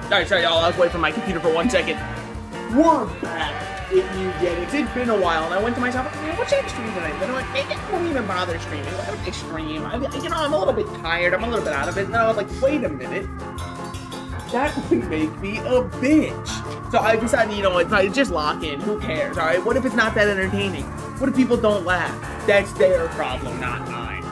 Alright, sorry, y'all. I was waiting for my computer for 1 second. We're back in Mewgenics. It's been a while, and I went to myself, man, what should I stream tonight? But I went, maybe I won't even bother streaming. Why would I stream? I'm a little bit tired. I'm a little bit out of it. And then I was like, wait a minute. That would make me a bitch. So I decided, it's just lock in. Who cares? Alright, what if it's not that entertaining? What if people don't laugh? That's their problem, not mine.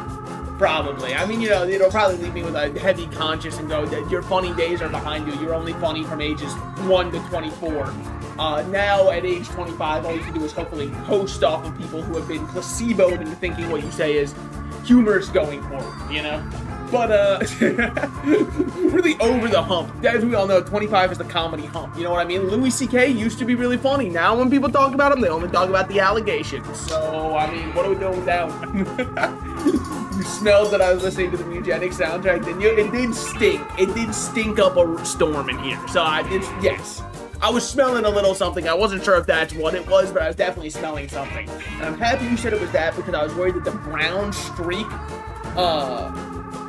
Probably. I mean, it'll probably leave me with a heavy conscience and go, your funny days are behind you. You're only funny from ages 1 to 24. Now, at age 25, all you can do is hopefully post off of people who have been placeboed into thinking what you say is humorous going forward, But, really over the hump. As we all know, 25 is the comedy hump. You know what I mean? Louis C.K. used to be really funny. Now, when people talk about him, they only talk about the allegations. So, I mean, what are we doing with that one? You smelled that I was listening to the Mewgenics soundtrack, didn't you? It did stink. It did stink up a storm in here. So, yes. I was smelling a little something. I wasn't sure if that's what it was, but I was definitely smelling something. And I'm happy you said it was that because I was worried that the brown streak,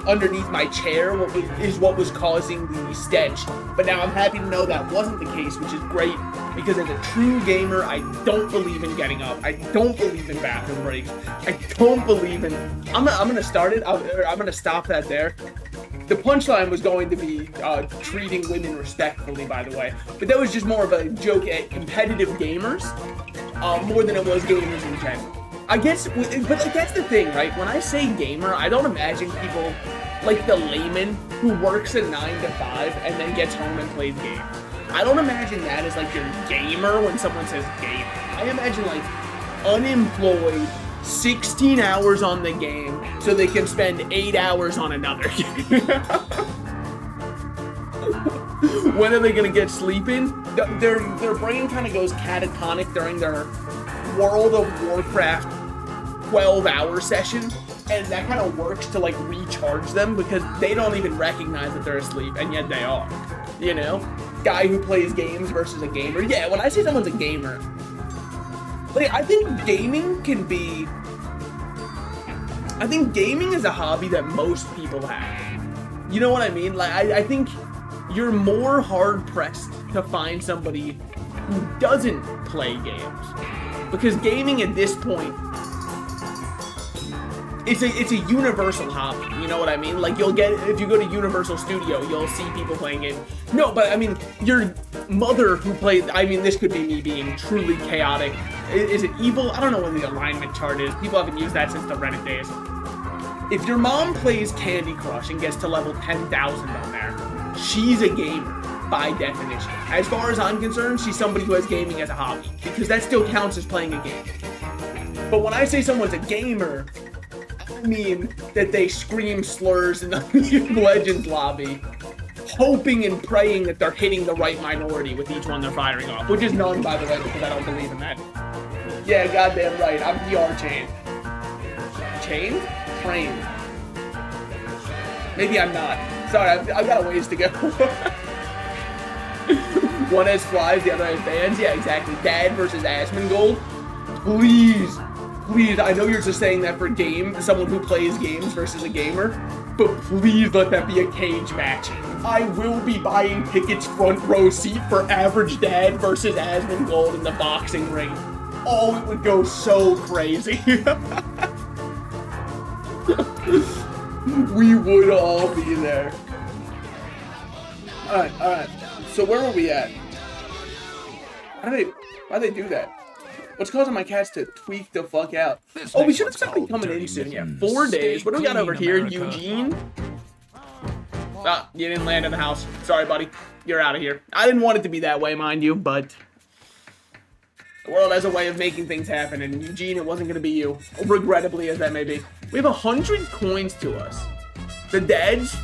underneath my chair is what was causing the stench. But now I'm happy to know that wasn't the case, which is great, because as a true gamer, I don't believe in getting up. I don't believe in bathroom breaks. I don't believe in... I'm gonna start it. I'm gonna stop that there. The punchline was going to be treating women respectfully, by the way. But that was just more of a joke at competitive gamers, more than it was gamers in general. I guess, but that's the thing, right? When I say gamer, I don't imagine people like the layman who works a 9 to 5 and then gets home and plays games. I don't imagine that as like your gamer when someone says gamer. I imagine like unemployed, 16 hours on the game so they can spend 8 hours on another game. When are they gonna get sleeping? Their brain kind of goes catatonic during their World of Warcraft 12-hour session, and that kind of works to like recharge them because they don't even recognize that they're asleep, and yet they are. Guy who plays games versus a gamer. Yeah, when I say someone's a gamer, like I think gaming is a hobby that most people have. You know what I mean? Like I think you're more hard pressed to find somebody who doesn't play games. Because gaming at this point, it's a universal hobby, you know what I mean? Like if you go to Universal Studio, you'll see people playing games. No, but I mean, your mother who played, this could be me being truly chaotic. Is it evil? I don't know what the alignment chart is. People haven't used that since the Reddit days. If your mom plays Candy Crush and gets to level 10,000 on there, she's a gamer. By definition. As far as I'm concerned, she's somebody who has gaming as a hobby, because that still counts as playing a game. But when I say someone's a gamer, I mean that they scream slurs in the League of Legends lobby, hoping and praying that they're hitting the right minority with each one they're firing off, which is none, by the way, because I don't believe in that. Yeah, goddamn right, I'm VR chained. Chained? Trained. Maybe I'm not. Sorry, I've got a ways to go. One has flies, the other has bands. Yeah, exactly. Dad versus Asmongold. Please, I know you're just saying that for someone who plays games versus a gamer, but please let that be a cage match. I will be buying tickets front row seat for Average Dad versus Asmongold in the boxing ring. Oh, it would go so crazy. We would all be there. Alright. So where were we at? Why'd they do that? What's causing my cats to tweak the fuck out? Oh, we should have something coming in soon. Yeah, 4 days. What do we got over here? Eugene? Ah, you didn't land in the house. Sorry, buddy. You're out of here. I didn't want it to be that way, mind you, but the world has a way of making things happen, and Eugene, it wasn't gonna be you. Regrettably as that may be. We have 100 coins to us. The dad's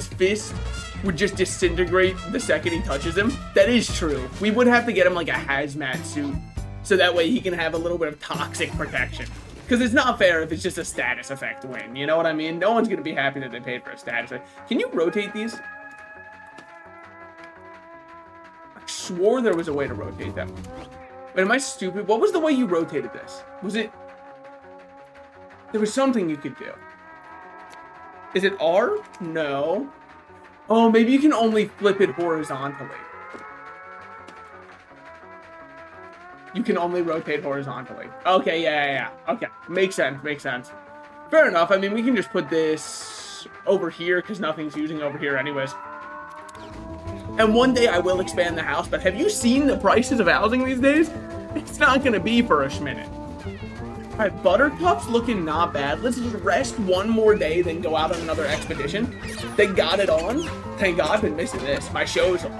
fist would just disintegrate the second he touches him. That is true. We would have to get him like a hazmat suit so that way he can have a little bit of toxic protection. Because it's not fair if it's just a status effect win, you know what I mean? No one's going to be happy that they paid for a status effect. Can you rotate these? I swore there was a way to rotate them. Wait, am I stupid? What was the way you rotated this? Was it... There was something you could do. Is it R? No. Oh, maybe you can only flip it horizontally. You can only rotate horizontally. Okay, yeah. Okay, makes sense. Fair enough. I mean, we can just put this over here because nothing's using over here anyways. And one day I will expand the house, but have you seen the prices of housing these days? It's not gonna be for a minute. All right, Buttercup's looking not bad. Let's just rest one more day, then go out on another expedition. They got it on. Thank God I've been missing this. My show's on.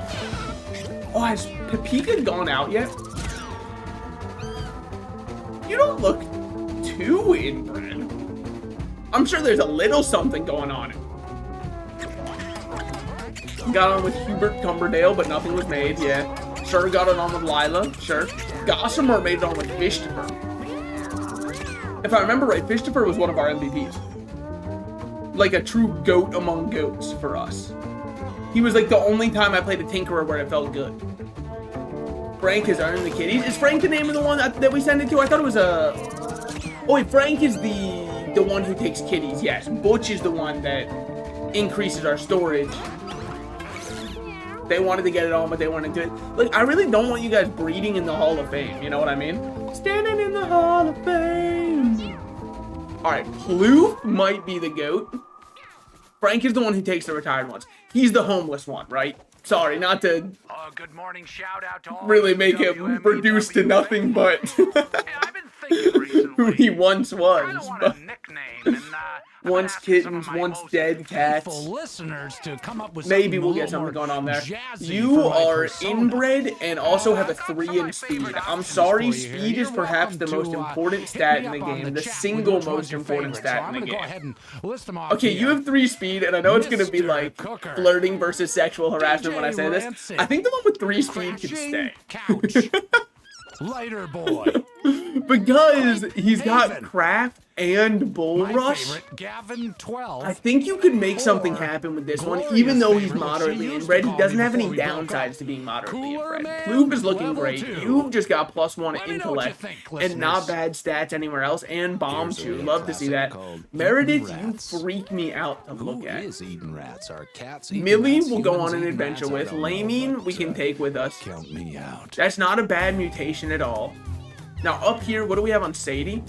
Oh, has Pepika gone out yet? You don't look too inbred. I'm sure there's a little something going on. Got on with Hubert Cumberdale, but nothing was made, yeah. Sure, got it on with Lila, sure. Gossamer made it on with Fishtifer. If I remember right, Fishtifer was one of our MVPs. Like a true goat among goats for us. He was like the only time I played a Tinkerer where it felt good. Frank has earned the kitties. Is Frank the name of the one that we sent it to? I thought it was a... Oh wait, Frank is the one who takes kitties, yes. Butch is the one that increases our storage. They wanted to get it on, but they wanted to do it. Like, I really don't want you guys breeding in the Hall of Fame. You know what I mean? Standing in the Hall of Fame. All right, Ploof might be the GOAT. Frank is the one who takes the retired ones. He's the homeless one, right? Sorry, not to good morning, shout out to all really make him reduce to nothing but who he once was. But once kittens, once dead cats. Maybe we'll get something going on there. You are inbred and also have a 3 in speed. I'm sorry, speed is perhaps the most important stat in the game. The single most important stat in the game. Okay, you have 3 speed, and I know it's gonna be like flirting versus sexual harassment when I say this. I think the one with 3 speed can stay. Lighter boy. Because he's got craft and bull rush. I think you could make something happen with this one, even though he's moderately inbred. He doesn't have any downsides to being moderately inbred. Ploop is looking great. You've just got +1 intellect and not bad stats anywhere else, and bomb too. Love to see that. Meredith, you freak me out to look at. Millie will go on an adventure with. Lamine we can take with us. That's not a bad mutation at all. Now up here, what do we have on Sadie?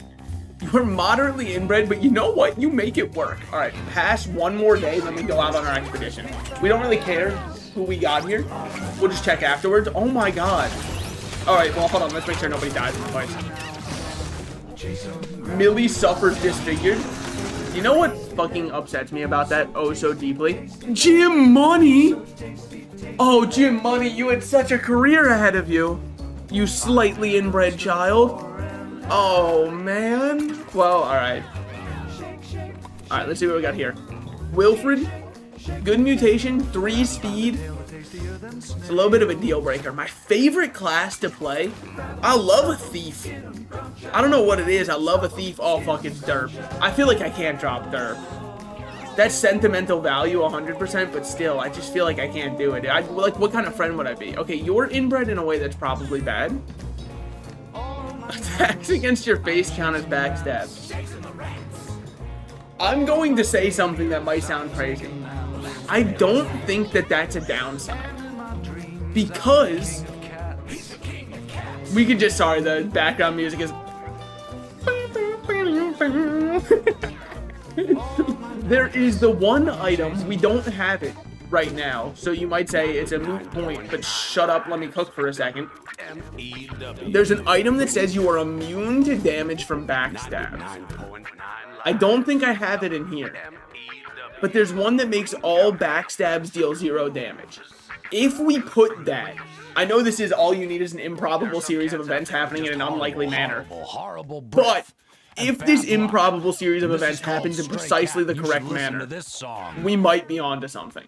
You're moderately inbred, but you know what? You make it work. All right, pass one more day, then we go out on our expedition. We don't really care who we got here. We'll just check afterwards. Oh my God. All right, well, hold on. Let's make sure nobody dies in the fight. Millie suffers disfigured. You know what fucking upsets me about that oh so deeply? Jim Money. Oh, Jim Money, you had such a career ahead of you. You slightly inbred child. Oh, man. Well, alright. Alright, let's see what we got here. Wilfred. Good mutation. 3 speed. It's a little bit of a deal breaker. My favorite class to play. I love a thief. I don't know what it is. I love a thief. Oh, fuck, it's derp. I feel like I can't drop derp. That's sentimental value 100%, but still, I just feel like I can't do it. Like, what kind of friend would I be? Okay, you're inbred in a way that's probably bad. Attacks against your face count as backstab. I'm going to say something that might sound crazy. I don't think that that's a downside. Because we could just, sorry, the background music is... There is the one item, we don't have it right now, so you might say it's a moot point, but shut up, let me cook for a second. There's an item that says you are immune to damage from backstabs. I don't think I have it in here, but there's one that makes all backstabs deal 0 damage. If we put that, I know this is all you need is an improbable series of events happening in an unlikely manner, but if this improbable series of events happens in precisely the correct manner, we might be onto something.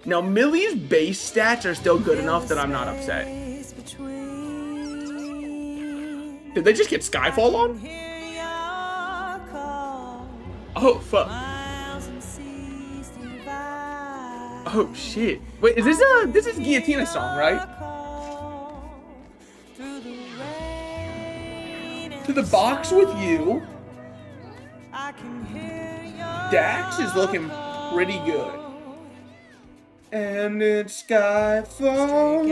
Now, Millie's base stats are still good enough that I'm not upset. Did they just get Skyfall on? Oh, fuck. Oh, shit. Wait, is this is Guillotina's song, right? To the box with you. Dax is looking pretty good. And it's Skyfall.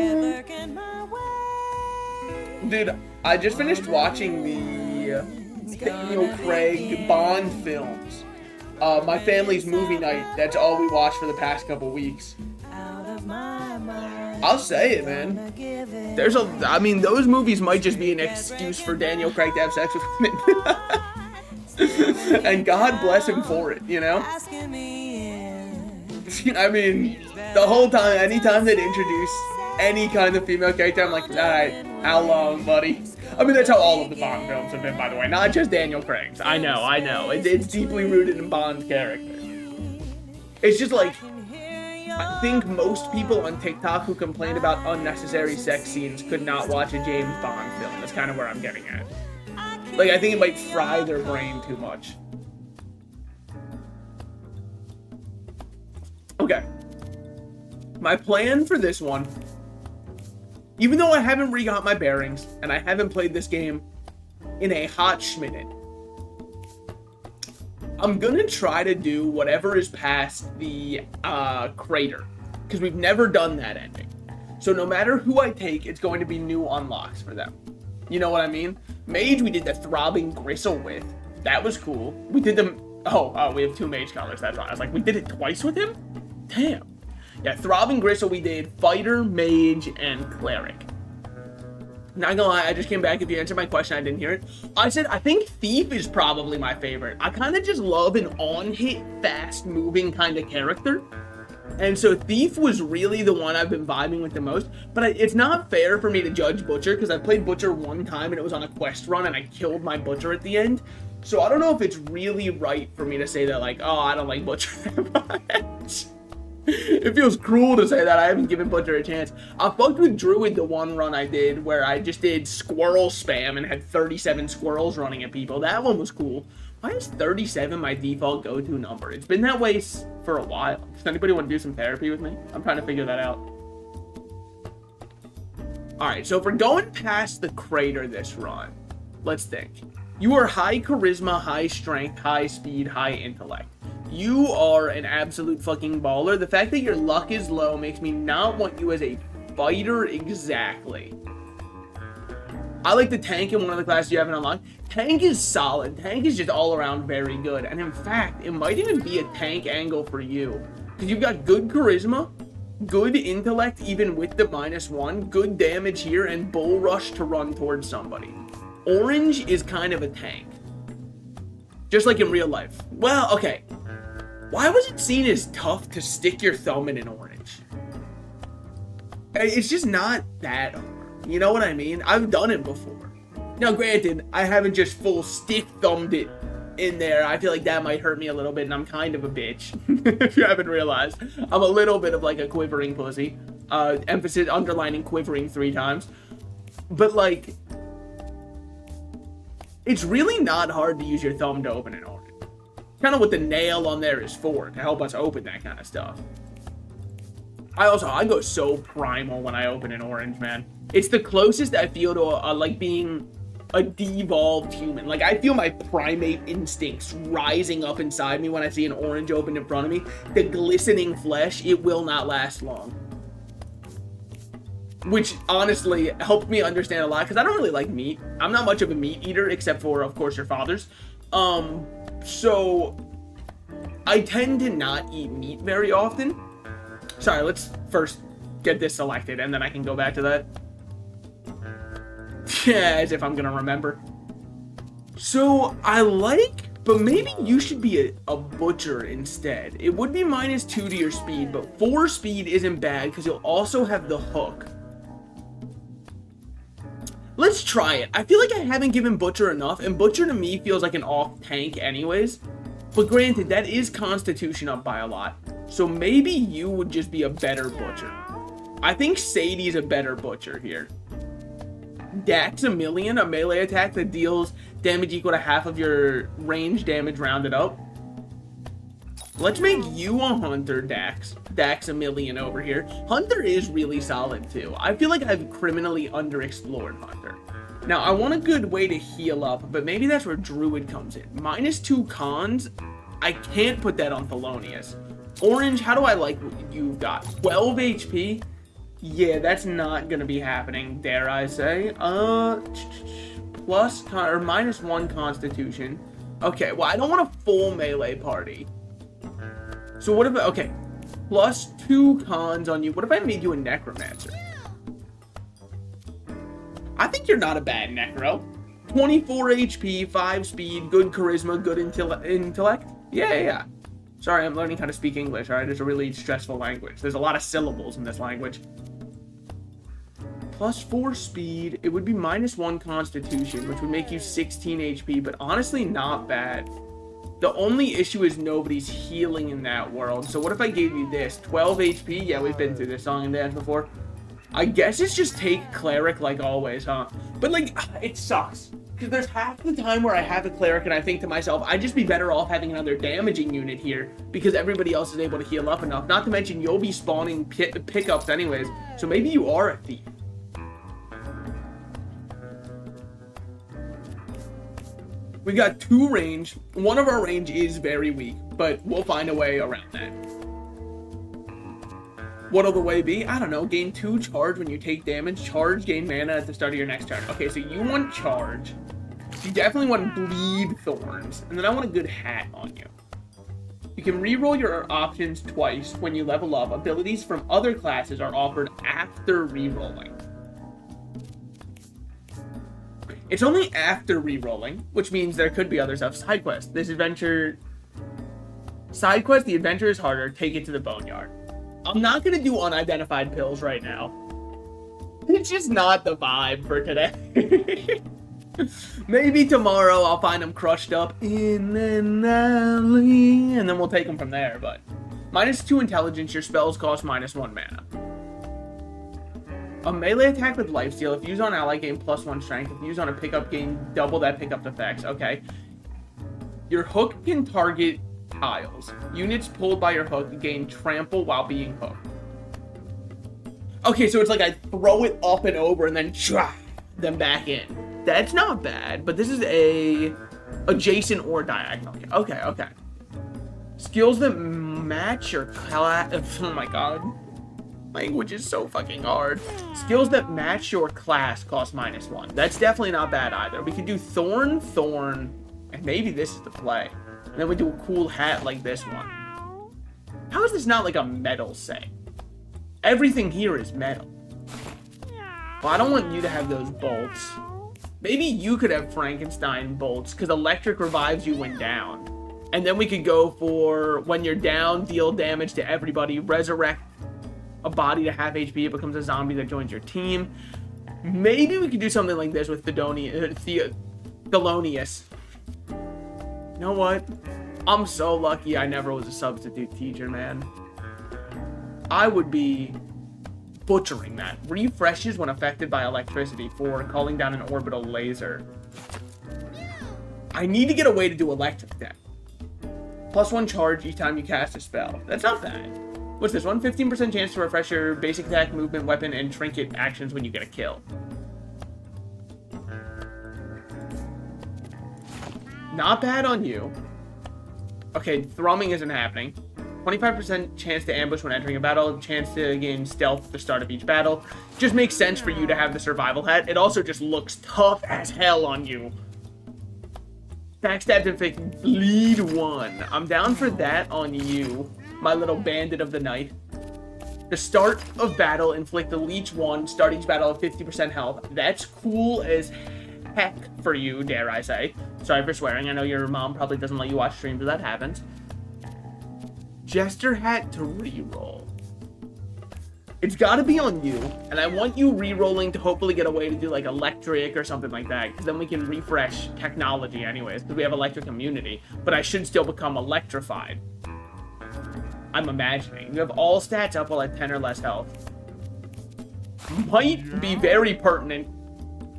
Dude, I just finished watching the Daniel Craig Bond films. My family's movie night, that's all we watched for the past couple weeks. I'll say it, man. I mean, those movies might just be an excuse for Daniel Craig to have sex with women. And God bless him for it, you know? I mean, the whole time, anytime they'd introduce any kind of female character, I'm like, alright, how long, buddy? I mean, that's how all of the Bond films have been, by the way. Not just Daniel Craig's. I know. It's deeply rooted in Bond's character. It's just like, I think most people on TikTok who complain about unnecessary sex scenes could not watch a James Bond film. That's kind of where I'm getting at. Like, I think it might fry their brain too much. Okay. My plan for this one, even though I haven't re-got my bearings, and I haven't played this game in a hot schminute, I'm gonna try to do whatever is past the crater, because we've never done that ending. So no matter who I take, it's going to be new unlocks for them. You know what I mean? Mage, we did the throbbing gristle with. That was cool. We did the... Oh, we have 2 mage colors, that's why. I was like, we did it twice with him? Damn. Yeah, throbbing gristle we did fighter, mage, and cleric. Not gonna lie, I just came back. If you answered my question, I didn't hear it. I said, I think Thief is probably my favorite. I kind of just love an on-hit, fast-moving kind of character. And so Thief was really the one I've been vibing with the most. But it's not fair for me to judge Butcher, because I played Butcher one time and it was on a quest run and I killed my Butcher at the end. So I don't know if it's really right for me to say that, like, oh, I don't like Butcher that much. It feels cruel to say that. I haven't given Butcher a chance. I fucked with Druid the one run I did where I just did squirrel spam and had 37 squirrels running at people. That one was cool. Why is 37 my default go-to number? It's been that way for a while. Does anybody want to do some therapy with me? I'm trying to figure that out. Alright, so if we're going past the crater this run, let's think. You are high charisma, high strength, high speed, high intellect. You are an absolute fucking baller. The fact that your luck is low makes me not want you as a fighter exactly. I like the tank in one of the classes you haven't unlocked. Tank is solid. Tank is just all around very good. And in fact, it might even be a tank angle for you. Because you've got good charisma, good intellect even with the -1, good damage here, and bull rush to run towards somebody. Orange is kind of a tank. Just like in real life. Well, okay. Why was it seen as tough to stick your thumb in an orange? It's just not that hard. You know what I mean? I've done it before. Now, granted, I haven't just full stick thumbed it in there. I feel like that might hurt me a little bit, and I'm kind of a bitch. If you haven't realized. I'm a little bit of like a quivering pussy. Emphasis, underlining quivering 3 times. But like, it's really not hard to use your thumb to open an orange. Kind of what the nail on there is for, to help us open that kind of stuff. I go so primal when I open an orange, man. It's the closest I feel to like being a devolved human. Like, I feel my primate instincts rising up inside me when I see an orange open in front of me. The glistening flesh, it will not last long. Which honestly helped me understand a lot, because I don't really like meat. I'm not much of a meat eater, except for, of course, your father's. So I tend to not eat meat very often. Sorry, let's first get this selected and then I can go back to that. Yeah, as if I'm gonna remember. So I like, but maybe you should be a butcher instead. It would be -2 to your speed, but 4 speed isn't bad because you'll also have the hook. Let's try it. I feel like I haven't given Butcher enough, and Butcher to me feels like an off tank anyways. But granted, that is Constitution up by a lot. So maybe you would just be a better Butcher. I think Sadie's a better Butcher here. Dax a melee attack that deals damage equal to half of your range damage rounded up. Let's make you a Hunter, Dax. Dax a million over here. Hunter is really solid too. I feel like I've criminally underexplored Hunter. Now, I want a good way to heal up, but maybe that's where Druid comes in. -2 cons, I can't put that on Thelonious. Orange, how do I like what you've got? 12 HP? Yeah, that's not gonna be happening, dare I say. Plus or -1 Constitution. Okay, well, I don't want a full melee party. So what if, okay, +2 cons on you. What if I made you a Necromancer? I think you're not a bad Necro. 24 HP, 5 speed, good charisma, good intellect. Yeah. Sorry, I'm learning how to speak English, alright? It's a really stressful language. There's a lot of syllables in this language. +4 speed. It would be -1 Constitution, which would make you 16 HP, but honestly, not bad. The only issue is nobody's healing in that world. So what if I gave you this? 12 HP? Yeah, we've been through this song and dance before. I guess it's just take Cleric like always, huh? But like, it sucks. Because there's half the time where I have a Cleric and I think to myself, I'd just be better off having another damaging unit here because everybody else is able to heal up enough. Not to mention, you'll be spawning pickups anyways. So maybe you are a thief. We got 2 range. One of our range is very weak, but we'll find a way around that. What'll the way be? I don't know. Gain 2 charge when you take damage. Charge, gain mana at the start of your next turn. Okay, so you want charge. You definitely want bleed thorns. And then I want a good hat on you. You can reroll your options twice when you level up. Abilities from other classes are offered after rerolling. It's only after rerolling, which means there could be other stuff. Side quest. This adventure... Side quest, the adventure is harder. Take it to the boneyard. I'm not going to do unidentified pills right now. It's just not the vibe for today. Maybe tomorrow I'll find them crushed up in an alley, and then we'll take them from there, but... -2 intelligence, your spells cost -1 mana. A melee attack with lifesteal, if used on ally, gain +1 strength. If used on a pickup, gain double that pickup's effects. Okay. Your hook can target tiles. Units pulled by your hook gain trample while being hooked. Okay, so it's like I throw it up and over and then them back in. That's not bad, but this is a adjacent or diagonal. Okay. Skills that match your class. Oh my god. Language is so fucking hard. Skills that match your class cost -1. That's definitely not bad either. We could do Thorn, and maybe this is the play. And then we do a cool hat like this one. How is this not like a metal set? Everything here is metal. Well, I don't want you to have those bolts. Maybe you could have Frankenstein bolts, because electric revives you when down. And then we could go for when you're down, deal damage to everybody, resurrect a body to half HP, it becomes a zombie that joins your team. Maybe we could do something like this with Thelonious. You know what? I'm so lucky I never was a substitute teacher, man. I would be butchering that. Refreshes when affected by electricity for calling down an orbital laser. I need to get a way to do electric then. +1 charge each time you cast a spell. That's not bad. What's this one? 15% chance to refresh your basic attack, movement, weapon, and trinket actions when you get a kill. Not bad on you. Okay, thrumming isn't happening. 25% chance to ambush when entering a battle. Chance to gain stealth at the start of each battle. Just makes sense for you to have the survival hat. It also just looks tough as hell on you. Backstabbed and fake bleed 1. I'm down for that on you, my little bandit of the night. The start of battle, inflict the leech 1, start each battle at 50% health. That's cool as heck for you, dare I say. Sorry for swearing, I know your mom probably doesn't let you watch streams, but that happens. Jester hat to reroll. It's gotta be on you, and I want you re-rolling to hopefully get a way to do like electric or something like that, because then we can refresh technology anyways, because we have electric immunity, but I should still become electrified. I'm imagining. You have all stats up while at 10 or less health. Might be very pertinent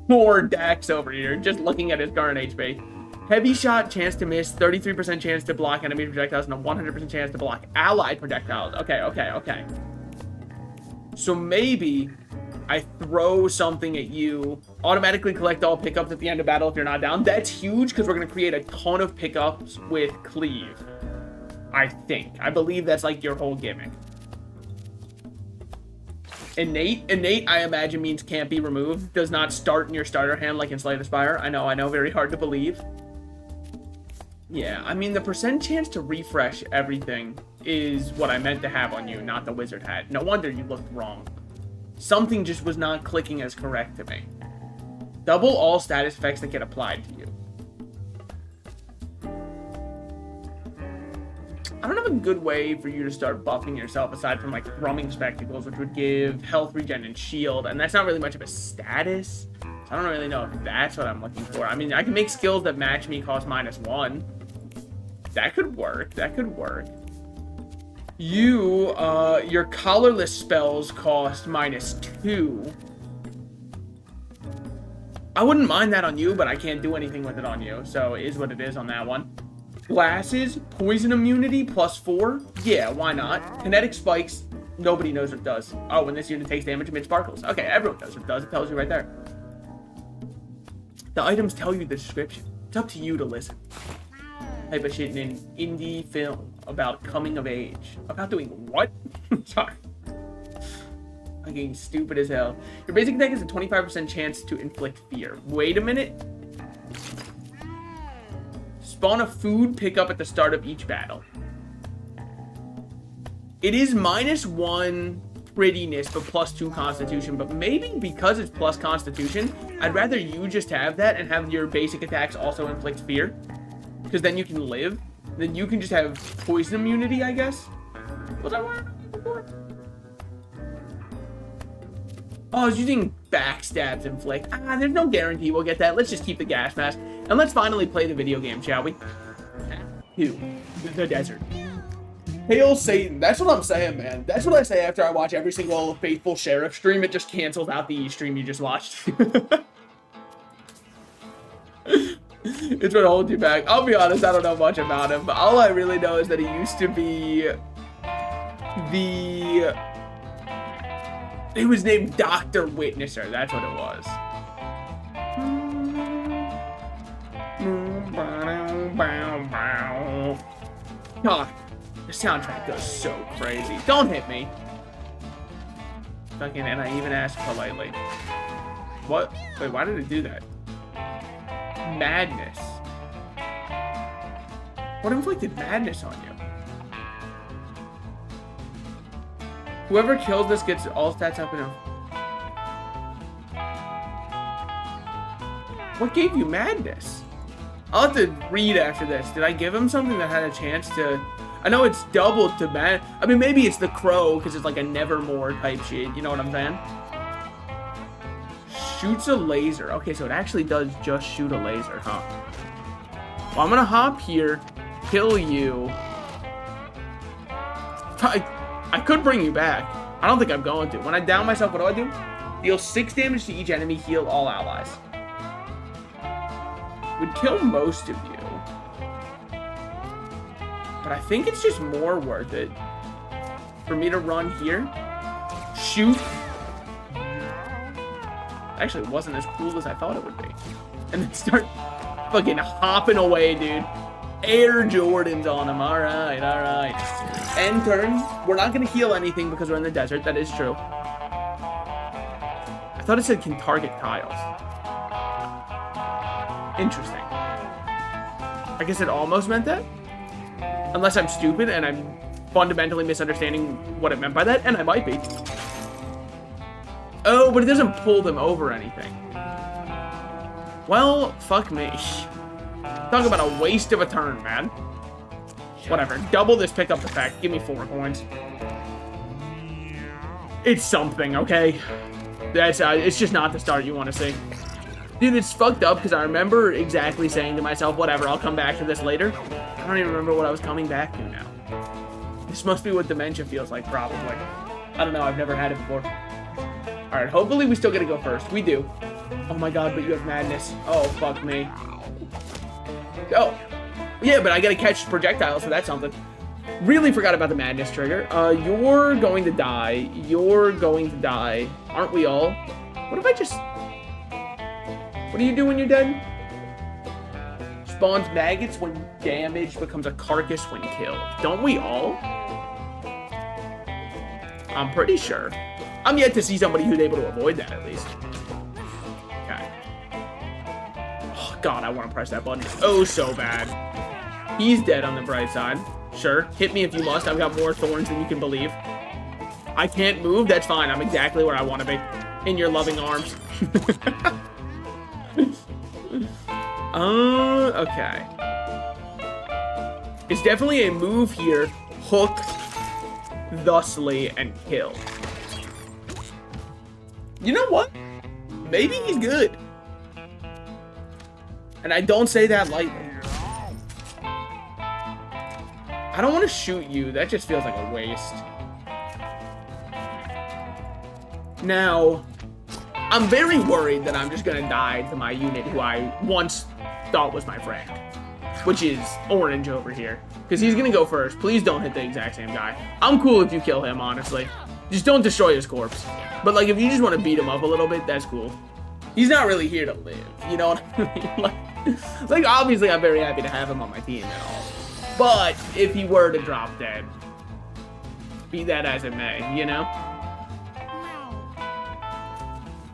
for Dax over here, just looking at his current HP. Heavy shot, chance to miss, 33% chance to block enemy projectiles, and a 100% chance to block allied projectiles. Okay. So maybe I throw something at you, automatically collect all pickups at the end of battle if you're not down. That's huge, because we're going to create a ton of pickups with Cleave. I think. I believe that's like your whole gimmick. Innate, I imagine means can't be removed. Does not start in your starter hand like in Slay the Spire. I know, very hard to believe. Yeah, I mean, the percent chance to refresh everything is what I meant to have on you, not the wizard hat. No wonder you looked wrong. Something just was not clicking as correct to me. Double all status effects that get applied to you. I don't have a good way for you to start buffing yourself aside from like thrumming spectacles, which would give health regen and shield, and that's not really much of a status. So I don't really know if that's what I'm looking for. I mean, I can make skills that match me cost -1. That could work. That could work. You, your collarless spells cost -2. I wouldn't mind that on you, but I can't do anything with it on you, so it is what it is on that one. Glasses, poison immunity, +4. Yeah, why not? Kinetic spikes, nobody knows what it does. Oh, when this unit takes damage, emit sparkles. Okay, everyone knows what it does. It tells you right there. The items tell you the description. It's up to you to listen. Type of shit in an indie film about coming of age. About doing what? Sorry. Fucking stupid as hell. Your basic attack is a 25% chance to inflict fear. Wait a minute. Spawn a food pickup at the start of each battle. It is -1 prettiness, but +2 constitution. But maybe because it's plus constitution, I'd rather you just have that and have your basic attacks also inflict fear. Because then you can live. Then you can just have poison immunity, I guess. Was that what before? Oh, I was using backstabs inflict. There's no guarantee we'll get that. Let's just keep the gas mask. And let's finally play the video game, shall we? The desert. Hail Satan. That's what I'm saying, man. That's what I say after I watch every single Faithful Sheriff stream. It just cancels out the stream you just watched. It's what holds you back. I'll be honest, I don't know much about him. But all I really know is that he used to be He was named Dr. Witnesser. That's what it was. God, the soundtrack goes so crazy. Don't hit me. Fucking, and I even asked politely. What? Wait, why did it do that? Madness. What inflicted madness on you? Whoever kills this gets all stats up in a... What gave you madness? I'll have to read after this. Did I give him something that had a chance to... I know it's doubled to mad... I mean, maybe it's the crow, because it's like a nevermore type shit. You know what I'm saying? Shoots a laser. Okay, so it actually does just shoot a laser, huh? Well, I'm gonna hop here, kill you. I could bring you back. I don't think I'm going to. When I down myself, what do? Deal 6 damage to each enemy, heal all allies. Would kill most of you. But I think it's just more worth it for me to run here, shoot. Actually, it wasn't as cool as I thought it would be. And then start fucking hopping away, dude. Air Jordans on him. All right, all right. End turn. We're not going to heal anything because we're in the desert. That is true. I thought it said can target tiles. Interesting. I guess it almost meant that. Unless I'm stupid and I'm fundamentally misunderstanding what it meant by that. And I might be. Oh, but it doesn't pull them over anything. Well, fuck me. Talk about a waste of a turn, man. Whatever. Double this pickup effect. Give me 4 coins. It's something, okay? That's it's just not the start you want to see. Dude, it's fucked up because I remember exactly saying to myself, whatever, I'll come back to this later. I don't even remember what I was coming back to now. This must be what dementia feels like, probably. I don't know. I've never had it before. All right, hopefully we still get to go first. We do. Oh my god, but you have madness. Oh, fuck me. Oh. Yeah, but I gotta catch projectiles, so that's something. Really forgot about the madness trigger. You're going to die. You're going to die. Aren't we all? What if I just... What do you do when you're dead? Just spawns maggots when damaged, becomes a carcass when killed. Don't we all? I'm pretty sure. I'm yet to see somebody who's able to avoid that, at least. Okay. Oh, God, I want to press that button. Oh, so bad. He's dead on the bright side. Sure. Hit me if you must. I've got more thorns than you can believe. I can't move. That's fine. I'm exactly where I want to be. In your loving arms. Okay. It's definitely a move here. Hook, thusly, and kill. You know what? Maybe he's good. And I don't say that lightly. I don't want to shoot you. That just feels like a waste. Now, I'm very worried that I'm just going to die to my unit who I once thought was my friend, which is Orange over here, because he's going to go first. Please don't hit the exact same guy. I'm cool if you kill him, honestly. Just don't destroy his corpse. But, like, if you just want to beat him up a little bit, that's cool. He's not really here to live, you know what I mean? Like, obviously, I'm very happy to have him on my team and all. But if he were to drop dead, be that as it may, you know?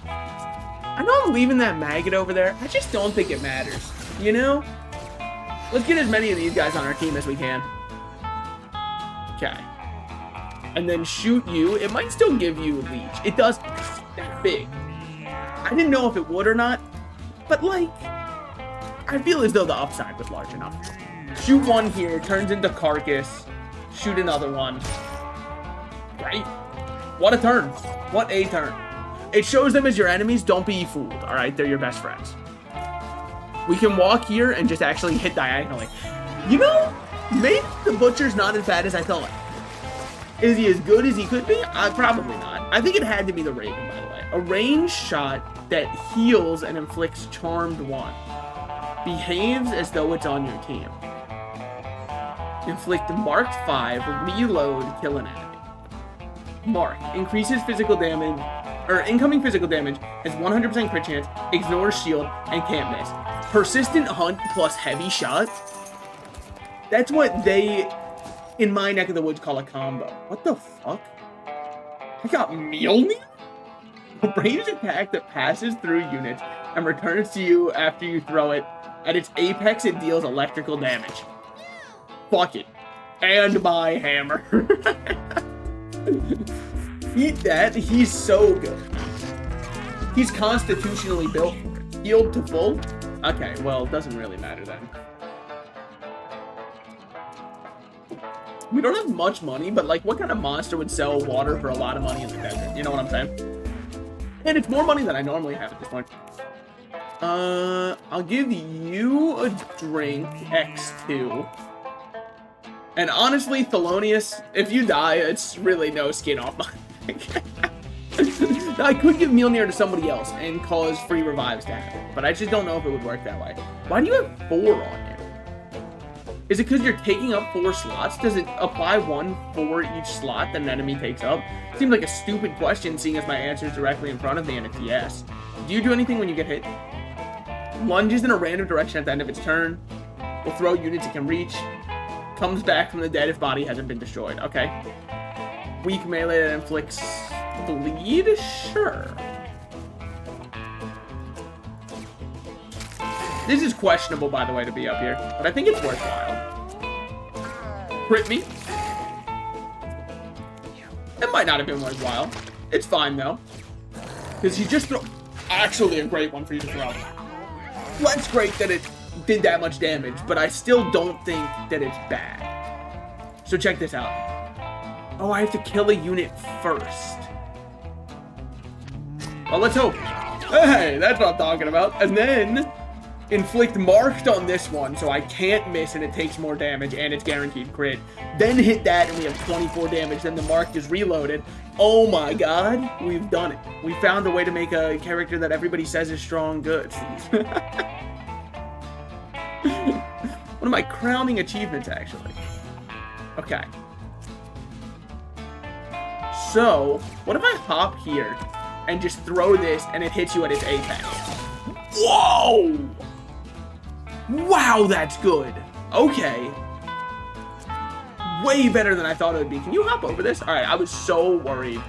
I know I'm leaving that maggot over there. I just don't think it matters, you know? Let's get as many of these guys on our team as we can. Okay. And then shoot you. It might still give you leech. It does. That big. I didn't know if it would or not, but like, I feel as though the upside was large enough. Shoot one here, turns into carcass. Shoot another one. Right? What a turn. What a turn. It shows them as your enemies. Don't be fooled, all right? They're your best friends. We can walk here and just actually hit diagonally. You know, maybe the Butcher's not as bad as I thought. Is he as good as he could be? Probably not. I think it had to be the Raven, by the way. A ranged shot that heals and inflicts Charmed 1. Behaves as though it's on your team. Inflict Marked 5, reload, kill an enemy. Mark, increases physical damage, or incoming physical damage, has 100% crit chance, ignores shield, and can't miss. Persistent Hunt plus Heavy Shot? That's what they, in my neck of the woods, call a combo. What the fuck? I got Mewgenics? A ranged attack that passes through units and returns to you after you throw it. At its apex, it deals electrical damage. Fuck it. And my hammer. Eat that. He's so good. He's constitutionally built for it. Healed to full? Okay, well, it doesn't really matter then. We don't have much money, but like, what kind of monster would sell water for a lot of money in the desert? You know what I'm saying? And it's more money than I normally have at this point. I'll give you a drink, X2. And honestly, Thelonious, if you die, it's really no skin off my neck. Now, I could give Mjolnir to somebody else and cause free revives to happen, but I just don't know if it would work that way. Why do you have 4 on you? Is it because you're taking up 4 slots? Does it apply 1 for each slot that an enemy takes up? Seems like a stupid question, seeing as my answer is directly in front of me, and it's yes. Do you do anything when you get hit? Lunges in a random direction at the end of its turn. Will throw units it can reach. Comes back from the dead if body hasn't been destroyed. Okay. Weak melee that inflicts bleed? Sure. This is questionable, by the way, to be up here, but I think it's worthwhile. Crit me. It might not have been worthwhile. It's fine, though. Because he just threw... Actually, a great one for you to throw. Less great that it did that much damage, but I still don't think that it's bad. So check this out. Oh, I have to kill a unit first. Well, let's hope. Hey, that's what I'm talking about. And then inflict marked on this one, so I can't miss and it takes more damage and it's guaranteed crit. Then hit that and we have 24 damage. Then the marked is reloaded. Oh my god, we've done it. We found a way to make a character that everybody says is strong good. One of my crowning achievements, actually. Okay. So, what if I hop here and just throw this and it hits you at its apex? Whoa! Wow, that's good. Okay. Way better than I thought it would be. Can you hop over this? All right, I was so worried.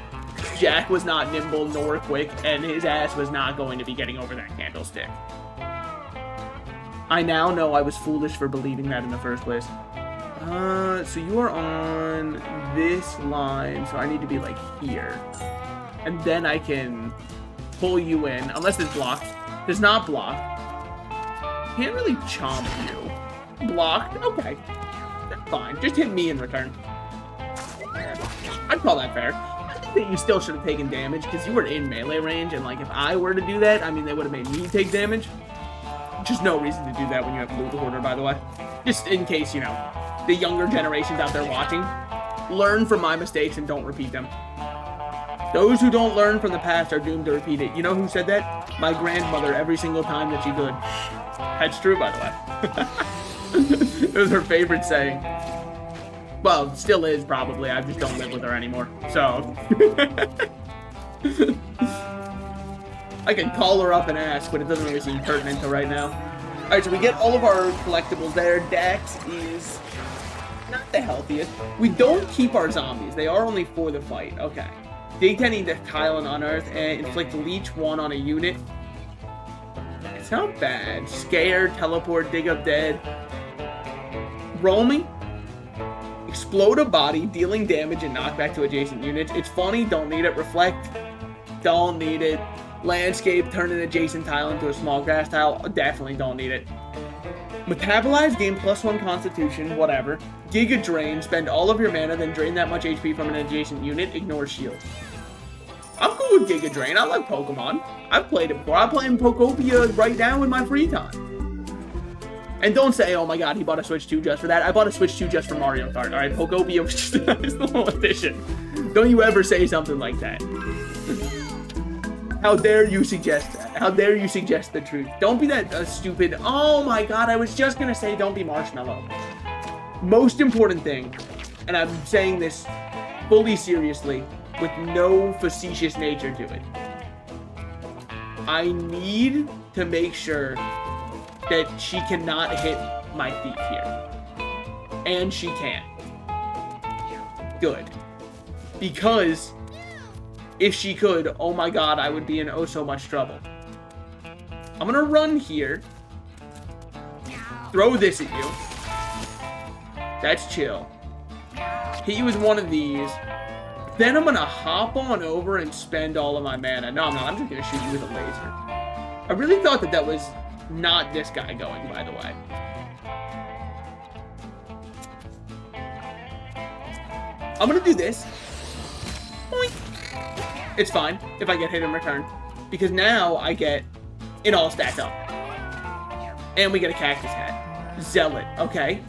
Jack was not nimble nor quick, and his ass was not going to be getting over that candlestick. I now know I was foolish for believing that in the first place. So you are on this line, so I need to be like here. And then I can pull you in, unless it's blocked. There's not blocked. Can't really chomp you. Blocked, okay. That's fine, just hit me in return. I'd call that fair. I think that you still should have taken damage, because you were in melee range, and like if I were to do that, I mean, they would have made me take damage. Just no reason to do that when you have Loot Hoarder, by the way. Just in case, you know, the younger generations out there watching, learn from my mistakes and don't repeat them. Those who don't learn from the past are doomed to repeat it. You know who said that? My grandmother, every single time that she could. That's true, by the way. It was her favorite saying. Well, still is, probably. I just don't live with her anymore. So. I can call her up and ask, but it doesn't really seem pertinent to right now. Alright, so we get all of our collectibles there. Dax is not the healthiest. We don't keep our zombies. They are only for the fight. Okay. Dig 10 to Kyle and Unearth and inflict leech 1 on a unit. It's not bad. Scare, teleport, dig up dead. Roaming. Explode a body, dealing damage and knockback to adjacent units. It's funny, don't need it. Reflect, don't need it. Landscape, turn an adjacent tile into a small grass tile. Definitely don't need it. Metabolize, gain +1 constitution, whatever. Giga Drain, spend all of your mana, then drain that much HP from an adjacent unit. Ignore shield. I'm cool with Giga Drain. I like Pokemon. I've played it before. I play in Pokopia right now in my free time. And don't say, oh my god, he bought a Switch 2 just for that. I bought a Switch 2 just for Mario Kart. Alright, Pokopia was just a nice little addition. Don't you ever say something like that. How dare you suggest that? How dare you suggest the truth? Don't be that stupid, oh my god, I was just gonna say don't be Marshmallow. Most important thing, and I'm saying this fully seriously, with no facetious nature to it. I need to make sure that she cannot hit my thief here. And she can. Good. Because if she could, oh my god, I would be in oh so much trouble. I'm gonna run here. Throw this at you. That's chill. Hit you with one of these. Then I'm gonna hop on over and spend all of my mana. No, I'm not. I'm just gonna shoot you with a laser. I really thought that that was not this guy going, by the way. I'm gonna do this. Boink. It's fine if I get hit in return, because now I get it all stacked up. And we get a cactus hat. Zealot, okay.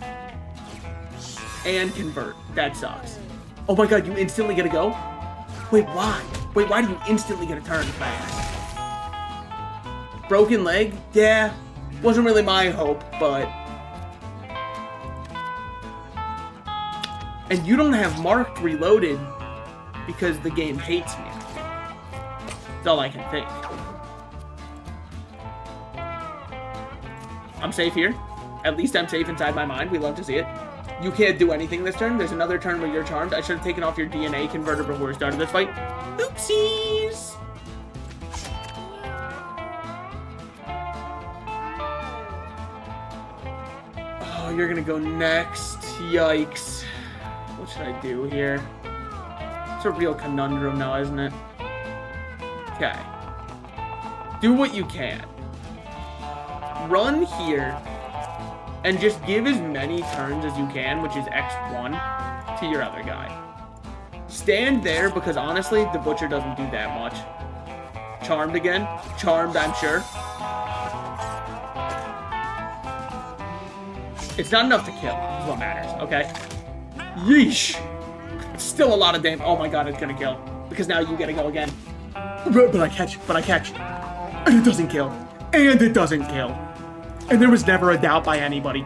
And convert. That sucks. Oh my god, you instantly get a go? Wait, why? Wait, why do you instantly get a turn fast? Broken leg? Yeah. Wasn't really my hope, but... And you don't have marked reloaded because the game hates me. That's all I can think. I'm safe here. At least I'm safe inside my mind. We love to see it. You can't do anything this turn. There's another turn where you're charmed. I should have taken off your DNA converter before we started this fight. Oopsies! Oh, you're gonna go next. Yikes. What should I do here? It's a real conundrum now, isn't it? Okay. Do what you can. Run here. And just give as many turns as you can, which is X1, to your other guy. Stand there, because honestly, the Butcher doesn't do that much. Charmed again. Charmed, I'm sure. It's not enough to kill, is what matters, okay? Yeesh! It's still a lot of damage. Oh my god, it's gonna kill. Because now you gotta go again. But I catch. And it doesn't kill. And it doesn't kill. And there was never a doubt by anybody.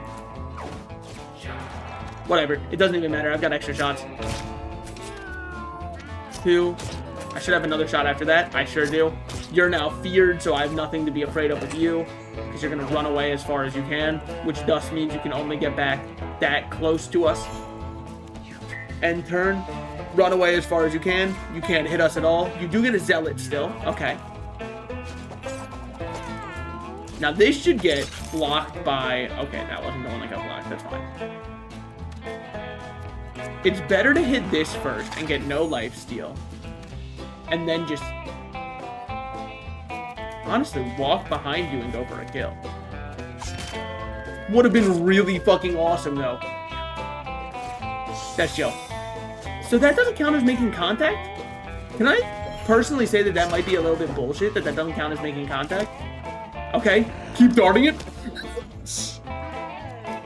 Whatever. It doesn't even matter. I've got extra shots. 2. I should have another shot after that. I sure do. You're now feared, so I have nothing to be afraid of with you, because you're going to run away as far as you can, which thus means you can only get back that close to us. End turn. Run away as far as you can. You can't hit us at all. You do get a Zealot still. Okay. Now this should get blocked by... Okay, that wasn't the one that got blocked. That's fine. It's better to hit this first and get no lifesteal. And then just... honestly, walk behind you and go for a kill. Would have been really fucking awesome, though. That's chill. So that doesn't count as making contact? Can I personally say that that might be a little bit bullshit, that that doesn't count as making contact? Okay, keep darting it.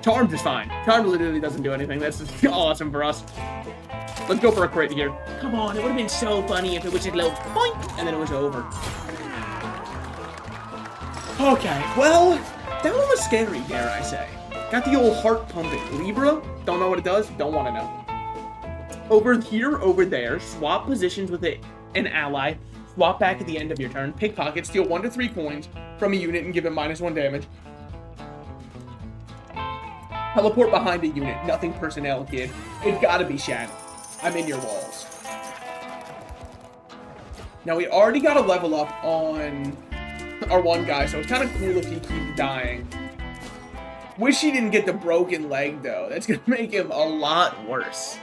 Charmed is fine. Charmed literally doesn't do anything. That's awesome for us. Let's go for a crit here. Come on, it would have been so funny if it was just a little boink, and then it was over. Okay, well, that one was scary, dare I say. Got the old heart pumping. Libra, don't know what it does, don't want to know. Over here, over there, swap positions with an ally, swap back at the end of your turn, pickpocket, steal 1 to 3 coins from a unit and give it -1 damage. Teleport behind a unit, nothing personnel, kid. It gotta be Shannon. I'm in your walls. Now, we already got a level up on our one guy, so it's kind of cool if he keeps dying. Wish he didn't get the broken leg, though. That's gonna make him a lot worse.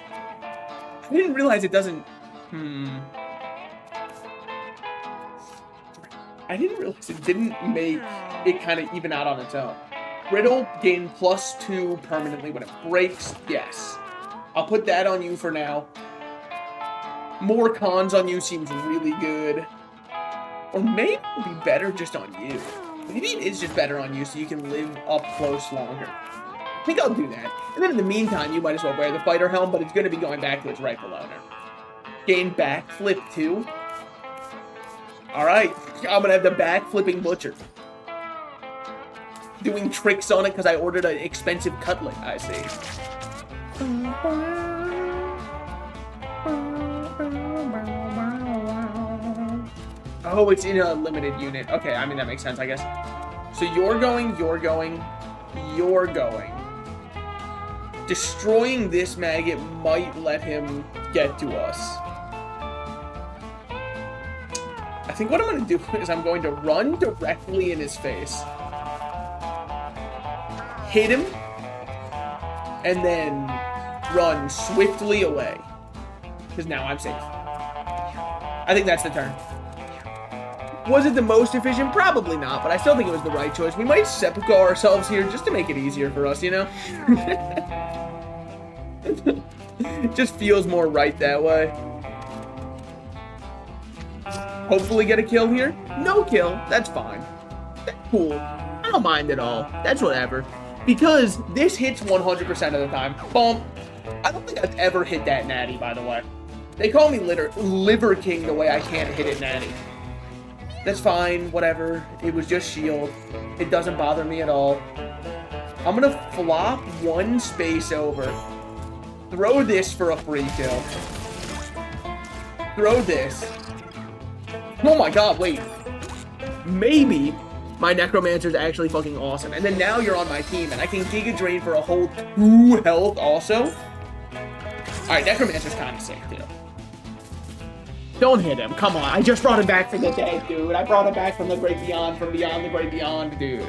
I didn't realize it doesn't... I didn't realize it didn't make it kind of even out on its own. Riddle, gain +2 permanently when it breaks. Yes. I'll put that on you for now. More cons on you seems really good. Or maybe it would be better just on you. Maybe it is just better on you so you can live up close longer. I think I'll do that. And then in the meantime, you might as well wear the fighter helm, but it's going to be going back to its rightful owner. Gain backflip 2. Alright, I'm going to have the backflipping butcher. Doing tricks on it because I ordered an expensive cutlet, I see. Oh, it's in a limited unit. Okay, I mean, that makes sense, I guess. So you're going, you're going, you're going. Destroying this maggot might let him get to us. I think what I'm going to do is I'm going to run directly in his face. Hit him. And then run swiftly away. Because now I'm safe. I think that's the turn. Was it the most efficient? Probably not, but I still think it was the right choice. We might seppuku ourselves here just to make it easier for us, you know? It just feels more right that way. Hopefully get a kill here. No kill. That's fine. That's cool. I don't mind at all. That's whatever. Because this hits 100% of the time. Bump. I don't think I've ever hit that natty, by the way. They call me Liver King the way I can't hit it natty. That's fine, whatever. It was just shield. It doesn't bother me at all. I'm gonna flop 1 space over. Throw this for a free kill. Throw this. Oh my god, wait. Maybe my Necromancer's actually fucking awesome. And then now you're on my team, and I can Giga Drain for a whole 2 health also. Alright, Necromancer's kind of sick, too. Don't hit him. Come on. I just brought him back from the dead, dude. I brought him back from the great beyond, from beyond the great beyond, dude.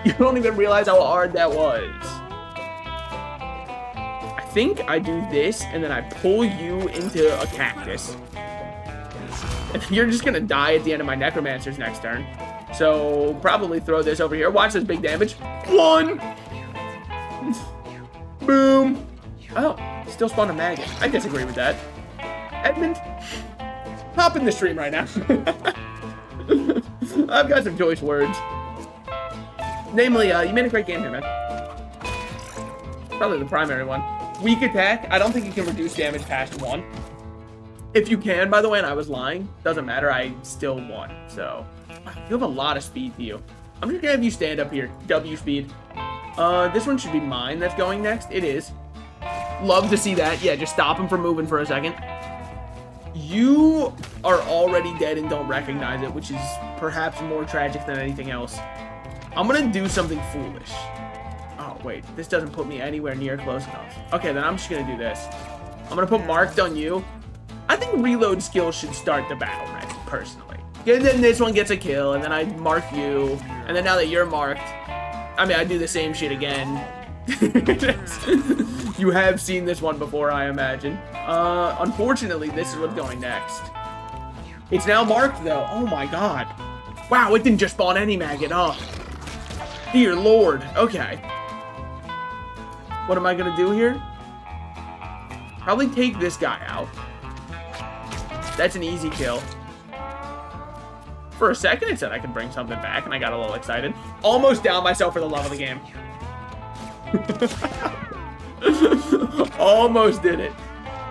You don't even realize how hard that was. I think I do this, and then I pull you into a cactus. And you're just going to die at the end of my Necromancer's next turn. So, probably throw this over here. Watch this big damage. 1! Boom! Oh, still spawned a maggot. I disagree with that. Edmund, hop in the stream right now. I've got some choice words. Namely, you made a great game here, man. Probably the primary one. Weak attack. I don't think you can reduce damage past 1. If you can, by the way, and I was lying, doesn't matter. I still won. So, you have a lot of speed to you. I'm just gonna have you stand up here. W speed. This one should be mine that's going next. It is. Love to see that. Yeah, just stop him from moving for a second. You are already dead and don't recognize it, which is perhaps more tragic than anything else. I'm gonna do something foolish. Oh, wait. This doesn't put me anywhere near close enough. Okay, then I'm just gonna do this. I'm gonna put marked on you. I think reload skills should start the battle ready, personally. And then this one gets a kill, and then I mark you. And then now that you're marked, I mean, I do the same shit again. You have seen this one before, I imagine. Unfortunately, this is what's going next. It's now marked, though. Oh, my God. Wow, it didn't just spawn any maggot. Oh, dear Lord. Okay. What am I going to do here? Probably take this guy out. That's an easy kill. For a second, it said I could bring something back, and I got a little excited. Almost down myself for the love of the game. Almost did it.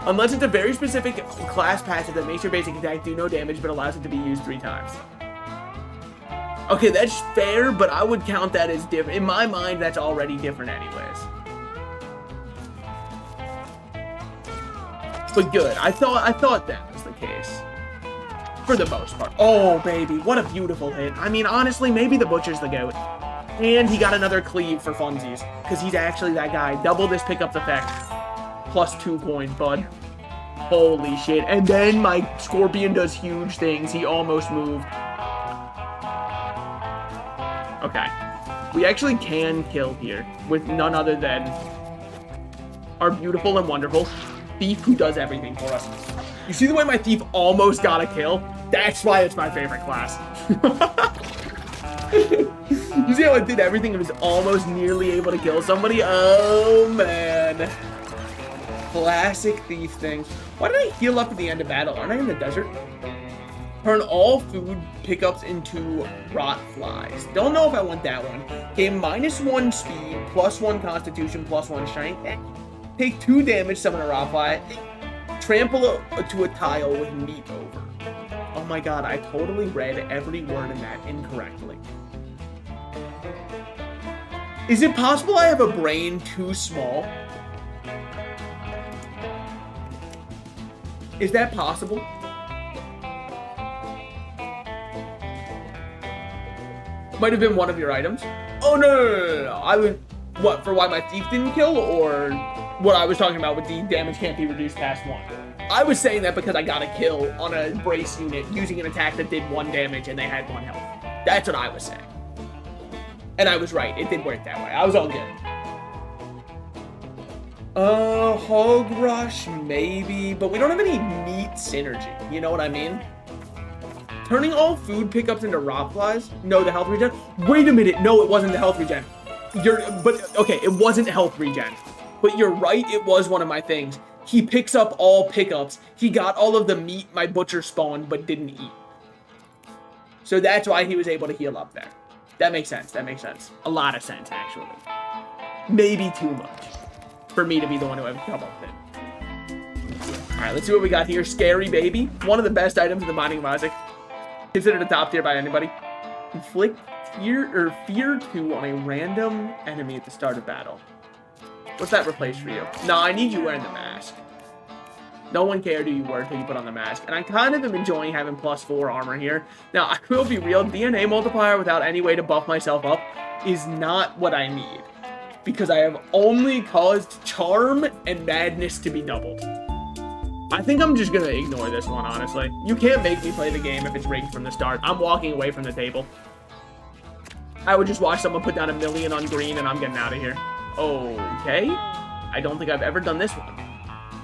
Unless it's a very specific class passive that makes your basic attack do no damage, but allows it to be used 3 times. Okay, that's fair, but I would count that as different. In my mind, that's already different anyways. But good. I thought that was the case. For the most part. Oh, baby. What a beautiful hit. I mean, honestly, maybe the Butcher's the GOAT. And he got another cleave for funsies. Because he's actually that guy. Double this pickup's effect. Plus 2 coins, bud. Holy shit. And then my Scorpion does huge things. He almost moved. Okay. We actually can kill here. With none other than our beautiful and wonderful Thief who does everything for us. You see the way my Thief almost got a kill? That's why it's my favorite class. You see how it did everything? It was almost nearly able to kill somebody? Oh, man. Classic Thief thing. Why did I heal up at the end of battle? Aren't I in the desert? Turn all food pickups into rot flies. Don't know if I want that one. Gain -1 speed, +1 constitution, +1 strength. Take 2 damage, summon a rot fly. Trample to a tile with meat over. Oh my god, I totally read every word in that incorrectly. Is it possible I have a brain too small? Is that possible? Might have been one of your items. Oh, no. I would... What, for why my Thief didn't kill? Or what I was talking about with the damage can't be reduced past 1? I was saying that because I got a kill on a brace unit using an attack that did 1 damage and they had 1 health. That's what I was saying. And I was right. It did work that way. I was all good. Hog Rush, maybe. But we don't have any meat synergy. You know what I mean? Turning all food pickups into rot flies? No, the health regen? Wait a minute. No, it wasn't the health regen. Okay, it wasn't health regen. But you're right, it was one of my things. He picks up all pickups. He got all of the meat my Butcher spawned, but didn't eat. So that's why he was able to heal up there. That makes sense. That makes sense. A lot of sense, actually. Maybe too much for me to be the one who had come up with it. Alright, let's see what we got here. Scary Baby. One of the best items in the Binding of Isaac. Considered a top tier by anybody. Inflict fear 2 on a random enemy at the start of battle. What's that replace for you? No, I need you wearing the mask. No one cared who you were until you put on the mask. And I kind of am enjoying having +4 armor here. Now, I will be real. DNA multiplier without any way to buff myself up is not what I need. Because I have only caused Charm and Madness to be doubled. I think I'm just going to ignore this one, honestly. You can't make me play the game if it's rigged from the start. I'm walking away from the table. I would just watch someone put down 1,000,000 on green and I'm getting out of here. Okay. I don't think I've ever done this one.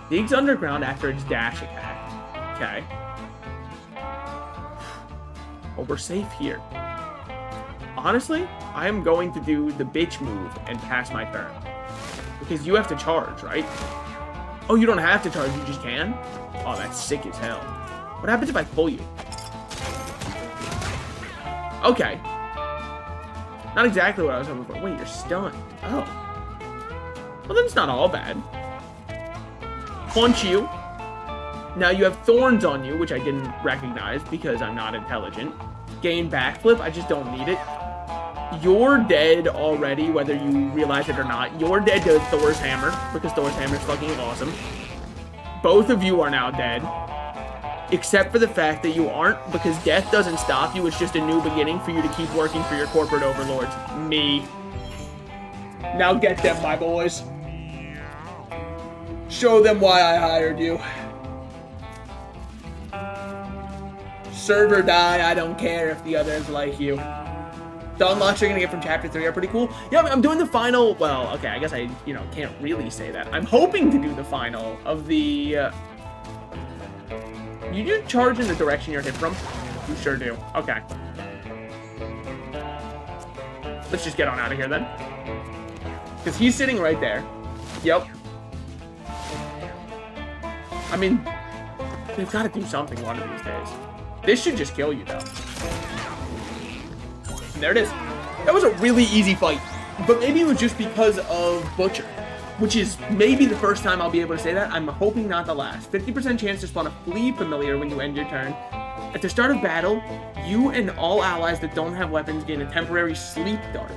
Digs underground after its dash attack. Okay. Well, we're safe here. Honestly, I am going to do the bitch move and pass my turn. Because you have to charge, right? Oh, you don't have to charge, you just can? Oh, that's sick as hell. What happens if I pull you? Okay. Not exactly what I was hoping for. Wait, you're stunned. Oh. Well, then it's not all bad. Punch you. Now you have thorns on you, which I didn't recognize because I'm not intelligent. Gain backflip. I just don't need it. You're dead already, whether you realize it or not. You're dead to Thor's hammer because Thor's hammer is fucking awesome. Both of you are now dead. except for the fact that you aren't, because death doesn't stop you. It's just a new beginning for you to keep working for your corporate overlords. Me. Now get them, my boys. Show them why I hired you. Serve or die, I don't care if the others like you. The unlocks you're gonna get from chapter 3 are pretty cool. Yeah, I'm doing the final, well, okay, I guess I, can't really say that. I'm hoping to do the final of the, you do charge in the direction you're hit from? You sure do. Okay. Let's just get on out of here then. Because he's sitting right there. Yep. I mean, they've got to do something one of these days. This should just kill you, though. And there it is. That was a really easy fight. But maybe it was just because of Butcher, which is maybe the first time I'll be able to say that. I'm hoping not the last. 50% chance to spawn a flea familiar when you end your turn. At the start of battle, you and all allies that don't have weapons gain a temporary sleep dart.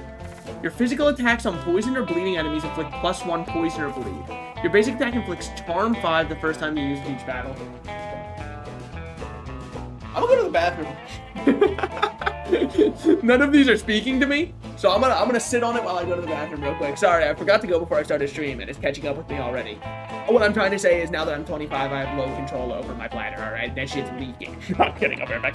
Your physical attacks on poison or bleeding enemies inflict +1 poison or bleed. Your basic attack inflicts Charm 5 the first time you use each battle. I'm gonna go to the bathroom. None of these are speaking to me, so I'm gonna sit on it while I go to the bathroom real quick. Sorry, I forgot to go before I started streaming. It's catching up with me already. What I'm trying to say is now that I'm 25, I have low control over my bladder, alright? That shit's leaking. I'm kidding, I'll be right back.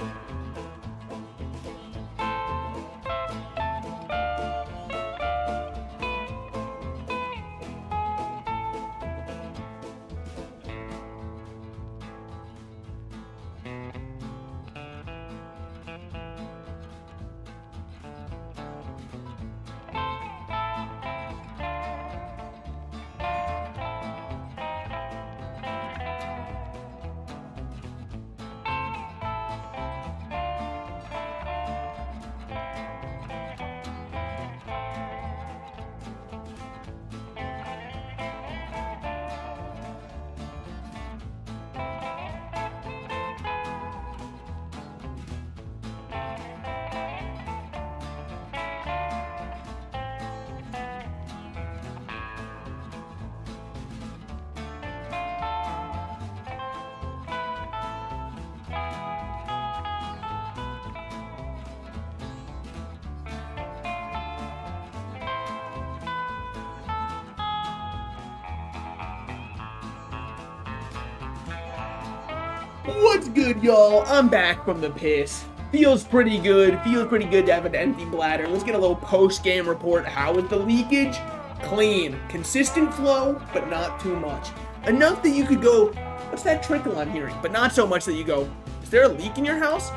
What's good, y'all? I'm back from the piss. Feels pretty good. Feels pretty good to have an empty bladder. Let's get a little post-game report. How is the leakage? Clean. Consistent flow, but not too much. Enough that you could go, what's that trickle I'm hearing? But not so much that you go, is there a leak in your house?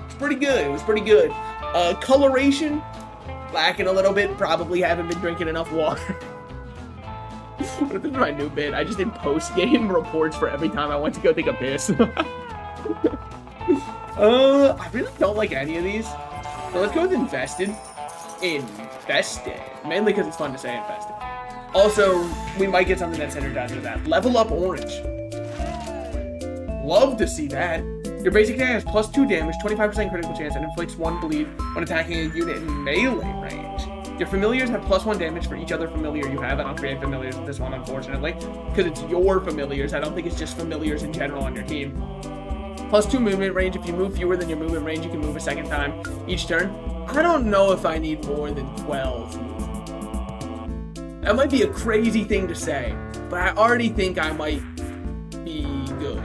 It's pretty good. It was pretty good. Coloration, lacking a little bit. Probably haven't been drinking enough water. What if this is my new bit? I just did post-game reports for every time I went to go take a piss. I really don't like any of these. So let's go with invested. Invested. Mainly because it's fun to say invested. Also, we might get something that's energized with that. Level up orange. Love to see that. Your basic attack has +2 damage, 25% critical chance, and inflicts 1 bleed when attacking a unit in melee range. Your familiars have +1 damage for each other familiar you have. I don't create familiars with this one, unfortunately, because it's your familiars. I don't think it's just familiars in general on your team. +2 movement range. If you move fewer than your movement range, you can move a second time each turn. I don't know if I need more than 12. That might be a crazy thing to say, but I already think I might be good.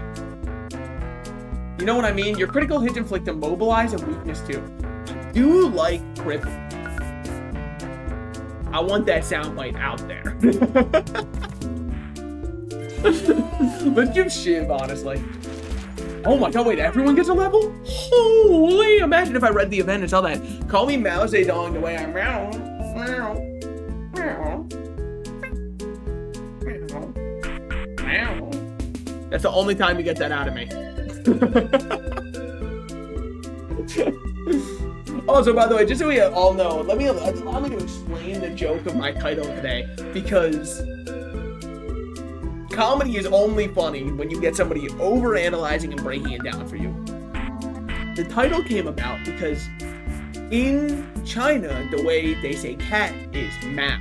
You know what I mean? Your critical hits inflict immobilize and weakness too. I do like cripple. I want that soundbite out there. Let's give Shiv, honestly. Oh my god, wait, everyone gets a level? Holy, imagine if I read the event and saw that. Call me Mao Zedong the way I meow. Meow. Meow. Meow. Meow. That's the only time you get that out of me. Also, by the way, just so we all know, allow me to explain the joke of my title today, because comedy is only funny when you get somebody overanalyzing and breaking it down for you. The title came about because in China, the way they say cat is Mao.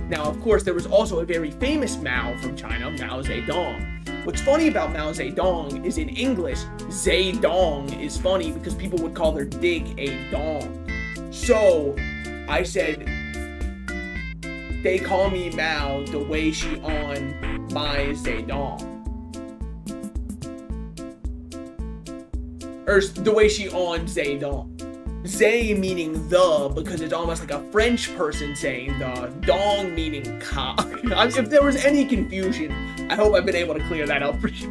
Now, of course, there was also a very famous Mao from China, Mao Zedong. What's funny about Mao Zedong is in English, Zedong is funny because people would call their dick a dong. So I said, they call me Mao the way she on my Zedong. Or the way she on Zedong. Zay meaning the, because it's almost like a French person saying the, dong meaning cock. If there was any confusion, I hope I've been able to clear that up for you.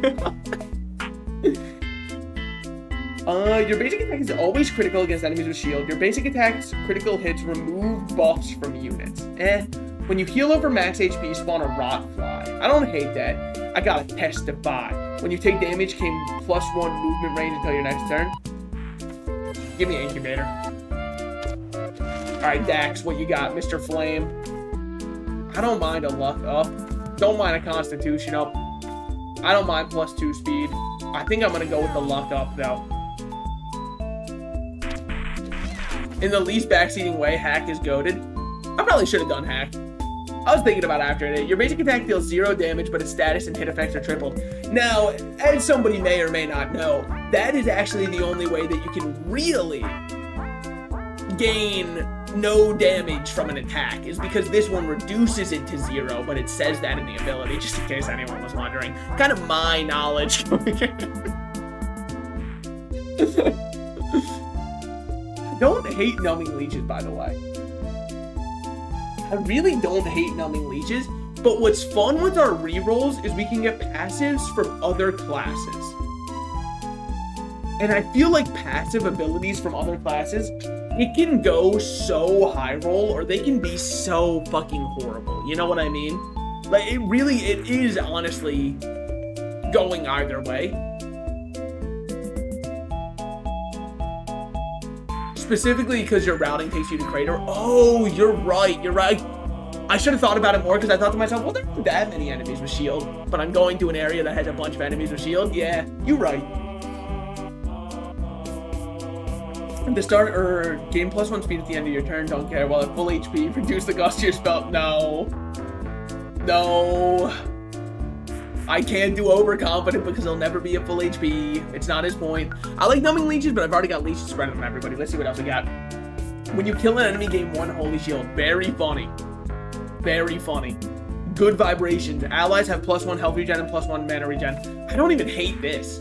Your basic attack is always critical against enemies with shield. Your basic attack's critical hits remove buffs from units. When you heal over max HP, spawn a rot fly. I don't hate that. I gotta testify. When you take damage, gain +1 movement range until your next turn. Give me an incubator. Alright, Dax, what you got, Mr. Flame? I don't mind a luck up. Don't mind a constitution up. I don't mind +2 speed. I think I'm gonna go with the luck up, though. In the least backseating way, hack is goated. I probably should have done hack. I was thinking about after it. Your basic attack deals 0 damage, but its status and hit effects are tripled. Now, as somebody may or may not know, that is actually the only way that you can really gain no damage from an attack, is because this one reduces it to 0, but it says that in the ability, just in case anyone was wondering. Kind of my knowledge. Don't hate numbing leeches, by the way. I really don't hate numbing leeches, but what's fun with our rerolls is we can get passives from other classes. And I feel like passive abilities from other classes, it can go so high roll, or they can be so fucking horrible. You know what I mean? Like, it is honestly going either way. Specifically because your routing takes you to Crater. Oh, you're right. I should have thought about it more, because I thought to myself, well, there aren't that many enemies with shield, but I'm going to an area that has a bunch of enemies with shield. Yeah, you're right. The start or gain +1 speed at the end of your turn, don't care. While at full HP, reduce the cost of your spell. No. I can't do overconfident because he'll never be at full HP. It's not his point. I like numbing leeches, but I've already got leeches spread on everybody. Let's see what else we got. When you kill an enemy, gain 1 holy shield. Very funny. Very funny. Good vibrations. Allies have +1 health regen and +1 mana regen. I don't even hate this.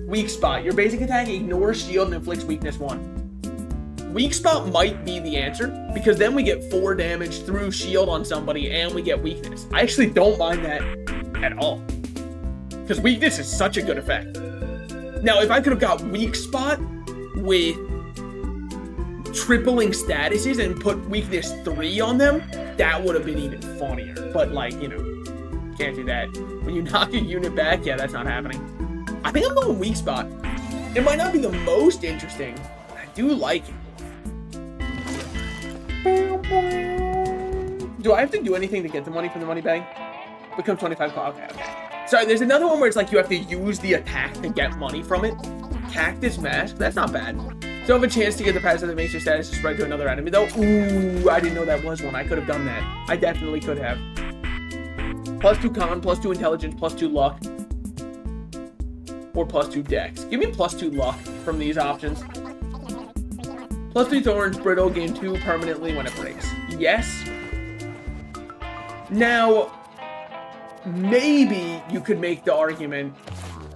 Weak spot. Your basic attack ignores shield and inflicts weakness 1. Weak spot might be the answer, because then we get 4 damage through shield on somebody and we get weakness. I actually don't mind that at all, because weakness is such a good effect. Now, if I could have got weak spot with tripling statuses and put weakness 3 on them, that would have been even funnier. But, like, you know, can't do that. When you knock a unit back, yeah, that's not happening. I think I'm going weak spot. It might not be the most interesting, but I do like it. Do I have to do anything to get the money from the money bag? Become 25. Okay. Sorry, there's another one where it's like you have to use the attack to get money from it. Cactus Mask, that's not bad. So have a chance to get the passive that makes your status spread to another enemy, though. Ooh, I didn't know that was one. I could have done that. I definitely could have. +2 con, +2 intelligence, +2 luck. Or +2 dex. Give me +2 luck from these options. +3 thorns, brittle, gain 2 permanently when it breaks. Yes. Now, maybe you could make the argument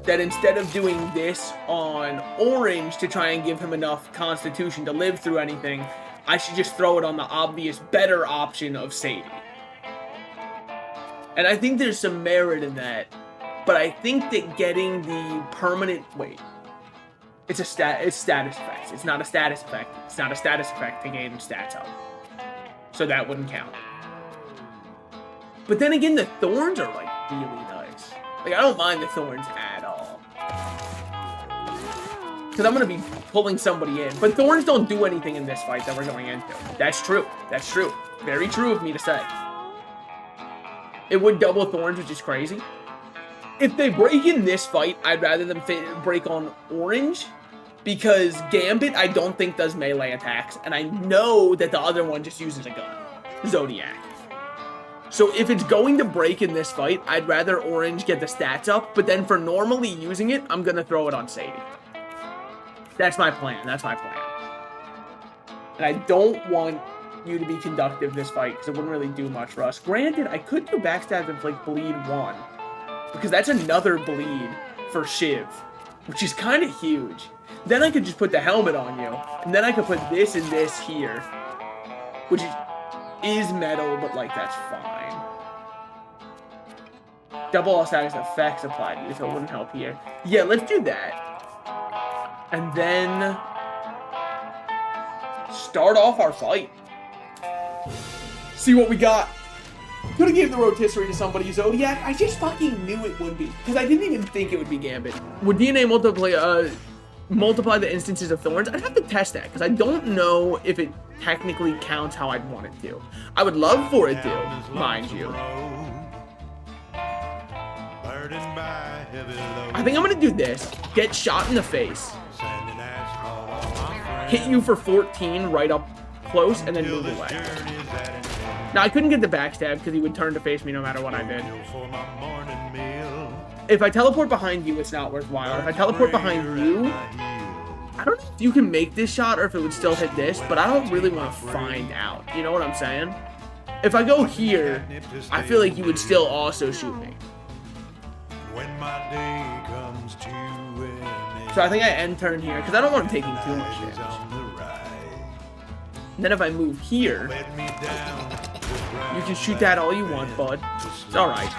that instead of doing this on orange to try and give him enough constitution to live through anything, I should just throw it on the obvious better option of Sadie. And I think there's some merit in that, but I think that getting the permanent, it's status effects. It's not a status effect. It's not a status effect to gain stats up. So that wouldn't count. But then again, the thorns are, like, really nice. Like, I don't mind the thorns at all. Because I'm going to be pulling somebody in. But thorns don't do anything in this fight that we're going into. That's true. That's true. Very true of me to say. It would double thorns, which is crazy. If they break in this fight, I'd rather them break on orange. Because Gambit, I don't think does melee attacks. And I know that the other one just uses a gun. Zodiac. So if it's going to break in this fight, I'd rather orange get the stats up, but then for normally using it, I'm gonna throw it on Sadie. That's my plan, that's my plan. And I don't want you to be conductive this fight, because it wouldn't really do much for us. Granted, I could do backstab and like bleed 1, because that's another bleed for Shiv, which is kind of huge. Then I could just put the helmet on you, and then I could put this and this here, which is metal, but like that's fine. Double all status effects applied to you, so it wouldn't help here. Yeah, let's do that. And then start off our fight. See what we got. Could have gave the rotisserie to somebody, Zodiac. I just fucking knew it would be, because I didn't even think it would be Gambit. Would DNA multiply the instances of thorns? I'd have to test that, because I don't know if it technically counts how I'd want it to. I would love for it to, mind you. I think I'm going to do this. Get shot in the face. Hit you for 14 right up close, and then move away. Now, I couldn't get the backstab because he would turn to face me no matter what I did. If I teleport behind you, it's not worthwhile. If I teleport behind you, I don't know if you can make this shot or if it would still hit this, but I don't really want to find out. You know what I'm saying? If I go here, I feel like you would still also shoot me. So I think I end turn here because I don't want him taking too much damage. And then if I move here, you can shoot that all you want, bud. It's alright.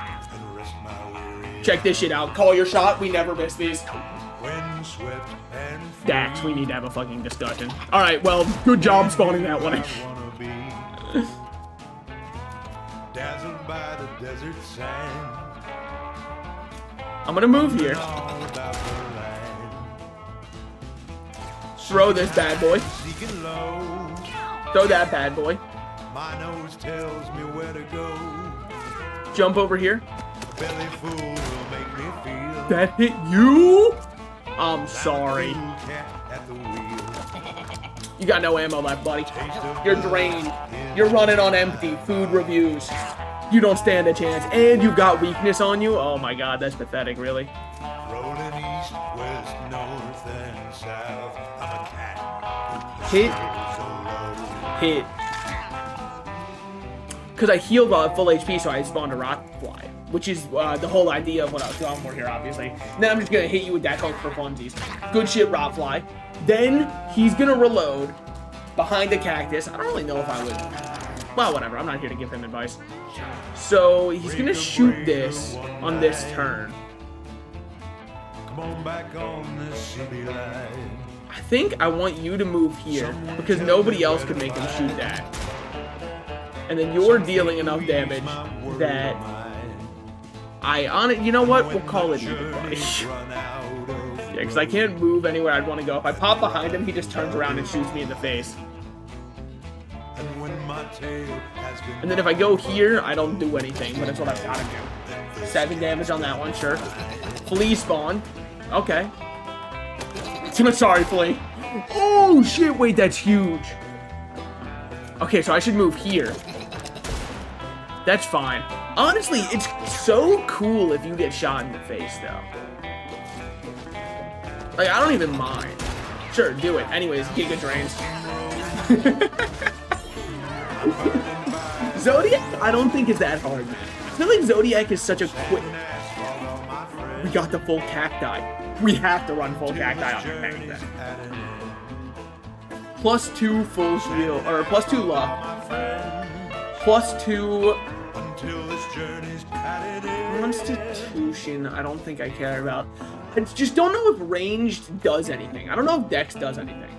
Check this shit out. Call your shot. We never miss these. Dax, we need to have a fucking discussion. Alright, well, good job spawning that one. I'm gonna move here. Throw this bad boy. Throw that bad boy. Jump over here. That hit you? I'm sorry. You got no ammo left, buddy. You're drained. You're running on empty. Food reviews. You don't stand a chance. And you've got weakness on you? Oh my god, that's pathetic, really. Rolling east, west, north, and south. I'm a cat. Hit. Hit. Because I healed full HP, so I spawned a rock fly. Which is the whole idea of what I was going for here, obviously. Then I'm just going to hit you with that hook for funsies. Good shit, Rotfly. Then he's going to reload behind the cactus. I don't really know if I would... Well, whatever. I'm not here to give him advice. So he's going to shoot this on this turn. I think I want you to move here because nobody else could make him shoot that. And then you're dealing enough damage that... you know what? We'll call it even, buddy. Yeah, because I can't move anywhere I'd want to go. If I pop behind him, he just turns around and shoots me in the face. And then if I go here, I don't do anything, but that's what I've got to do. 7 damage on that one, sure. Flea spawn. Okay. Sorry, Flea. Oh, shit. Wait, that's huge. Okay, so I should move here. That's fine. Honestly, it's so cool if you get shot in the face, though. Like, I don't even mind. Sure, do it. Anyways, Giga Drains. Zodiac, I don't think it's that hard, man. I feel like Zodiac is such a quick... We got the full cacti. We have to run full cacti on your tank, then. +2 full shield, or +2 luck. +2... Constitution, I don't think I care about. I just don't know if ranged does anything. I don't know if Dex does anything.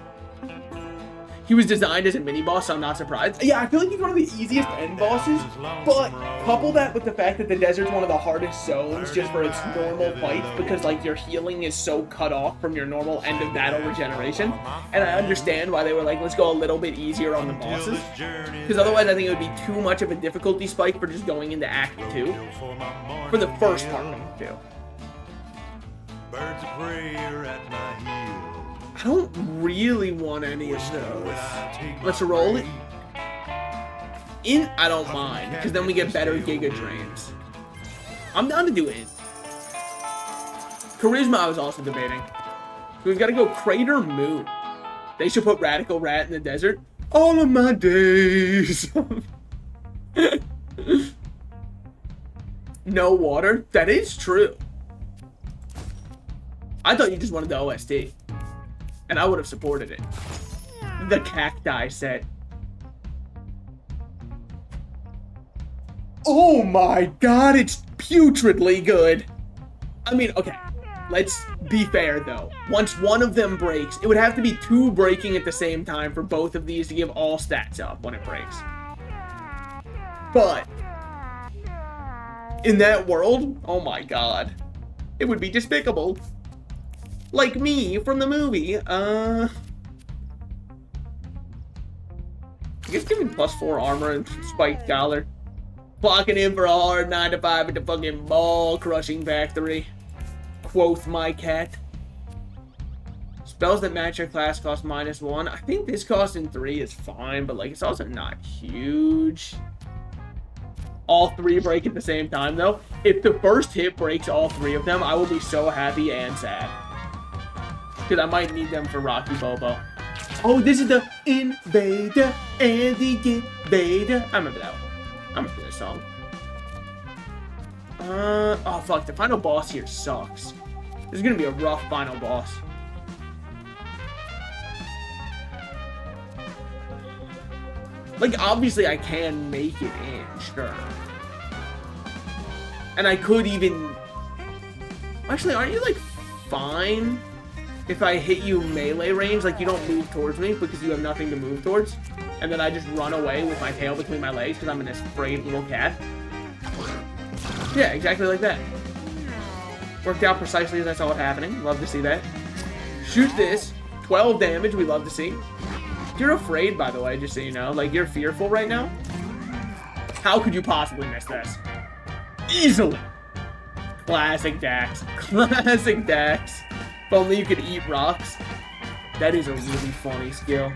He was designed as a mini-boss, so I'm not surprised. Yeah, I feel like he's one of the easiest end bosses, but couple that with the fact that the desert's one of the hardest zones just for its normal fights, because, like, your healing is so cut off from your normal end-of-battle regeneration, and I understand why they were like, let's go a little bit easier on the bosses, because otherwise I think it would be too much of a difficulty spike for just going into Act 2, for the first part of Act 2. Birds of prey are at my heels. I don't really want any of those. Let's roll it. I don't mind, because then we get better Giga Drains. I'm down to do Int. Charisma I was also debating. So we've got to go Crater Moon. They should put Radical Rat in the desert. All of my days. No water? That is true. I thought you just wanted the OST. And I would have supported it. The Cacti set. Oh my god, it's putridly good. I mean, okay. Let's be fair, though. Once one of them breaks, it would have to be 2 breaking at the same time for both of these to give all stats up when it breaks. But in that world, oh my god, it would be despicable. Like me from the movie. I guess giving +4 armor and spiked collar. Clocking in for a hard 9 to 5 at the fucking ball crushing factory. Quoth my cat. Spells that match your class cost -1. I think this costing 3 is fine, but like it's also not huge. All 3 break at the same time though. If the first hit breaks all 3 of them, I will be so happy and sad. Because I might need them for Rocky Bobo. Oh, this is the Invader and the Invader. I remember that one. I remember this song. Oh fuck, the final boss here sucks. This is gonna be a rough final boss. Like, obviously I can make it in, sure. And I could even... Actually, aren't you, like, fine if I hit you melee range? Like, you don't move towards me because you have nothing to move towards? And then I just run away with my tail between my legs because I'm an afraid little cat? Yeah, exactly like that. Worked out precisely as I saw it happening. Love to see that. Shoot this. 12 damage, we love to see. You're afraid, by the way, just so you know. Like, you're fearful right now. How could you possibly miss this? Easily. Classic Dax. Classic Dax. If only you could eat rocks. That is a really funny skill.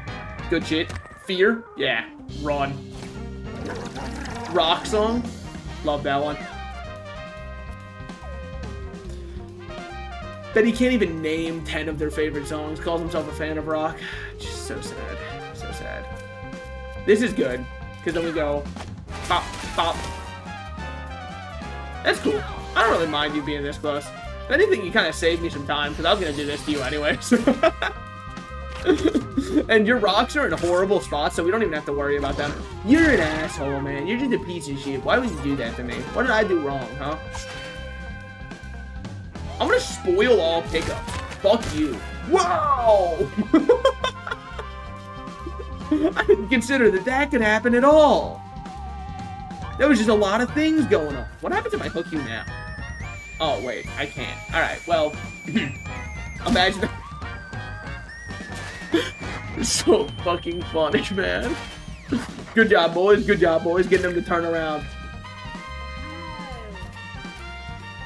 Good shit. Fear? Yeah. Run. Rock song? Love that one. Bet he can't even name 10 of their favorite songs. Calls himself a fan of rock. Just so sad. So sad. This is good. Because then we go... Pop, pop. That's cool. I don't really mind you being this close. If anything, you kind of saved me some time. Because I was going to do this to you anyway. So. And your rocks are in horrible spots. So we don't even have to worry about them. You're an asshole, man. You're just a piece of shit. Why would you do that to me? What did I do wrong, huh? I'm gonna spoil all pickups. Fuck you. Wow! I didn't consider that that could happen at all. There was just a lot of things going on. What happens if I hook you now? Oh, wait. I can't. Alright, well. Imagine. It's so fucking funny, man. Good job, boys. Good job, boys. Getting them to turn around.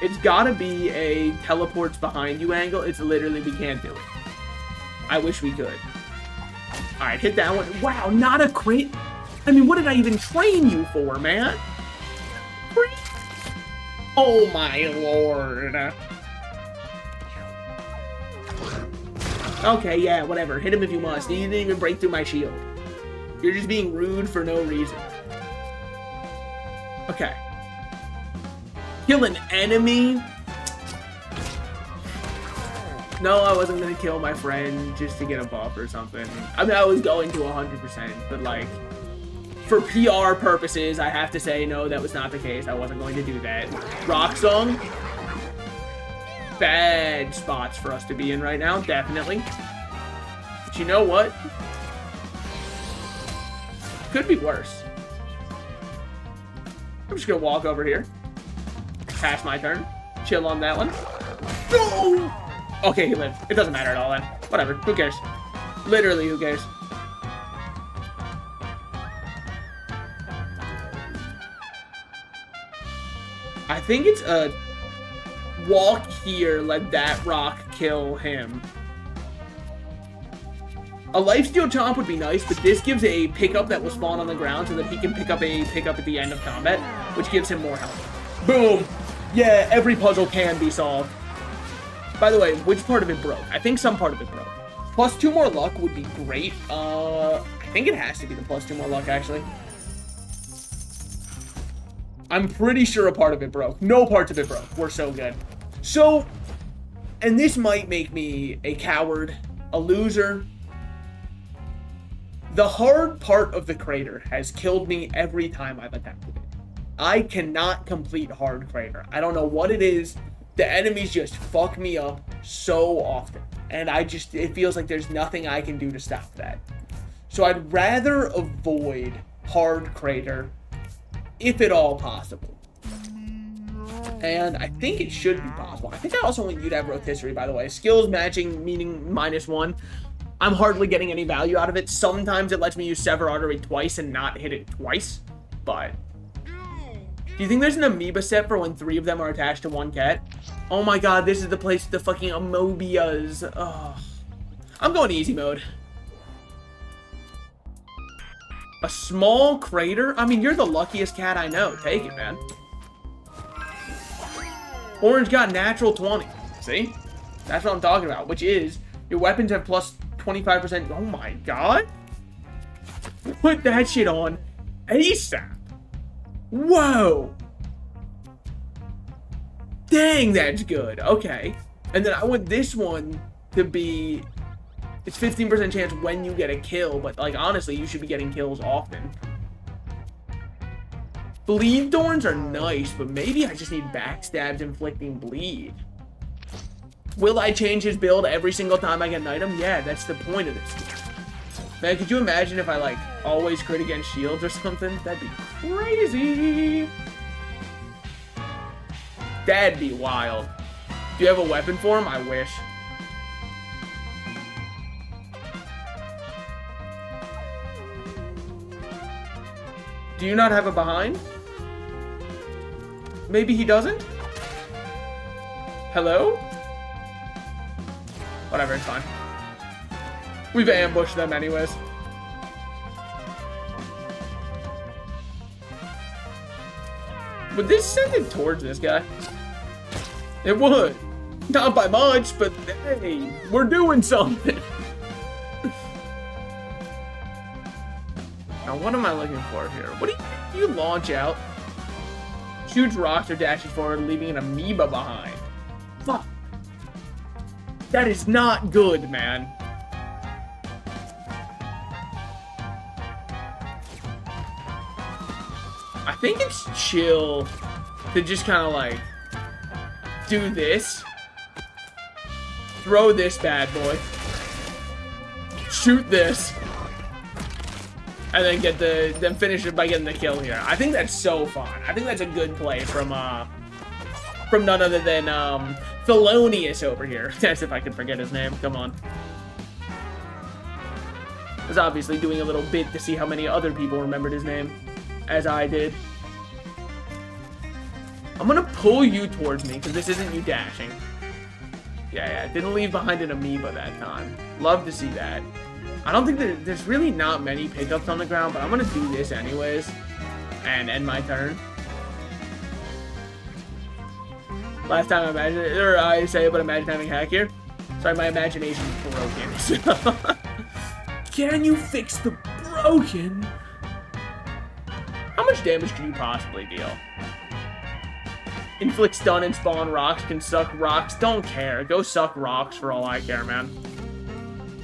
It's gotta be a teleports behind you angle. It's literally, we can't do it. I wish we could. Alright, hit that one. Wow, not a crit. I mean, what did I even train you for, man? Oh my lord. Okay, yeah, whatever. Hit him if you must. You didn't even break through my shield. You're just being rude for no reason. Okay. Kill an enemy? No, I wasn't gonna kill my friend just to get a buff or something. I mean, I was going to 100%, but like, for PR purposes, I have to say, no, that was not the case. I wasn't going to do that. Rock Song? Bad spots for us to be in right now, definitely. But you know what? Could be worse. I'm just gonna walk over here. Pass my turn. Chill on that one. No! Okay, he lived. It doesn't matter at all then. Whatever. Who cares? Literally, who cares? I think it's a walk here, let that rock kill him. A lifesteal chomp would be nice, but this gives a pickup that will spawn on the ground so that he can pick up a pickup at the end of combat, which gives him more health. Boom! Yeah, every puzzle can be solved. By the way, which part of it broke? I think some part of it broke. Plus 2 more luck would be great. I think it has to be the plus 2 more luck, actually. I'm pretty sure a part of it broke. No parts of it broke. We're so good. So, and this might make me a coward, a loser. The hard part of the crater has killed me every time I've attempted it. I cannot complete hard crater. I don't know what it is. The enemies just fuck me up so often. And it feels like there's nothing I can do to stop that. So I'd rather avoid hard crater, if at all possible. And I think it should be possible. I think I also want you to have rotisserie, by the way. Skills matching, meaning -1. I'm hardly getting any value out of it. Sometimes it lets me use Sever Artery twice and not hit it twice. But do you think there's an amoeba set for when 3 of them are attached to 1 cat? Oh my god, this is the place with the fucking amoebias. Oh. I'm going easy mode. A small crater? I mean, you're the luckiest cat I know. Take it, man. Orange got natural 20. See? That's what I'm talking about, which is your weapons have plus 25%. Oh my god. Put that shit on ASAP. Whoa. Dang, that's good. Okay. And then I want this one to be... It's 15% chance when you get a kill, but, like, honestly, you should be getting kills often. Bleed thorns are nice, but maybe I just need backstabs inflicting bleed. Will I change his build every single time I get an item? Yeah, that's the point of this. Man, could you imagine if I, like, always crit against shields or something? That'd be crazy. That'd be wild. Do you have a weapon for him? I wish. Do you not have a behind? Maybe he doesn't? Hello? Whatever, it's fine. We've ambushed them anyways. Would this send it towards this guy? It would. Not by much, but hey, we're doing something. Now, what am I looking for here? What do you launch out? Shoots rocks or dashes forward, leaving an amoeba behind. Fuck. That is not good, man. I think it's chill to just kind of like do this. Throw this bad boy. Shoot this. And then finish it by getting the kill here. I think that's so fun. I think that's a good play from none other than Thelonious over here. That's if I could forget his name. Come on. I was obviously doing a little bit to see how many other people remembered his name, as I did. I'm gonna pull you towards me because this isn't you dashing. Yeah, didn't leave behind an amoeba that time. Love to see that. I don't think there's really not many pickups on the ground, but I'm gonna do this anyways and end my turn. Last time I imagined it, or I say it, but imagine having hack here. Sorry, my imagination's broken. Can you fix the broken? How much damage can you possibly deal? Inflict stun and spawn rocks, can suck rocks. Don't care. Go suck rocks for all I care, man.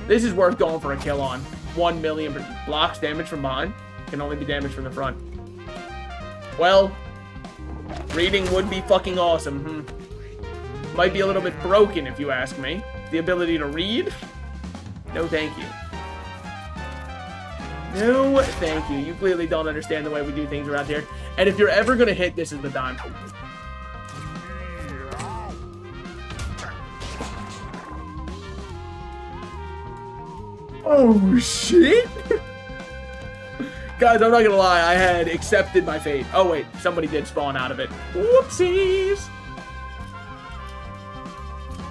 This is worth going for a kill on. 1 million blocks damage from behind. Can only be damaged from the front. Well, reading would be fucking awesome. Might be a little bit broken if you ask me. The ability to read? No thank you. No thank you. You clearly don't understand the way we do things around here. And if you're ever gonna hit, this is the time. Oh, shit! Guys, I'm not gonna lie, I had accepted my fate. Oh, wait, somebody did spawn out of it. Whoopsies!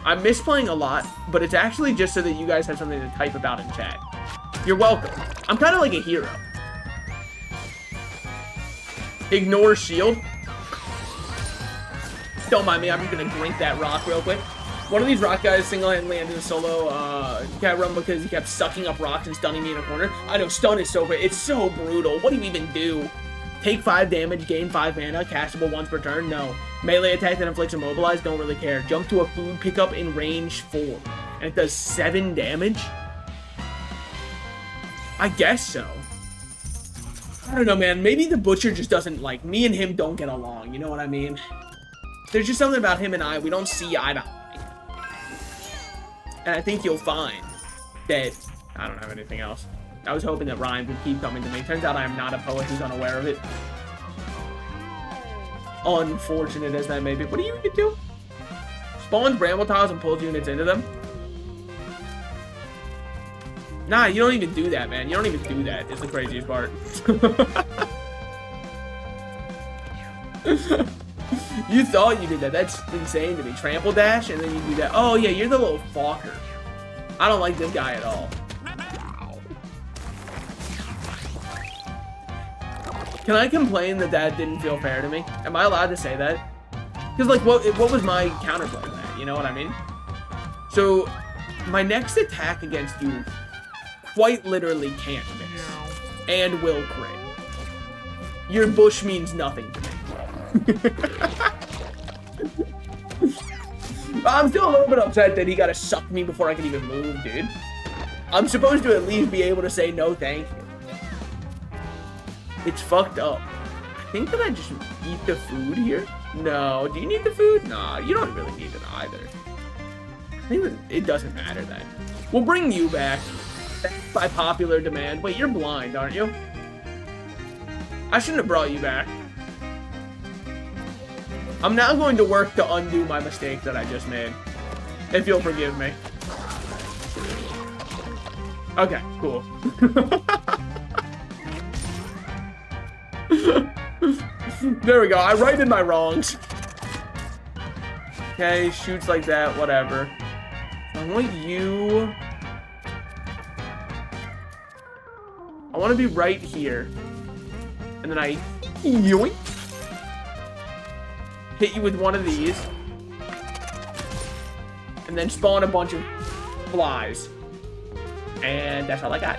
I'm misplaying a lot, but it's actually just so that you guys have something to type about in chat. You're welcome. I'm kind of like a hero. Ignore shield. Don't mind me, I'm just gonna drink that rock real quick. One of these rock guys single-handedly ended a solo cat run because he kept sucking up rocks and stunning me in a corner. I know, stun is so great. It's so brutal. What do you even do? Take 5 damage, gain 5 mana, castable once per turn? No. Melee attack that inflicts immobilize? Don't really care. Jump to a food pickup in range 4. And it does 7 damage? I guess so. I don't know, man. Maybe the Butcher just doesn't, like, me and him don't get along. You know what I mean? There's just something about him and I. We don't see eye to eye. And I think you'll find that I don't have anything else. I was hoping that rhymes would keep coming to me. Turns out I am not a poet who's unaware of it. Unfortunate as that may be. What do you do? Spawns bramble tiles and pulls units into them? Nah, you don't even do that, man. You don't even do that. It's the craziest part. You thought you did that. That's insane to me. Trample dash, and then you do that. Oh, yeah, you're the little fucker. I don't like this guy at all. Can I complain that that didn't feel fair to me? Am I allowed to say that? Because, like, what was my counterplay to that? You know what I mean? So, my next attack against you quite literally can't miss. And will crit. Your bush means nothing to me. I'm still a little bit upset that he got to suck me before I can even move, dude. I'm supposed to at least be able to say no thank you. It's fucked up. I think that I just eat the food here. No, do you need the food? Nah, you don't really need it either. I think that it doesn't matter then. We'll bring you back by popular demand. Wait, you're blind, aren't you? I shouldn't have brought you back. I'm now going to work to undo my mistake that I just made. If you'll forgive me. Okay, cool. There we go. I righted my wrongs. Okay, shoots like that, whatever. I want you... I want to be right here. And then I... yoink. Hit you with one of these. And then spawn a bunch of flies. And that's all I got.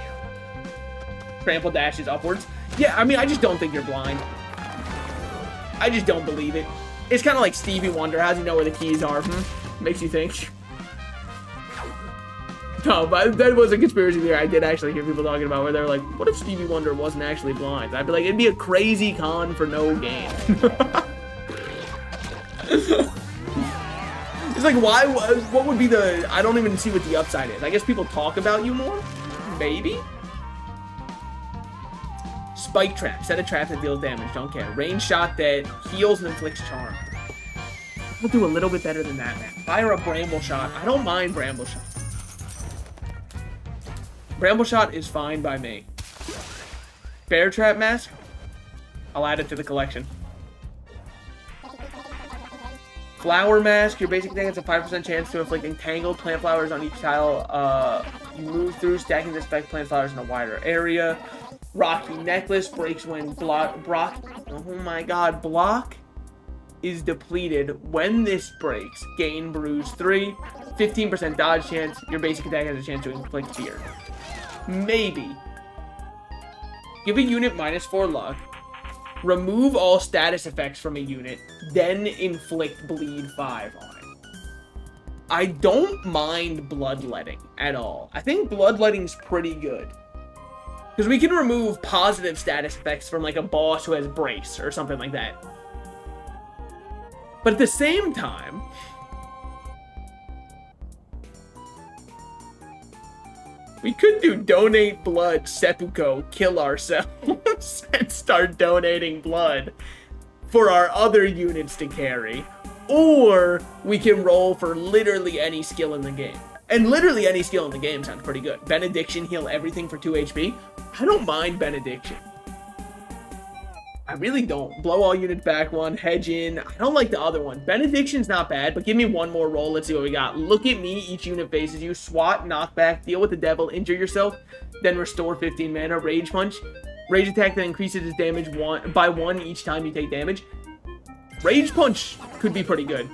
Trample dashes upwards. Yeah, I mean, I just don't think you're blind. I just don't believe it. It's kind of like Stevie Wonder. How does he know where the keys are? Makes you think. No, but that was a conspiracy theory I did actually hear people talking about where they're like, what if Stevie Wonder wasn't actually blind? I'd be like, it'd be a crazy con for no gain. It's like, why? What would be the... I don't even see what the upside is. I guess people talk about you more? Maybe? Spike trap. Set a trap that deals damage. Don't care. Range shot that heals and inflicts charm. I'll do a little bit better than that, man. Fire a bramble shot. I don't mind bramble shot. Bramble shot is fine by me. Bear trap mask. I'll add it to the collection. Flower mask. Your basic thing has a 5% chance to inflict entangled plant flowers on each tile you move through, stacking this effect plant flowers in a wider area. Rocky necklace breaks when block is depleted. When this breaks, gain bruise 3, 15% dodge chance. Your basic attack has a chance to inflict fear. Maybe. Give a unit -4 luck. Remove all status effects from a unit, then inflict bleed 5 on it. I don't mind bloodletting at all. I think bloodletting's pretty good. Because we can remove positive status effects from like a boss who has brace or something like that. But at the same time, we could do donate blood, seppuku, kill ourselves, and start donating blood for our other units to carry. Or we can roll for literally any skill in the game. And literally any skill in the game sounds pretty good. Benediction, heal everything for 2 HP. I don't mind Benediction. I really don't. Blow all units back one, hedge in. I don't like the other one. Benediction's not bad, but give me one more roll. Let's see what we got. Look at me. Each unit faces you. Swat, knockback, deal with the devil, injure yourself, then restore 15 mana. Rage punch. Rage attack that increases its damage by 1 each time you take damage. Rage punch could be pretty good.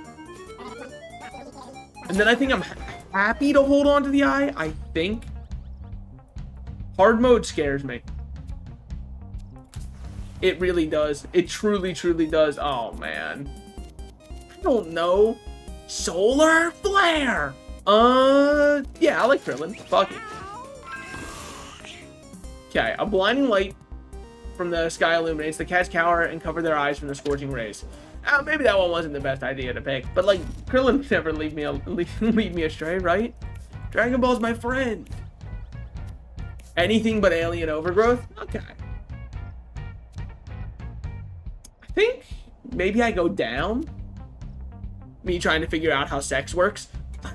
And then I think I'm happy to hold on to the eye. I think. Hard mode scares me. It really does. It truly, truly does. Oh, man. I don't know. Solar Flare. Yeah, I like Krillin. Fuck it. Okay, a blinding light from the sky illuminates. The cats cower and cover their eyes from the scorching rays. Maybe that one wasn't the best idea to pick, but like, Krillin would never lead me astray, right? Dragon Ball's my friend. Anything but alien overgrowth? Okay. I think maybe I go down. Me trying to figure out how sex works.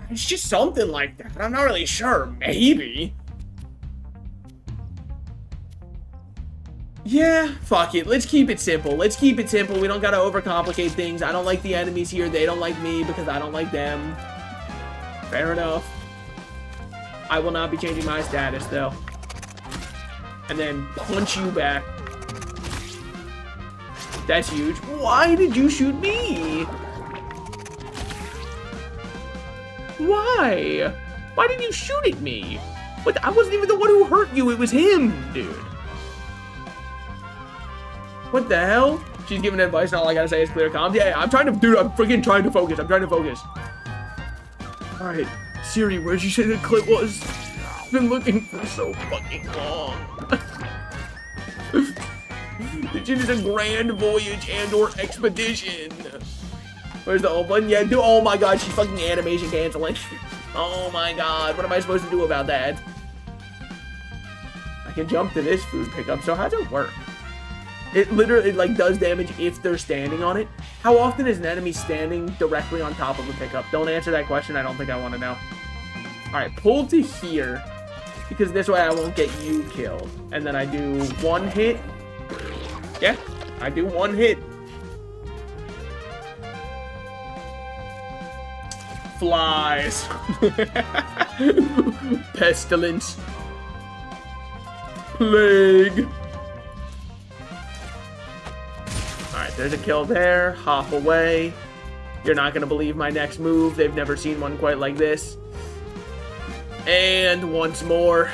It's just something like that. I'm not really sure. Maybe. Yeah, fuck it. Let's keep it simple. Let's keep it simple. We don't gotta overcomplicate things. I don't like the enemies here. They don't like me because I don't like them. Fair enough. I will not be changing my status, though. And then punch you back. That's huge. Why did you shoot me? Why? Why did you shoot at me? What? I wasn't even the one who hurt you. It was him, dude. What the hell? She's giving advice, and all I gotta say is clear comms. Yeah, I'm trying to, dude, I'm freaking trying to focus. I'm trying to focus. Alright, Siri, where'd you say the clip was? I've been looking for so fucking long. This shit is a grand voyage and or expedition. Where's the old button? Yeah, dude, oh my god, she's fucking animation canceling. Oh my god, what am I supposed to do about that? I can jump to this food pickup, so how does it work? It literally, like, does damage if they're standing on it. How often is an enemy standing directly on top of a pickup? Don't answer that question. I don't think I want to know. All right, pull to here, because this way I won't get you killed. And then I do one hit. Yeah, I do one hit. Flies. Pestilence. Plague. Alright, there's a kill there. Hop away. You're not going to believe my next move. They've never seen one quite like this. And once more.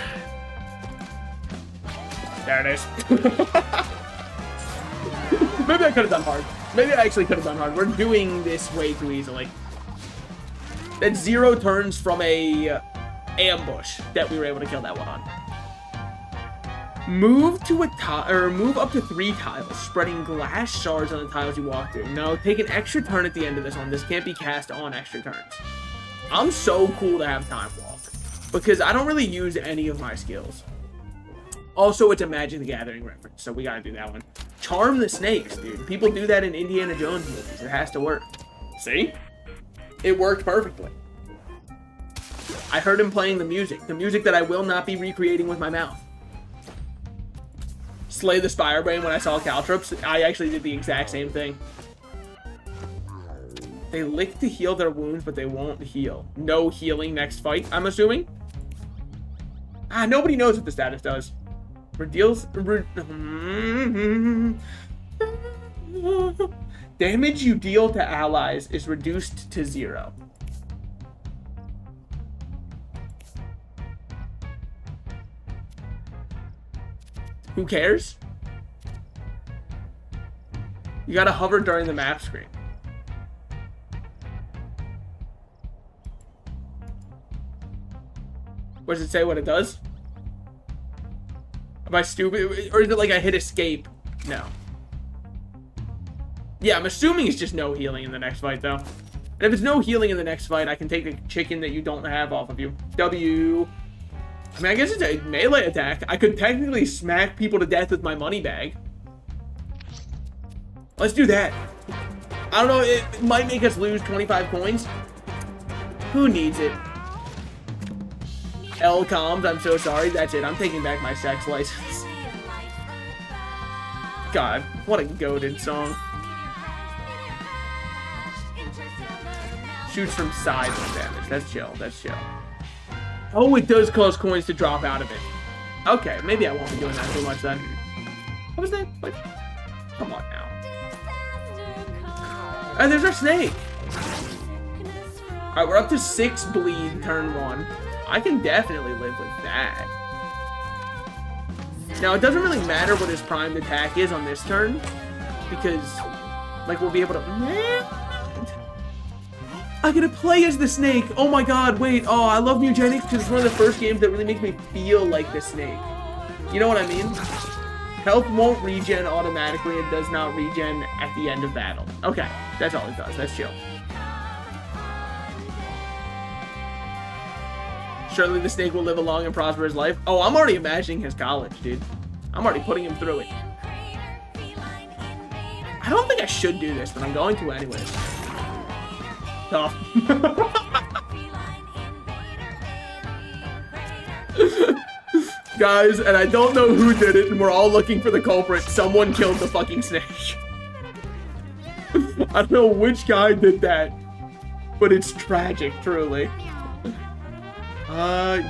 There it is. Maybe I could have done hard. Maybe I actually could have done hard. We're doing this way too easily. That's 0 turns from a ambush that we were able to kill that one on. Move to a tile, or move up to 3 tiles, spreading glass shards on the tiles you walk through. No, take an extra turn at the end of this one. This can't be cast on extra turns. I'm so cool to have time walk because I don't really use any of my skills. Also, it's a Magic the Gathering reference, so we gotta do that one. Charm the snakes, dude. People do that in Indiana Jones movies. It has to work. See? It worked perfectly. I heard him playing the music that I will not be recreating with my mouth. Slay the Spirebrain when I saw Caltrops. I actually did the exact same thing. They lick to heal their wounds, but they won't heal. No healing next fight, I'm assuming. Nobody knows what the status does. Damage you deal to allies is reduced to 0. Who cares? You gotta hover during the map screen. What does it say what it does? Am I stupid? Or is it like I hit escape? No. Yeah, I'm assuming it's just no healing in the next fight, though. And if it's no healing in the next fight, I can take the chicken that you don't have off of you. W. I mean, I guess it's a melee attack. I could technically smack people to death with my money bag. Let's do that. I don't know, it might make us lose 25 coins. Who needs it? L comms, I'm so sorry. That's it. I'm taking back my sex license. God, what a goated song. Shoots from side with damage. That's chill. That's chill. Oh, it does cause coins to drop out of it. Okay, maybe I won't be doing that too much then. What was that? Like, come on now. And there's our snake. Alright, we're up to 6 bleed turn 1. I can definitely live with that. Now, it doesn't really matter what his primed attack is on this turn, because, like, we'll be able to... I get to play as the snake! Oh my god, wait, oh, I love Mewgenics because it's one of the first games that really makes me feel like the snake. You know what I mean? Health won't regen automatically, it does not regen at the end of battle. Okay, that's all it does, that's chill. Surely the snake will live a long and prosperous life. Oh, I'm already imagining his college, dude. I'm already putting him through it. I don't think I should do this, but I'm going to anyways. Tough. Guys, and I don't know who did it, and we're all looking for the culprit. Someone killed the fucking snake. I don't know which guy did that, but it's tragic, truly.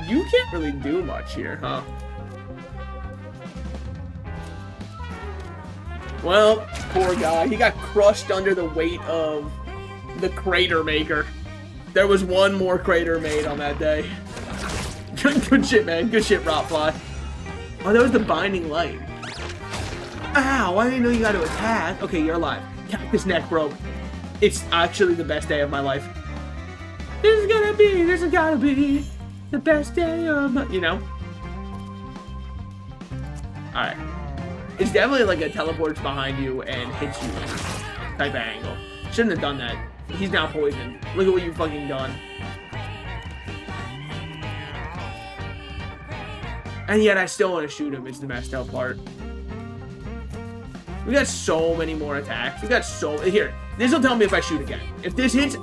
You can't really do much here, huh? Well, poor guy. He got crushed under the weight of the crater maker. There was one more crater made on that day. Good shit, man. Good shit, Rotfly. Oh, that was the binding light. Ow, I didn't know you got to attack. Okay, you're alive. Cactus neck broke. It's actually the best day of my life. This is gotta be the best day of my... You know? Alright. It's definitely like a teleports behind you and hits you type of angle. Shouldn't have done that. He's now poisoned. Look at what you've fucking done. And yet I still want to shoot him. It's the messed up part. We got so many more attacks. We got so... Here. This will tell me if I shoot again. If this hits...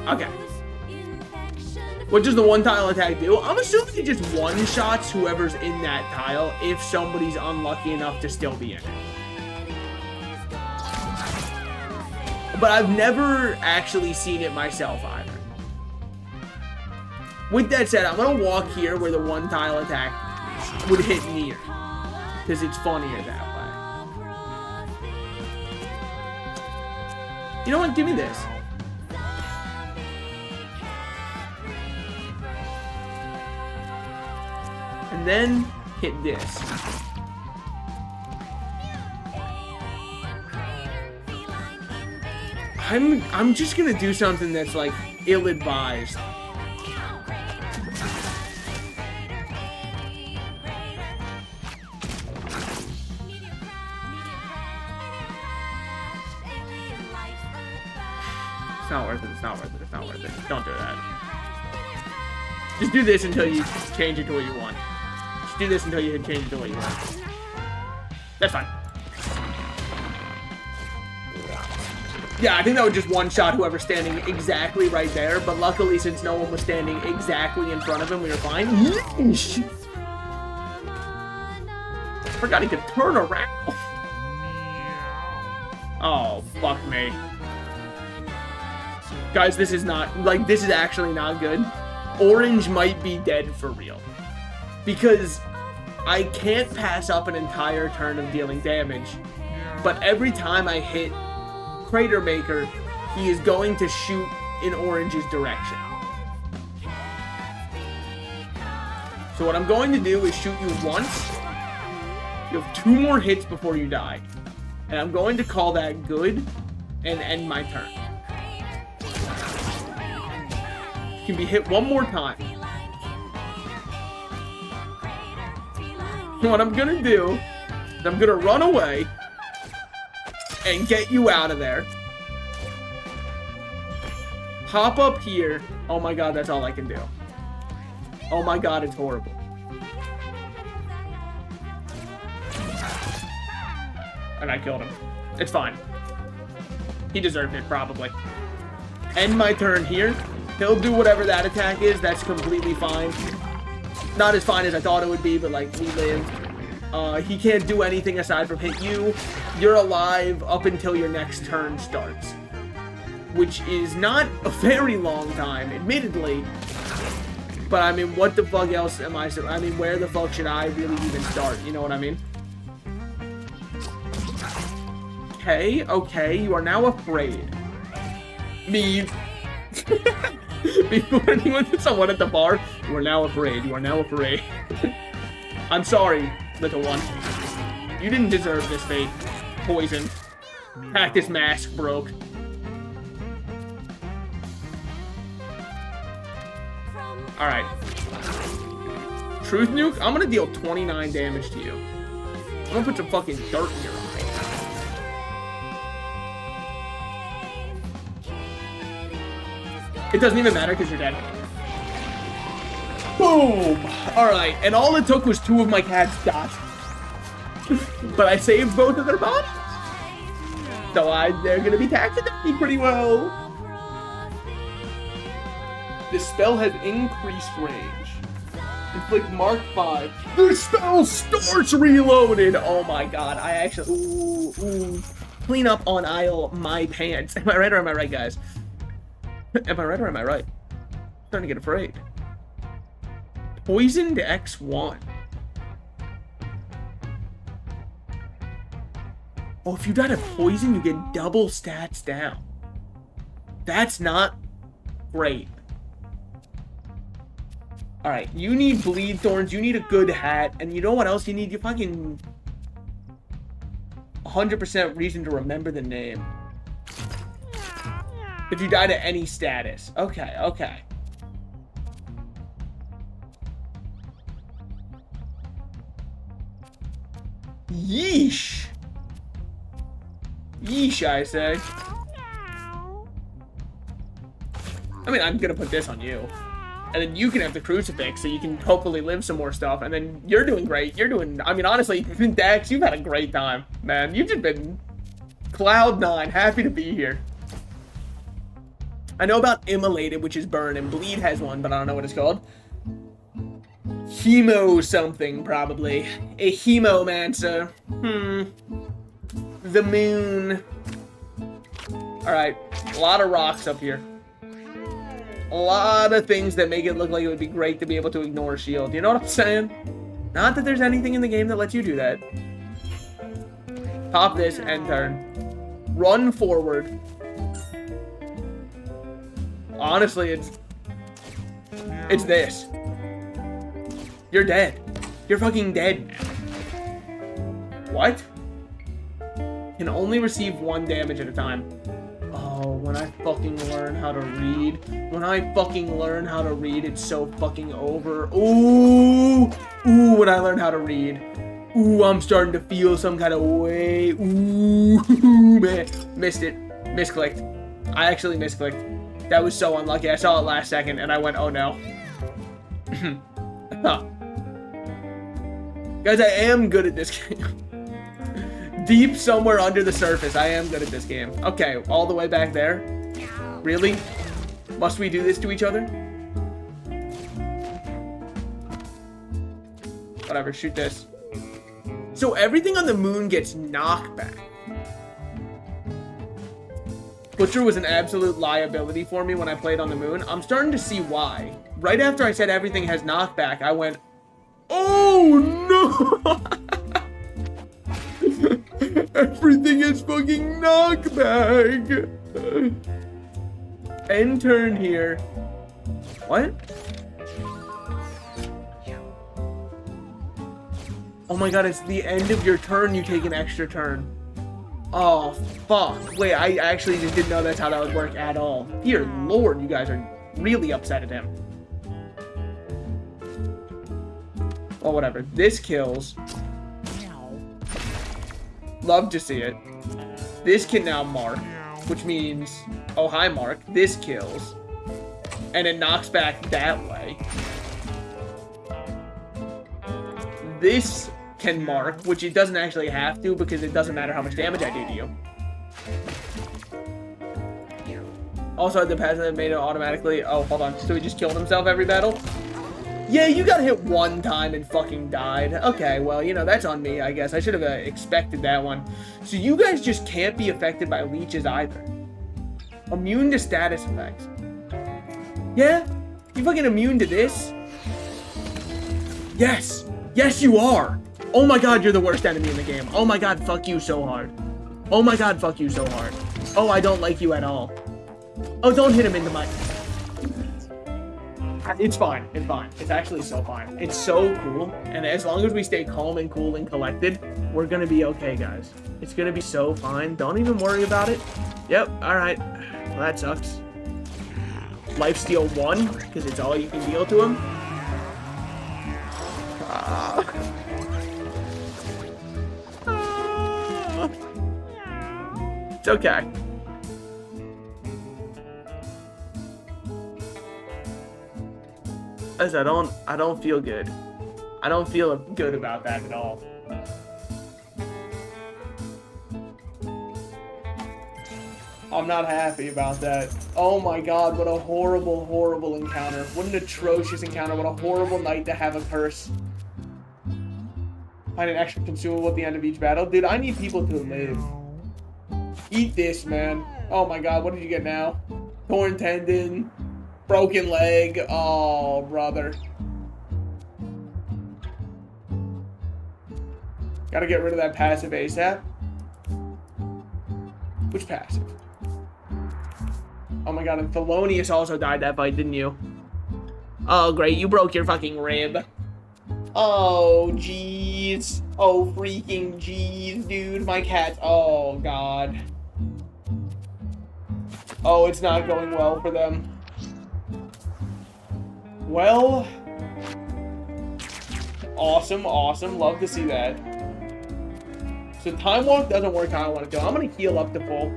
Okay. What does the one tile attack do? I'm assuming it just one-shots whoever's in that tile if somebody's unlucky enough to still be in it. But I've never actually seen it myself either. With that said, I'm going to walk here where the one tile attack would hit near. Because it's funnier that way. You know what? Give me this. And then hit this. I'm just gonna do something that's like ill-advised. It's not worth it, it's not worth it, it's not worth it. Don't do that. Just do this until you change it to what you want. Just do this until you change it to what you want. That's fine. Yeah, I think that would just one-shot whoever's standing exactly right there, but luckily, since no one was standing exactly in front of him, we were fine. Forgot he could turn around. Oh, fuck me. Guys, this is not, like, this is actually not good. Orange might be dead for real. Because I can't pass up an entire turn of dealing damage, but every time I hit Crater Maker, he is going to shoot in Orange's direction. So what I'm going to do is shoot you once. You have 2 more hits before you die. And I'm going to call that good and end my turn. You can be hit 1 more time. What I'm gonna do is I'm gonna run away and get you out of there. Hop up here. Oh my god, that's all I can do. Oh my god, it's horrible. And I killed him. It's fine. He deserved it, probably. End my turn here. He'll do whatever that attack is. That's completely fine. Not as fine as I thought it would be, but like, we lived. He can't do anything aside from hit you. you're alive up until your next turn starts. Which is not a very long time, admittedly. But I mean, what the fuck else am I mean, where the fuck should I really even start? You know what I mean? Okay, okay, you are now afraid. Me. Before anyone hit someone at the bar, you are now afraid. You are now afraid. I'm sorry, little one. You didn't deserve this fate. Poison. Cactus mask broke. Alright. Truth nuke? I'm gonna deal 29 damage to you. I'm gonna put some fucking dirt in your eye. It doesn't even matter because you're dead. Boom! Alright, and all it took was 2 of my cats died. But I saved both of their bodies. So they're gonna be taxing me pretty well. This spell has increased range. Inflict Mark 5. The spell starts reloaded! Oh my god, I actually... Ooh. Clean up on aisle my pants. Am I right or am I right, guys? Am I right or am I right? I'm starting to get afraid. Poisoned X1. Oh, if you die to poison, you get double stats down. That's not great. Alright, you need bleed thorns, you need a good hat, and you know what else you need? You fucking 100% reason to remember the name. If you die to any status. Okay, okay. Yeesh. Yeesh, I say. I mean, I'm gonna put this on you. And then you can have the crucifix, so you can hopefully live some more stuff. And then you're doing great. You're doing... I mean, honestly, Dax, you've had a great time, man. You've just been... Cloud9. Happy to be here. I know about Immolated, which is burn, and Bleed has one, but I don't know what it's called. Hemo something, probably. A Hemomancer. The moon. Alright. A lot of rocks up here. A lot of things that make it look like it would be great to be able to ignore a shield. You know what I'm saying? Not that there's anything in the game that lets you do that. Pop this and turn. Run forward. Honestly, it's this. You're dead. You're fucking dead. What? Can only receive 1 damage at a time. Oh, when I fucking learn how to read. When I fucking learn how to read, it's so fucking over. Ooh. Ooh, when I learn how to read. Ooh, I'm starting to feel some kind of way. Ooh, man. Missed it. Misclicked. I actually misclicked. That was so unlucky. I saw it last second and I went, oh no. Huh. Guys, I am good at this game. Deep somewhere under the surface, I am good at this game. Okay, all the way back there? Really? Must we do this to each other? Whatever, shoot this. So everything on the moon gets knocked back. Butcher was an absolute liability for me when I played on the moon. I'm starting to see why. Right after I said everything has knockback, I went, oh no! Everything is fucking knockback! End turn here. What? Oh my god, it's the end of your turn, you take an extra turn. Oh, fuck. Wait, I actually just didn't know that's how that would work at all. Dear lord, you guys are really upset at him. Well, whatever. This kills. Love to see it. This can now mark, which means... Oh, hi, Mark. This kills. And it knocks back that way. This can mark, which it doesn't actually have to because it doesn't matter how much damage I do to you. Also, the passive made it automatically... Oh, hold on. So he just killed himself every battle? Yeah, you got hit one time and fucking died. Okay, well, you know, that's on me, I guess. I should have expected that one. So you guys just can't be affected by leeches either. Immune to status effects. Yeah? You fucking immune to this? Yes! Yes, you are! Oh my god, you're the worst enemy in the game. Oh my god, fuck you so hard. Oh my god, fuck you so hard. Oh, I don't like you at all. Oh, don't hit him into my... It's fine. It's fine. It's actually so fine. It's so cool. And as long as we stay calm and cool and collected, we're going to be okay, guys. It's going to be so fine. Don't even worry about it. Yep. All right. Well, that sucks. Lifesteal 1, because it's all you can deal to him. It's okay. As I don't feel good. I don't feel good about that at all. I'm not happy about that. Oh my god, what a horrible, horrible encounter. What an atrocious encounter. What a horrible night to have a curse. Find an extra consumable at the end of each battle. Dude, I need people to live. Eat this, man. Oh my god, what did you get now? Torn tendon. Broken leg. Oh, brother. Gotta get rid of that passive ASAP. Which passive? Oh my god, and Thelonious also died that fight, didn't you? Oh, great. You broke your fucking rib. Oh, jeez. Oh, freaking jeez, dude. My cat. Oh, god. Oh, it's not going well for them. Well, awesome, awesome. Love to see that. So Time Walk doesn't work how I want it to. I'm going to heal up to full.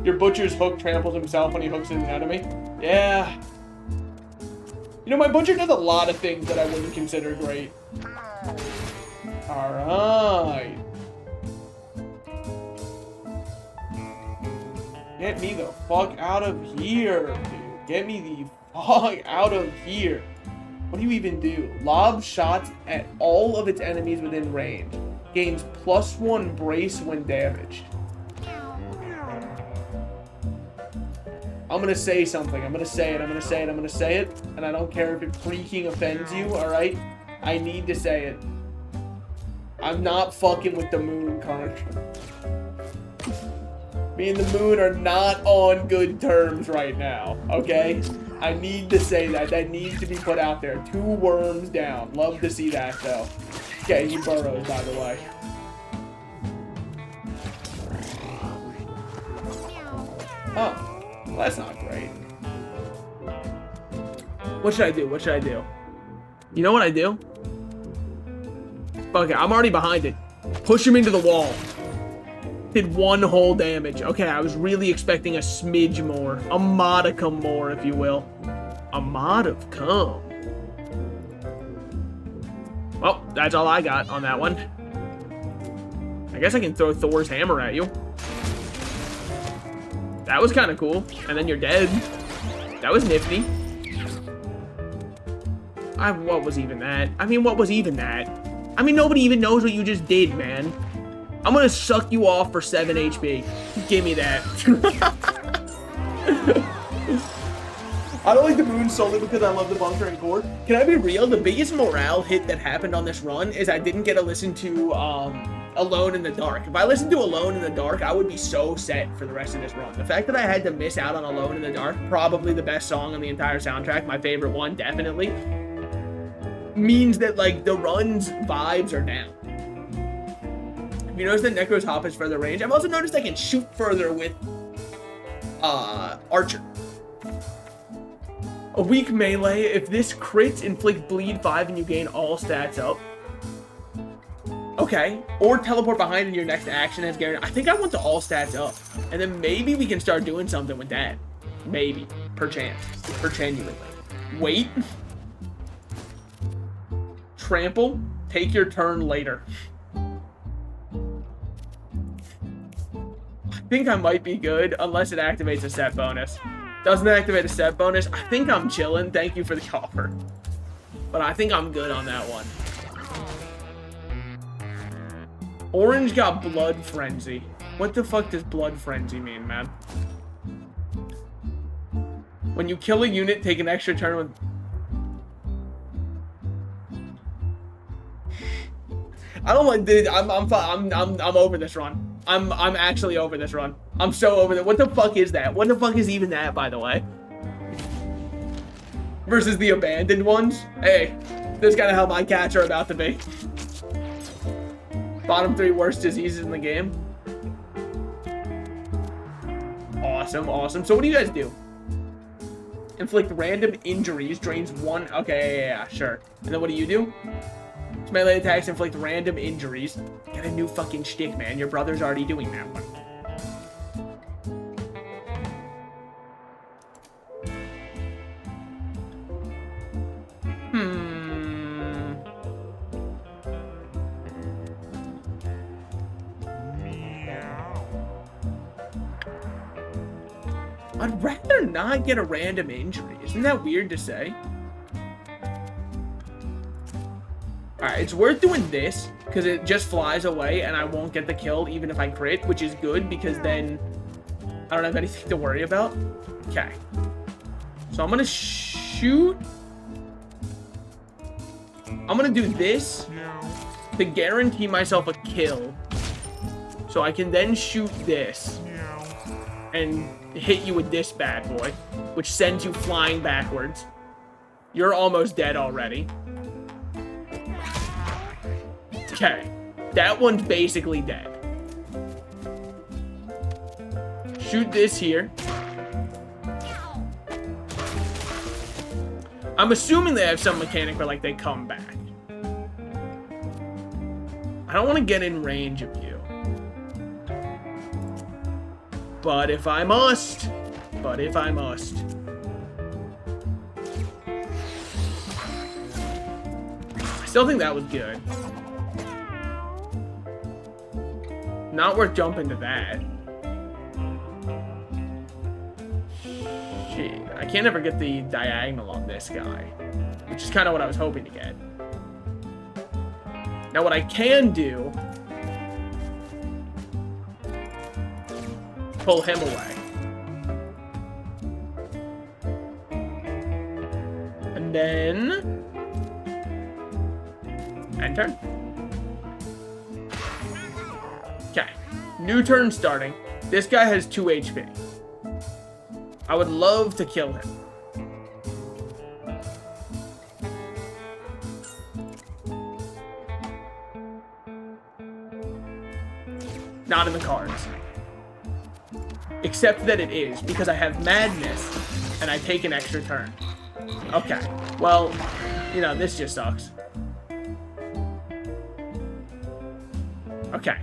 Your Butcher's hook tramples himself when he hooks an enemy. Yeah. You know, my Butcher does a lot of things that I wouldn't consider great. Alright. Get me the fuck out of here, dude. Get me the fuck out of here. What do you even do? Lob shots at all of its enemies within range. Gains +1 brace when damaged. I'm gonna say something. I'm gonna say it. I'm gonna say it. I'm gonna say it. And I don't care if it freaking offends you, alright? I need to say it. I'm not fucking with the moon, Karn. Me and the moon are not on good terms right now, okay? I need to say that. That needs to be put out there. 2 worms down. Love to see that, though. Okay, he burrows, by the way. Oh. Well, that's not great. What should I do? What should I do? You know what I do? Okay, I'm already behind it. Push him into the wall. Did 1 whole damage. Okay, I was really expecting a smidge more. A modicum more, if you will. A modicum. Well, that's all I got on that one. I guess I can throw Thor's hammer at you. That was kind of cool. And then you're dead. That was nifty. What was even that? I mean, what was even that? I mean, nobody even knows what you just did, man. I'm gonna suck you off for 7 HP. Give me that. I don't like the moon solely because I love the bunker and core. Can I be real? The biggest morale hit that happened on this run is I didn't get to listen to Alone in the Dark. If I listened to Alone in the Dark, I would be so set for the rest of this run. The fact that I had to miss out on Alone in the Dark, probably the best song on the entire soundtrack, my favorite one, definitely, means that, like, the run's vibes are down. Have you noticed that Necro's Hop is further range? I've also noticed I can shoot further with Archer. A weak melee. If this crits, inflict bleed 5 and you gain all stats up. Okay. Or teleport behind in your next action has guaranteed. I think I want the all stats up. And then maybe we can start doing something with that. Maybe. Perchance. Pergenuinely. Wait. Trample. Take your turn later. I think I might be good unless it activates a set bonus. Doesn't activate a set bonus. I think I'm chilling. Thank you for the offer. But I think I'm good on that one. Orange got Blood Frenzy. What the fuck does Blood Frenzy mean, man? When you kill a unit, take an extra turn with... I don't like, dude. I'm over this run. I'm actually over this run. I'm so over it. What the fuck is that? What the fuck is even that, by the way? Versus the abandoned ones. Hey, this is kind of how my cats are about to be. Bottom 3 worst diseases in the game. Awesome, awesome. So what do you guys do? Inflict random injuries, drains 1. Okay, yeah, sure. And then what do? Melee attacks inflict random injuries. Get a new fucking shtick, man. Your brother's already doing that one. I'd rather not get a random injury. Isn't that weird to say? Alright, it's worth doing this, because it just flies away and I won't get the kill even if I crit, which is good, because then I don't have anything to worry about. Okay. So I'm going to shoot. I'm going to do this to guarantee myself a kill. So I can then shoot this and hit you with this bad boy, which sends you flying backwards. You're almost dead already. Okay, that one's basically dead. Shoot this here. I'm assuming they have some mechanic where, like, they come back. I don't want to get in range of you. But if I must. I still think that was good. Not worth jumping to that. Shit, I can't ever get the diagonal on this guy, which is kind of what I was hoping to get. Now what I can do, pull him away. And then end turn. Okay, new turn starting. This guy has 2 HP. I would love to kill him. Not in the cards. Except that it is, because I have Madness, and I take an extra turn. Okay, well, you know, this just sucks. Okay,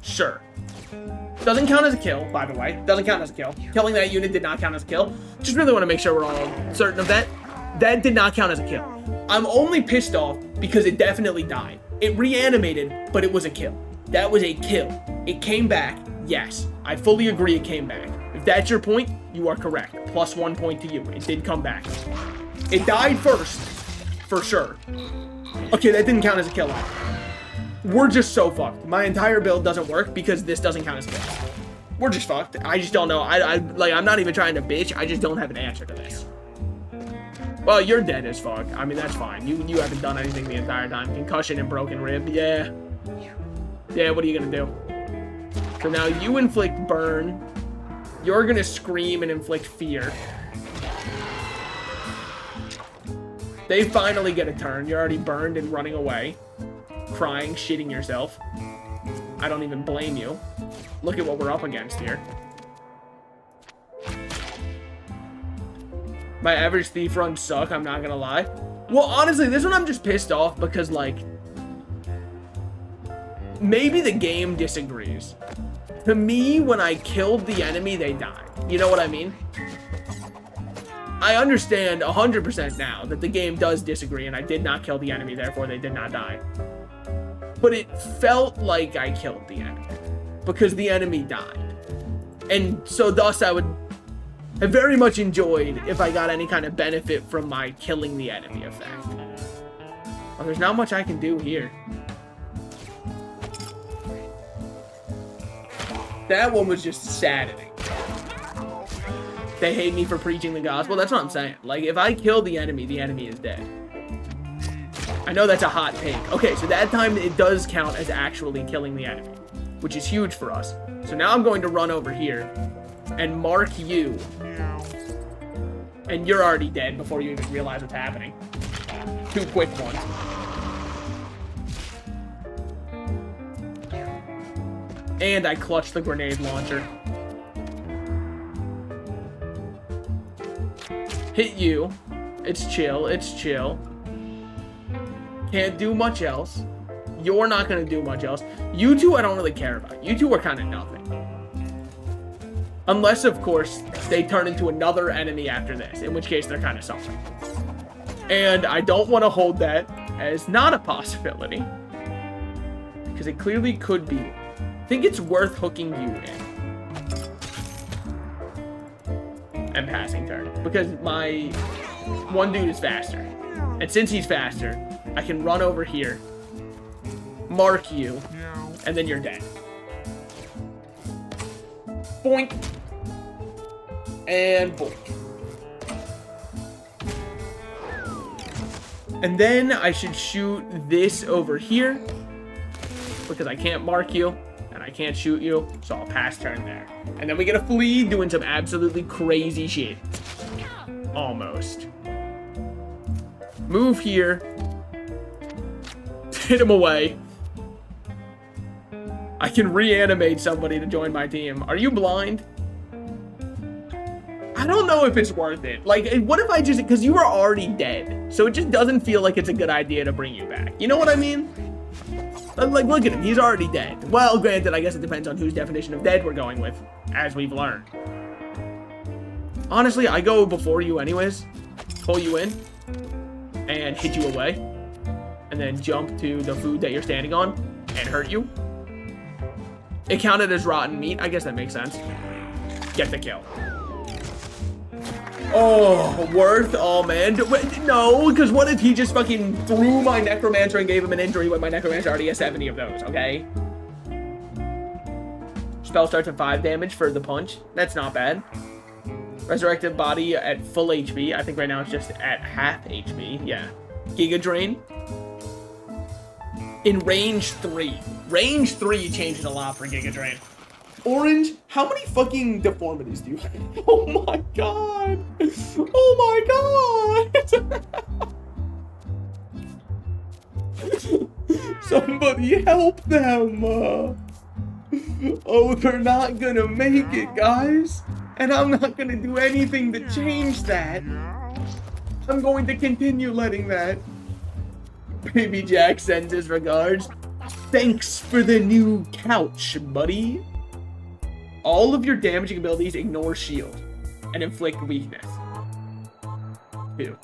sure. Doesn't count as a kill, by the way. Doesn't count as a kill. Killing that unit did not count as a kill. Just really want to make sure we're all certain of that. That did not count as a kill. I'm only pissed off because it definitely died. It reanimated, but it was a kill. That was a kill. It came back. Yes, I fully agree it came back. If that's your point, you are correct. Plus 1 point to you. It did come back. It died first, for sure. Okay, that didn't count as a kill. We're just so fucked. My entire build doesn't work because this doesn't count as a kill. We're just fucked. I just don't know. I'm not even trying to bitch. I just don't have an answer to this. Well, you're dead as fuck. I mean, that's fine. You haven't done anything the entire time. Concussion and broken rib. Yeah. Yeah, what are you gonna do? So now you inflict burn. You're gonna scream and inflict fear. They finally get a turn. You're already burned and running away. Crying, shitting yourself. I don't even blame you. Look at what we're up against here. My average thief runs suck, I'm not gonna lie. Well, honestly, this one I'm just pissed off because, like, maybe the game disagrees. To me, when I killed the enemy, they died. You know what I mean? I understand 100% now that the game does disagree and I did not kill the enemy, therefore they did not die. But it felt like I killed the enemy because the enemy died. And so thus I would I very much enjoyed if I got any kind of benefit from my killing the enemy effect. Oh, there's not much I can do here. That one was just saddening. They hate me for preaching the gospel. That's what I'm saying. Like, if I kill the enemy is dead. I know that's a hot take. Okay, so that time it does count as actually killing the enemy, which is huge for us. So now I'm going to run over here and mark you. And you're already dead before you even realize what's happening. 2 quick ones. And I clutched the grenade launcher. Hit you. It's chill. It's chill. Can't do much else. You're not going to do much else. You two I don't really care about. You two are kind of nothing. Unless, of course, they turn into another enemy after this, in which case they're kind of something. And I don't want to hold that as not a possibility, because it clearly could be. I think it's worth hooking you in. And passing turn. Because my one dude is faster. And since he's faster, I can run over here, mark you, and then you're dead. Boink. And boink. And then I should shoot this over here, because I can't mark you. I can't shoot you, so I'll pass turn there. And then we get a flea doing some absolutely crazy shit. Almost. Move here. Hit him away. I can reanimate somebody to join my team. Are you blind? I don't know if it's worth it. Like, what if I just... Because you are already dead. So it just doesn't feel like it's a good idea to bring you back. You know what I mean? Like, look at him. He's already dead. Well, granted, I guess it depends on whose definition of dead we're going with, as we've learned. Honestly, I go before you anyways. Pull you in. And hit you away. And then jump to the food that you're standing on. And hurt you. It counted as rotten meat. I guess that makes sense. Get the kill. Oh, worth? Oh, man. No, because what if he just fucking threw my Necromancer and gave him an injury when my Necromancer already has 70 of those, okay? Spell starts at 5 damage for the punch. That's not bad. Resurrected body at full HP. I think right now it's just at half HP. Yeah. Giga Drain. In range 3. Range 3 changes a lot for Giga Drain. Orange, how many fucking deformities do you have? Oh my god! Oh my god! Somebody help them! Oh, they're not gonna make it, guys! And I'm not gonna do anything to change that! I'm going to continue letting that. Baby Jack sends his regards. Thanks for the new couch, buddy. All of your damaging abilities ignore shield and inflict weakness. 2.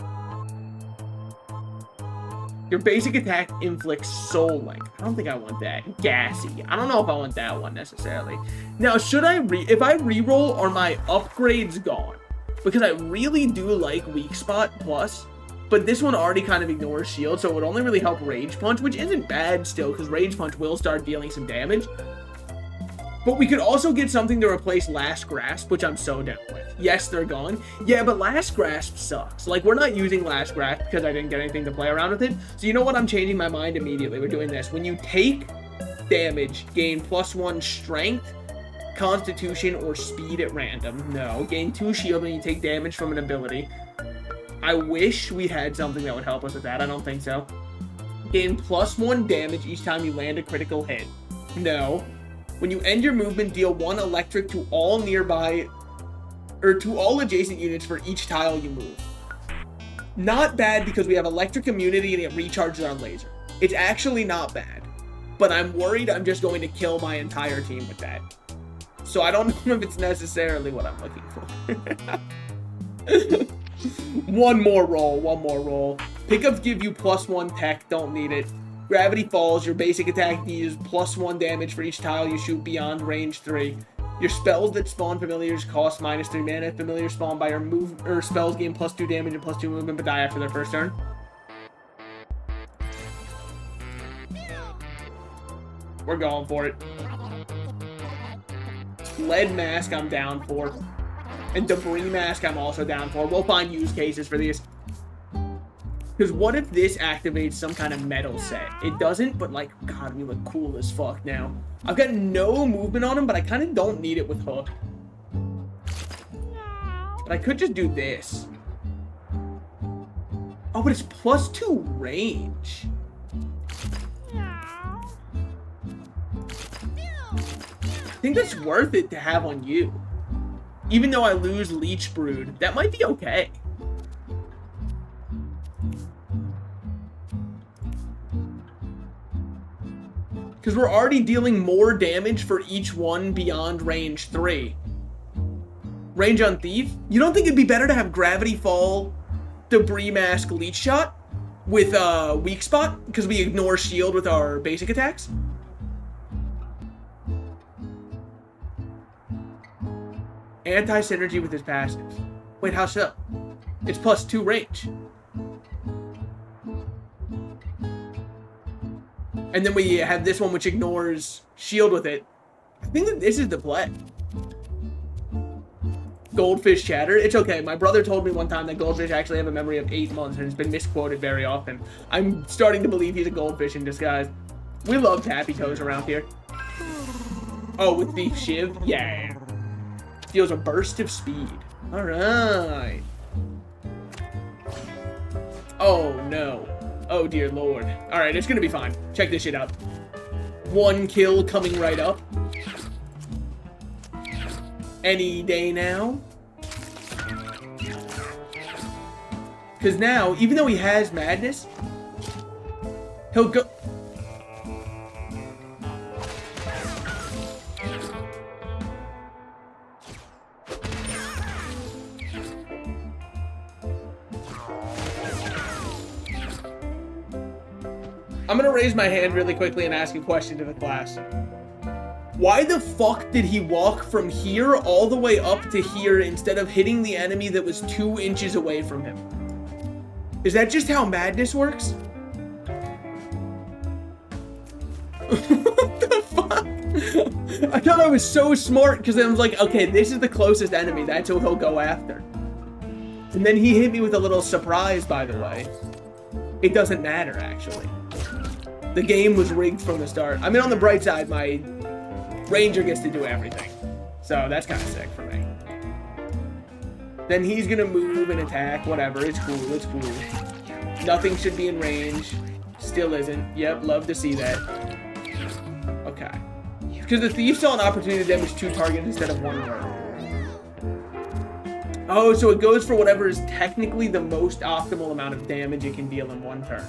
Your basic attack inflicts soul link. I don't think I want that. Gassy. I don't know if I want that one necessarily. Now, should I if I reroll, are my upgrades gone? Because I really do like Weak Spot Plus, but this one already kind of ignores shield, so it would only really help Rage Punch, which isn't bad still, because Rage Punch will start dealing some damage. But we could also get something to replace Last Grasp, which I'm so down with. Yes, they're gone. Yeah, but Last Grasp sucks. Like, we're not using Last Grasp because I didn't get anything to play around with it. So you know what? I'm changing my mind immediately. We're doing this. When you take damage, gain +1 strength, constitution, or speed at random. No. Gain 2 shield when you take damage from an ability. I wish we had something that would help us with that. I don't think so. Gain +1 damage each time you land a critical hit. No. When you end your movement, deal 1 electric to all nearby, or to all adjacent units for each tile you move. Not bad because we have electric immunity and it recharges our laser. It's actually not bad, but I'm worried I'm just going to kill my entire team with that. So I don't know if it's necessarily what I'm looking for. One more roll. Pickups give you +1 tech, don't need it. Gravity Falls, your basic attack deals +1 damage for each tile you shoot beyond range 3. Your spells that spawn familiars cost -3 mana. Familiars spawn by your move or spells gain +2 damage and +2 movement, but die after their first turn. We're going for it. Lead Mask I'm down for. And Debris Mask I'm also down for. We'll find use cases for these. Because what if this activates some kind of metal set? It doesn't, but like, God, we look cool as fuck now. I've got no movement on him, but I kind of don't need it with Hook. But I could just do this. Oh, but it's +2 range. I think that's worth it to have on you. Even though I lose Leech Brood, that might be okay. Because we're already dealing more damage for each one beyond range 3. Range on Thief? You don't think it'd be better to have Gravity Fall, Debris Mask, Leech Shot with Weak Spot? Because we ignore Shield with our basic attacks? Anti-synergy with his passives. Wait, how so? It's +2 range. And then we have this one which ignores shield with it. I think that this is the play. Goldfish chatter. It's okay. My brother told me one time that goldfish actually have a memory of 8 months and it's been misquoted very often. I'm starting to believe he's a goldfish in disguise. We love Tappy Toes around here. Oh, with the Shiv? Yeah. Deals a burst of speed. Alright. Oh, no. Oh, dear lord. Alright, it's gonna be fine. Check this shit out. 1 kill coming right up. Any day now. Because now, even though he has madness, he'll go... I'm gonna raise my hand really quickly and ask a question to the class. Why the fuck did he walk from here all the way up to here instead of hitting the enemy that was 2 inches away from him? Is that just how madness works? What the fuck? I thought I was so smart because I was like, okay, this is the closest enemy. That's who he'll go after. And then he hit me with a little surprise, by the way. It doesn't matter, actually. The game was rigged from the start. I mean, on the bright side, my ranger gets to do everything. So that's kind of sick for me. Then he's going to move and attack. Whatever. It's cool. It's cool. Nothing should be in range. Still isn't. Yep, love to see that. Okay. Because the thief saw an opportunity to damage 2 targets instead of 1 turn. Oh, so it goes for whatever is technically the most optimal amount of damage it can deal in 1 turn.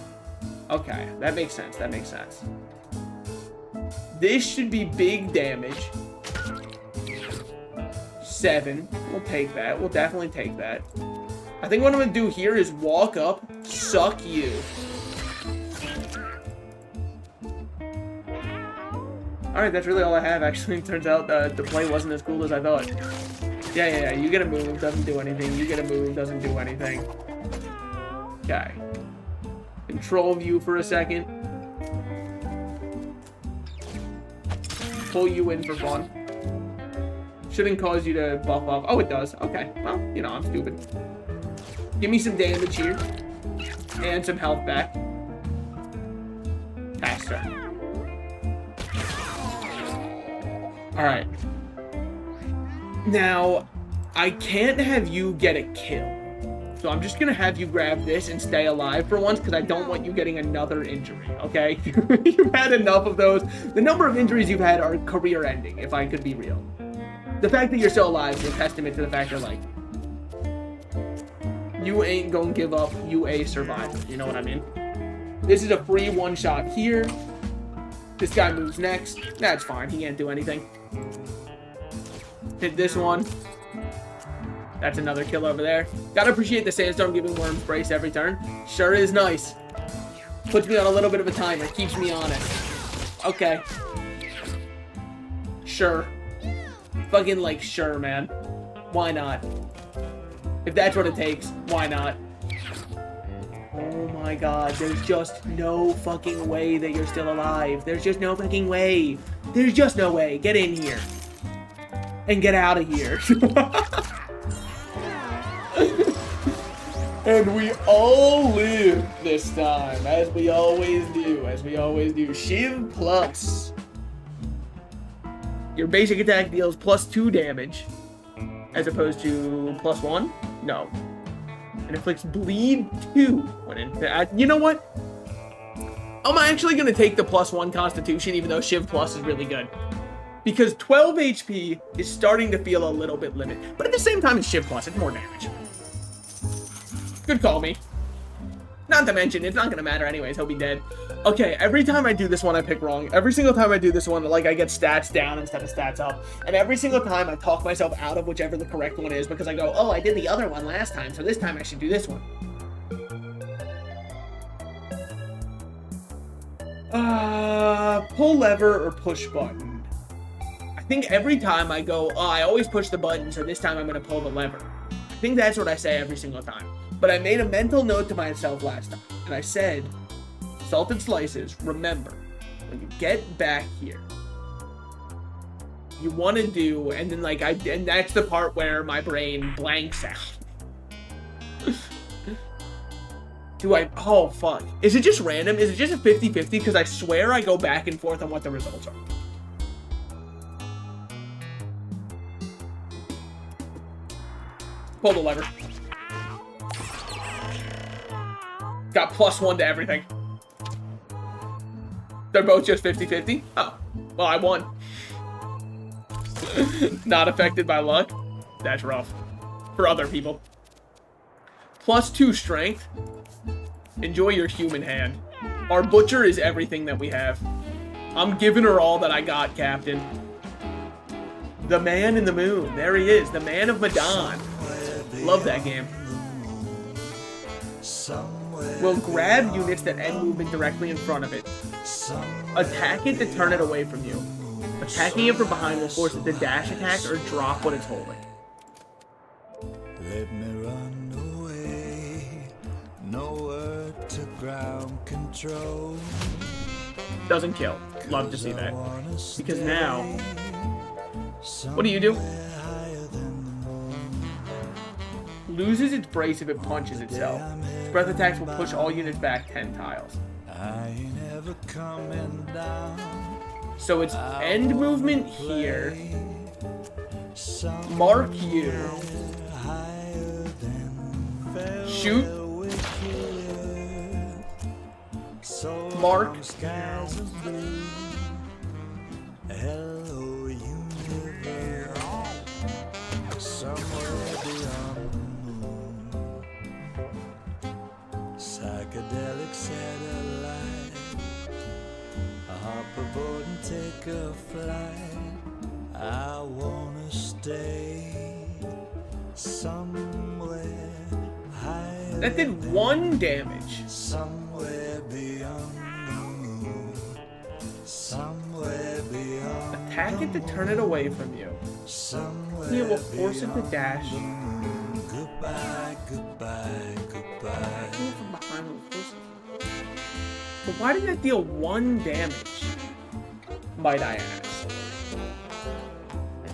Okay, that makes sense. That makes sense. This should be big damage. 7. We'll take that. We'll definitely take that. I think what I'm going to do here is walk up, suck you. Alright, that's really all I have, actually. It turns out the play wasn't as cool as I thought. Yeah. You get a move, doesn't do anything. You get a move, doesn't do anything. Okay. Control view for a second. Pull you in for fun. Shouldn't cause you to buff up. Oh, it does. Okay. Well, you know, I'm stupid. Give me some damage here. And some health back. Pass turn. Alright. Now, I can't have you get a kill. So I'm just going to have you grab this and stay alive for once because I don't want you getting another injury, okay? You've had enough of those. The number of injuries you've had are career-ending, if I could be real. The fact that you're still alive is a testament to the fact that, like, you ain't gonna give up, you a survivor, you know what I mean? This is a free one-shot here. This guy moves next. That's fine, he can't do anything. Hit this one. That's another kill over there. Gotta appreciate the Sandstorm giving Worms Brace every turn. Sure is nice. Puts me on a little bit of a timer. Keeps me honest. Okay. Sure. Fucking, like, sure, man. Why not? If that's what it takes, why not? Oh my god, there's just no fucking way that you're still alive. There's just no fucking way. There's just no way. Get in here. And get out of here. And we all live this time, as we always do, Shiv Plus. Your basic attack deals +2 damage, as opposed to +1? No. And inflicts bleed 2 when you know what? I'm actually gonna take the +1 Constitution, even though Shiv Plus is really good. Because 12 HP is starting to feel a little bit limited. But at the same time, it's Shiv Plus, it's more damage. Good call, me. Not to mention, it's not gonna matter anyways, he'll be dead. Okay, every time I do this one, I pick wrong. Every single time I do this one, like, I get stats down instead of stats up. And every single time, I talk myself out of whichever the correct one is, because I go, oh, I did the other one last time, so this time I should do this one. Pull lever or push button. I think every time I go, oh, I always push the button, so this time I'm gonna pull the lever. I think that's what I say every single time. But I made a mental note to myself last time, and I said, salted slices, remember, when you get back here, you want to do, and then like and that's the part where my brain blanks out. Oh fuck. Is it just random? Is it just a 50-50? Because I swear I go back and forth on what the results are. Pull the lever. Got +1 to everything. They're both just 50-50? Oh, well, I won. Not affected by luck. That's rough. For other people. +2 strength. Enjoy your human hand. Our butcher is everything that we have. I'm giving her all that I got, Captain. The man in the moon. There he is. The man of Medan. Love that game. Will grab units that end movement directly in front of it. Attack it to turn it away from you. Attacking it from behind will force it to dash attack or drop what it's holding. Let me run away. Nowhere to ground control. Doesn't kill. Love to see that. Because now, what do you do? Loses its brace if it punches itself. Its breath attacks will push all units back 10 tiles. So its end movement here. Mark you. Shoot. Mark. Psychedelic satellite. Hop aboard and take a flight. I wanna stay somewhere higher. That did 1 damage. Somewhere beyond the moon. Somewhere beyond. Attack it to turn it away from you. Somewhere It will force it to dash. Goodbye, goodbye, goodbye. But why did that deal 1 damage? Might I ask?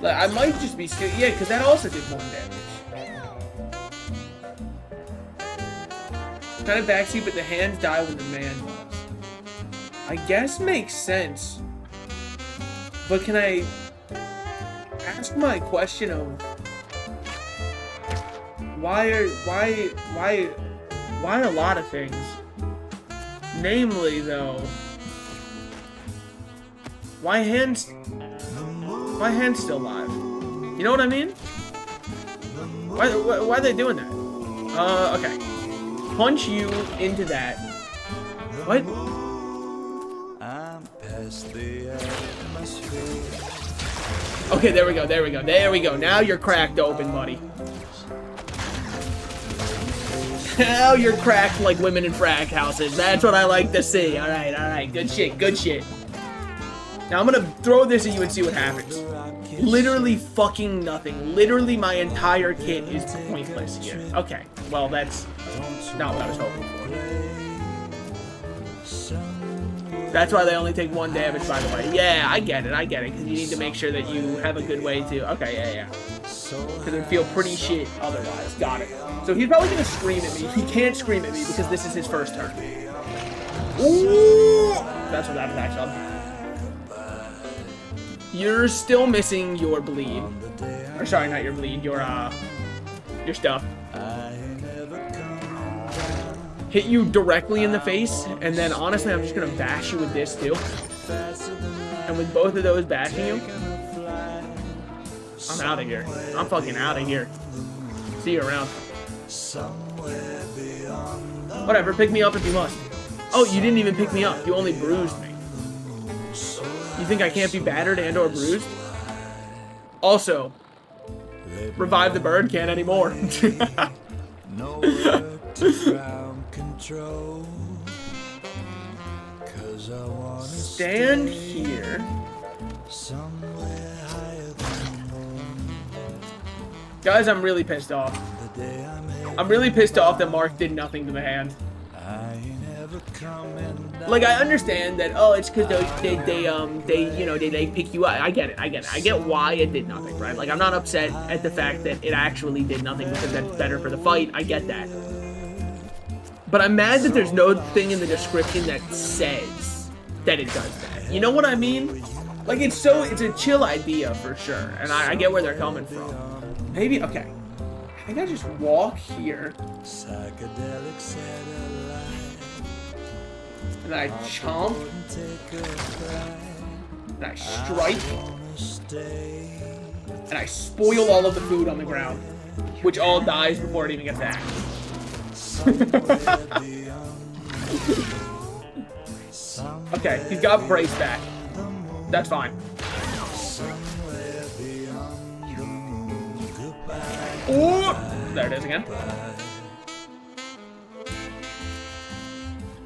Like, I might just be scared. Yeah, because that also did 1 damage. Kind of backseat, but the hands die when the man does. I guess makes sense. But can I ask my question of why a lot of things? Namely, though, why hands still alive? You know what I mean? Why are they doing that? Okay. Punch you into that. What? I'm past the atmosphere. Okay, there we go, there we go, there we go. Now you're cracked open, buddy. Now you're cracked like women in frat houses. That's what I like to see. Alright, alright. Good shit, good shit. Now I'm gonna throw this at you and see what happens. Literally fucking nothing. Literally my entire kit is pointless here. Okay, well that's not what I was hoping for. That's why they only take 1 damage, by the way. Yeah, I get it, because you need to make sure that you have a good way to... Okay, yeah. Because it would feel pretty shit otherwise. Got it. So he's probably going to scream at me. He can't scream at me because this is his first turn. Ooh! That's what that attack's on. You're still missing your bleed. Or sorry, not your bleed, your stuff. Hit you directly in the face, and then honestly, I'm just gonna bash you with this too. And with both of those bashing you, I'm out of here. I'm fucking out of here. See you around. Whatever, pick me up if you must. Oh, you didn't even pick me up. You only bruised me. You think I can't be battered and or bruised? Also, revive the bird can't anymore. Stand here. Guys, I'm really pissed off. I'm really pissed off that Mark did nothing to the hand. Like, I understand that, oh, it's because they pick you up. I get it. I get why it did nothing, right? Like, I'm not upset at the fact that it actually did nothing because that's better for the fight. I get that. But I'm mad that there's no thing in the description that says that it does that. You know what I mean? Like, it's a chill idea for sure. And I get where they're coming from. Maybe, okay. I think I just walk here. And I chomp. And I strike. And I spoil all of the food on the ground. Which all dies before it even gets back. Okay, he's got brace back. That's fine. Oh, there it is again.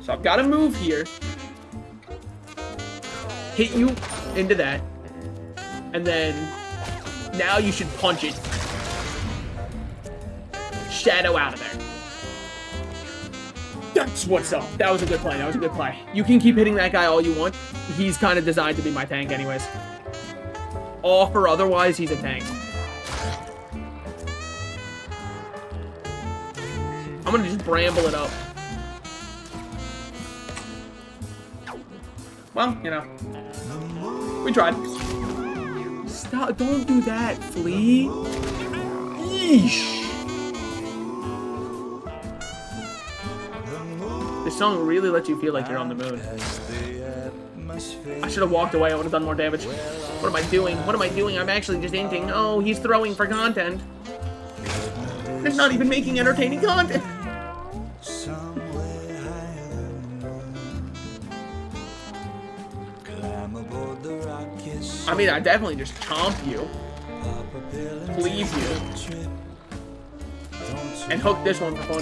So I've got to move here. Hit you into that. And then now you should punch it. Shadow out of there. That's what's up. That was a good play. That was a good play. You can keep hitting that guy all you want. He's kind of designed to be my tank anyways. Off or otherwise, he's a tank. I'm going to just bramble it up. Well, you know. We tried. Stop. Don't do that, Flea. Yeesh. This song really lets you feel like you're on the moon. I should have walked away. I would have done more damage. What am I doing? What am I doing? I'm actually just inting. Oh, he's throwing for content. It's not even making entertaining content. I mean, I definitely just chomp you, cleave you, and hook this one for fun.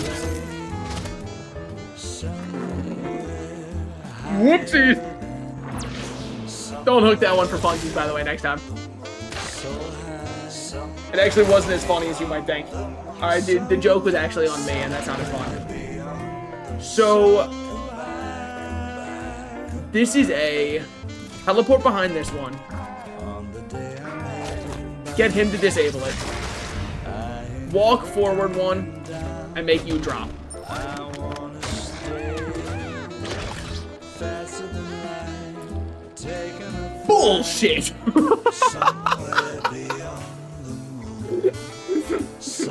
Whoopsies! Don't hook that one for funsies, by the way, next time. It actually wasn't as funny as you might think. Alright, dude, the joke was actually on me, and that's not as fun. So, this is a teleport behind this one. Get him to disable it. Walk forward one, and make you drop. Bullshit!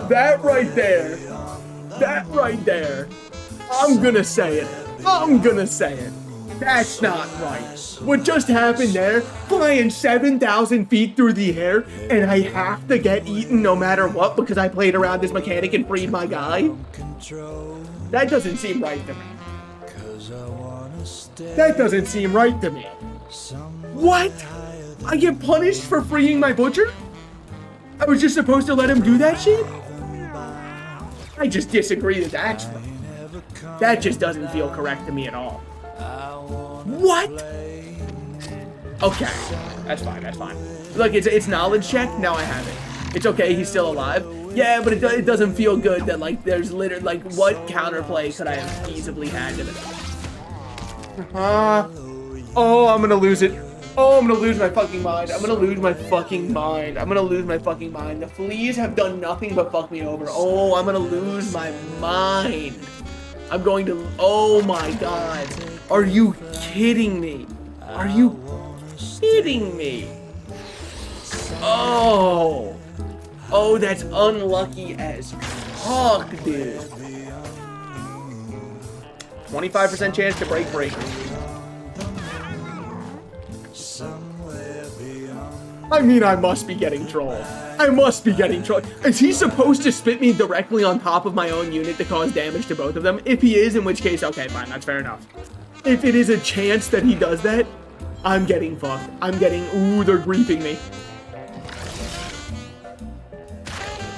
That right there, I'm gonna say it. That's not right. What just happened there, flying 7,000 feet through the air, and I have to get eaten no matter what because I played around this mechanic and freed my guy? That doesn't seem right to me. That doesn't seem right to me. What? I get punished for freeing my butcher? I was just supposed to let him do that shit? I just disagree that that's right. That just doesn't feel correct to me at all. What? Okay, that's fine. Look, it's knowledge check. Now I have it. It's okay. He's still alive. Yeah, but it doesn't feel good that, like, there's literally, like, what counterplay could I have feasibly had to this? Oh, I'm gonna lose it. Oh, I'm gonna lose my fucking mind. I'm gonna lose my fucking mind. I'm gonna lose my fucking mind. The fleas have done nothing but fuck me over. Oh, I'm gonna lose my mind. I'm going to, oh my god. Are you kidding me? Are you kidding me? Oh. Oh, that's unlucky as fuck, dude. 25% chance to break. I mean, I must be getting trolled. I must be getting trolled. Is he supposed to spit me directly on top of my own unit to cause damage to both of them? If he is, in which case, okay, fine, that's fair enough. If it is a chance that he does that, I'm getting fucked. I'm getting, ooh, they're griefing me.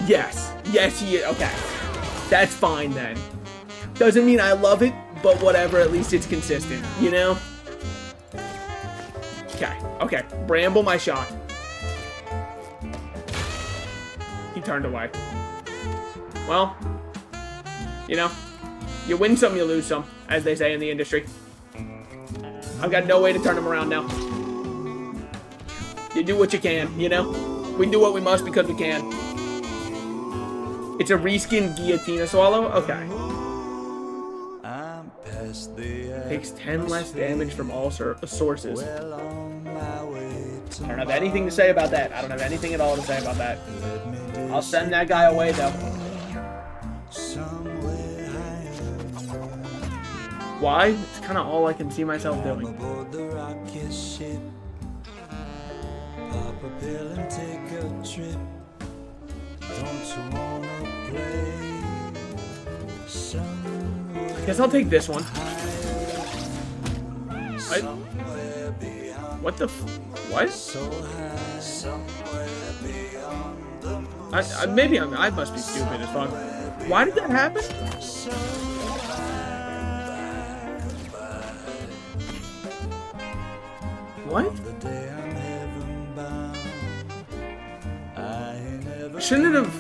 Yes, he is, okay. That's fine then. Doesn't mean I love it, but whatever, at least it's consistent, you know? Okay, Bramble my shot. He turned away. Well, you know, you win some, you lose some, as they say in the industry. I've got no way to turn him around now. You do what you can, you know? We do what we must because we can. It's a reskin Guillotina Swallow? Okay. Takes 10 less damage from all sources. I don't have anything to say about that. I don't have anything at all to say about that. I'll send that guy away, though. Why? It's kind of all I can see myself doing. I guess I'll take this one. What the what? Maybe I must be stupid as fuck. Why did that happen? What? Shouldn't it have...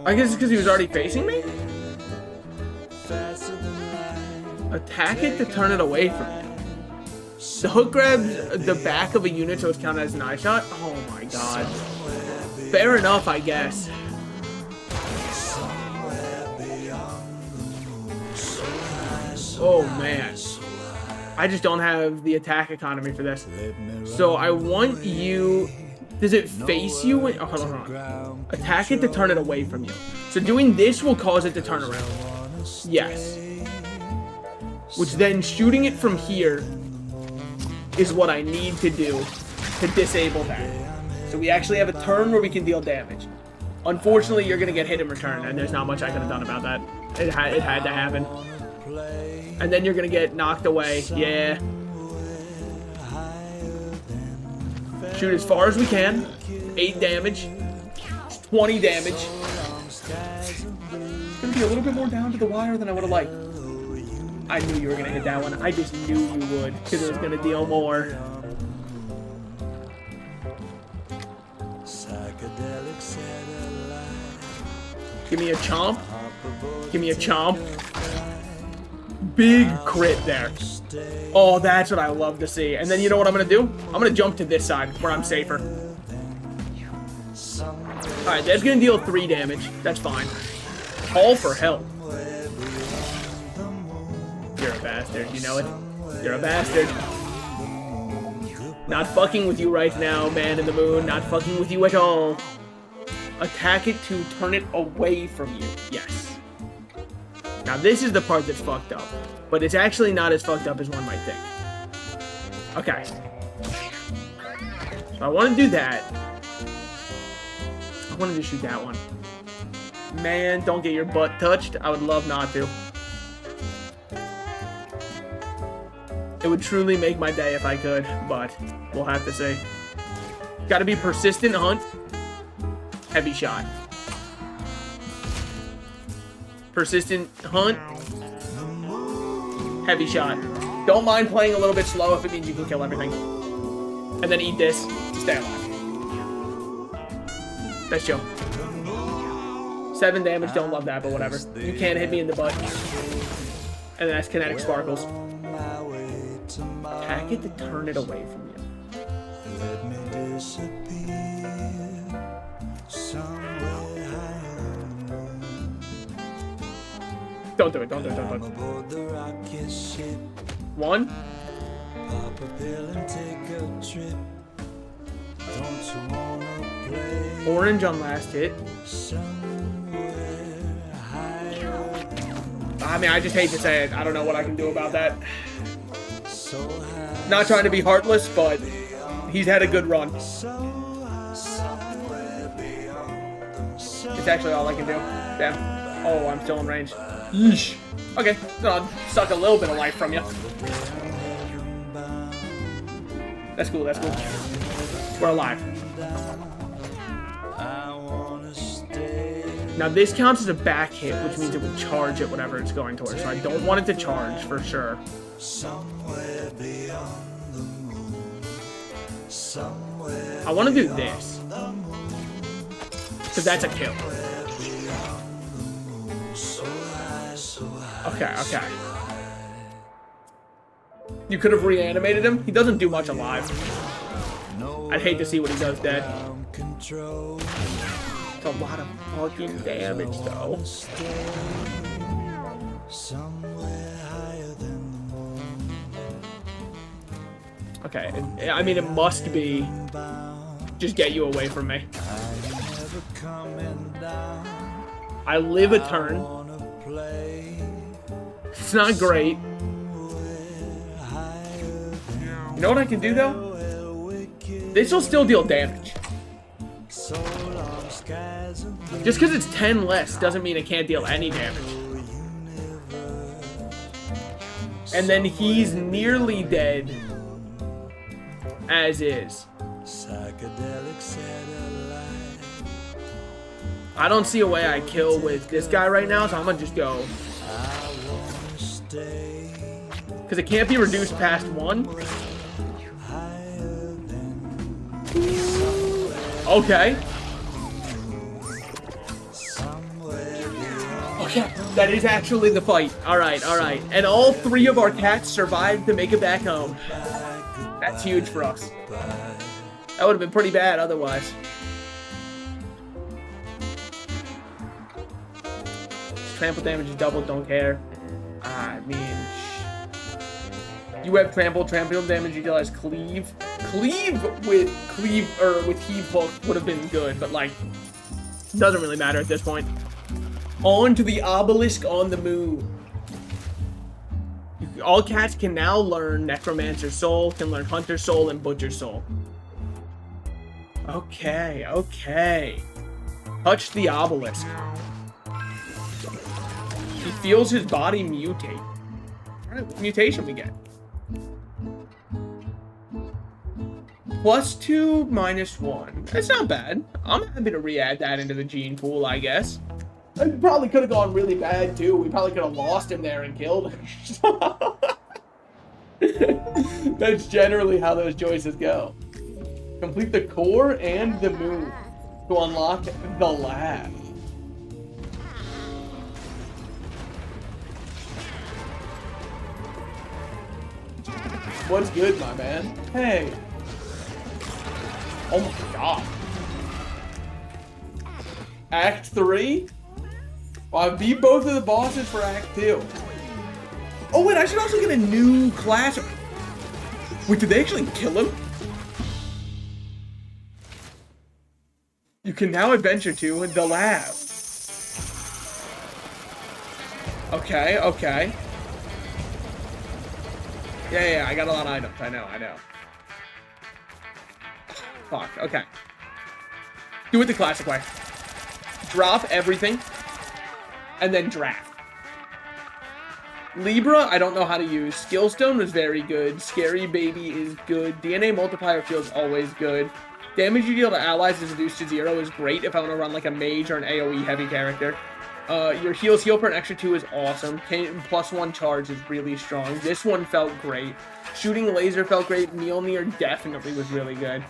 I guess it's because he was already facing me? Attack it to turn it away from you. The hook grabs the back of a unit so it's counted as an eye shot? Oh my god. Fair enough, I guess. Oh man. I just don't have the attack economy for this. So I want you... Does it face you? Oh, hold on. Attack it to turn it away from you. So doing this will cause it to turn around. Yes. Which then shooting it from here is what I need to do to disable that. So we actually have a turn where we can deal damage. Unfortunately, you're going to get hit in return, and there's not much I could have done about that. It had to happen. And then you're going to get knocked away. Yeah. Shoot as far as we can. 8 damage. 20 damage. It's going to be a little bit more down to the wire than I would have liked. I knew you were going to hit that one. I just knew you would, because it was going to deal more. Give me a chomp. Give me a chomp. Big crit there. Oh, that's what I love to see. And then you know what I'm going to do? I'm going to jump to this side where I'm safer. Alright, that's going to deal 3 damage. That's fine. Call for help. You're a bastard, you know it? You're a bastard. Not fucking with you right now, man in the moon. Not fucking with you at all. Attack it to turn it away from you. Yes. Now this is the part that's fucked up. But it's actually not as fucked up as one might think. Okay. So I want to do that. I wanted to shoot that one. Man, don't get your butt touched. I would love not to. It would truly make my day if I could, but we'll have to see. Gotta be persistent hunt. Heavy shot. Persistent hunt. Heavy shot. Don't mind playing a little bit slow if it means you can kill everything. And then eat this to stay alive. Nice chill. 7 damage, don't love that, but whatever. You can't hit me in the butt. And that's kinetic sparkles. Attack it to turn it away from you. Let me disappear somewhere higher. Don't do it, don't do it, don't do it. Aboard the rocket ship, 1. pop a pill and take a trip. Don't you wanna play Orange on last hit. somewhere higher than I mean, I just hate to say it. I don't know what I can do about that. so high, Not trying to be heartless, but he's had a good run. somewhere beyond the sun. It's actually all I can do. Damn. Oh, I'm still in range. Yeesh. Okay, I'll suck a little bit of life from you. That's cool, that's cool. We're alive. I wanna stay Now this counts as a back hit, which means it would charge at whatever it's going towards. So I don't want it to charge for sure. somewhere beyond the moon. Somewhere I want to do this. Because that's a kill. so high, so high. Okay, okay. You could have reanimated him. He doesn't do much alive. I'd hate to see what he does dead. Control. It's a lot of fucking damage, though. Somewhere higher than the moon. Okay, I mean, it must be just get you away from me. Never coming down. I live a turn. Wanna play It's not great. You know what I can do, though? This will still deal damage. so long skies and Just because it's 10 less doesn't mean it can't deal any damage. And then he's nearly dead. As is. psychedelic satellite. I don't see a way I kill with this guy right now, so I'm gonna just go. I wanna stay Because it can't be reduced past 1. higher than Okay. somewhere beyond. Okay. That is actually the fight. Alright, alright. And all 3 of our cats survived to make it back home. That's huge for us. That would have been pretty bad otherwise. Trample damage is doubled, don't care. I mean, you have trample damage you deal as cleave. Cleave with heave hook would have been good, but like, doesn't really matter at this point. On to the obelisk on the moon. All cats can now learn Necromancer's Soul, can learn Hunter's Soul, and Butcher's Soul. Okay, okay. Touch the obelisk. He feels his body mutate. What kind of mutation we get? +2, -1. That's not bad. I'm happy to re-add that into the gene pool, I guess. It probably could have gone really bad, too. We probably could have lost him there and killed him. That's generally how those choices go. Complete the core and the moon to unlock the lab. What's good, my man? Hey. Oh my god. Act 3? Well, I beat both of the bosses for Act 2. Oh wait, I should also get a new class. Wait, did they actually kill him? You can now adventure to the lab. Okay, okay. Yeah, I got a lot of items. I know. Fuck, okay. Do it the classic way. Drop everything, and then draft. Libra, I don't know how to use. Skillstone was very good. Scary Baby is good. DNA Multiplier feels always good. Damage you deal to allies is reduced to 0 is great if I want to run like a mage or an AoE heavy character. Your heals heal for an extra 2 is awesome. +1 charge is really strong. This one felt great. Shooting laser felt great. Mjolnir definitely was really good.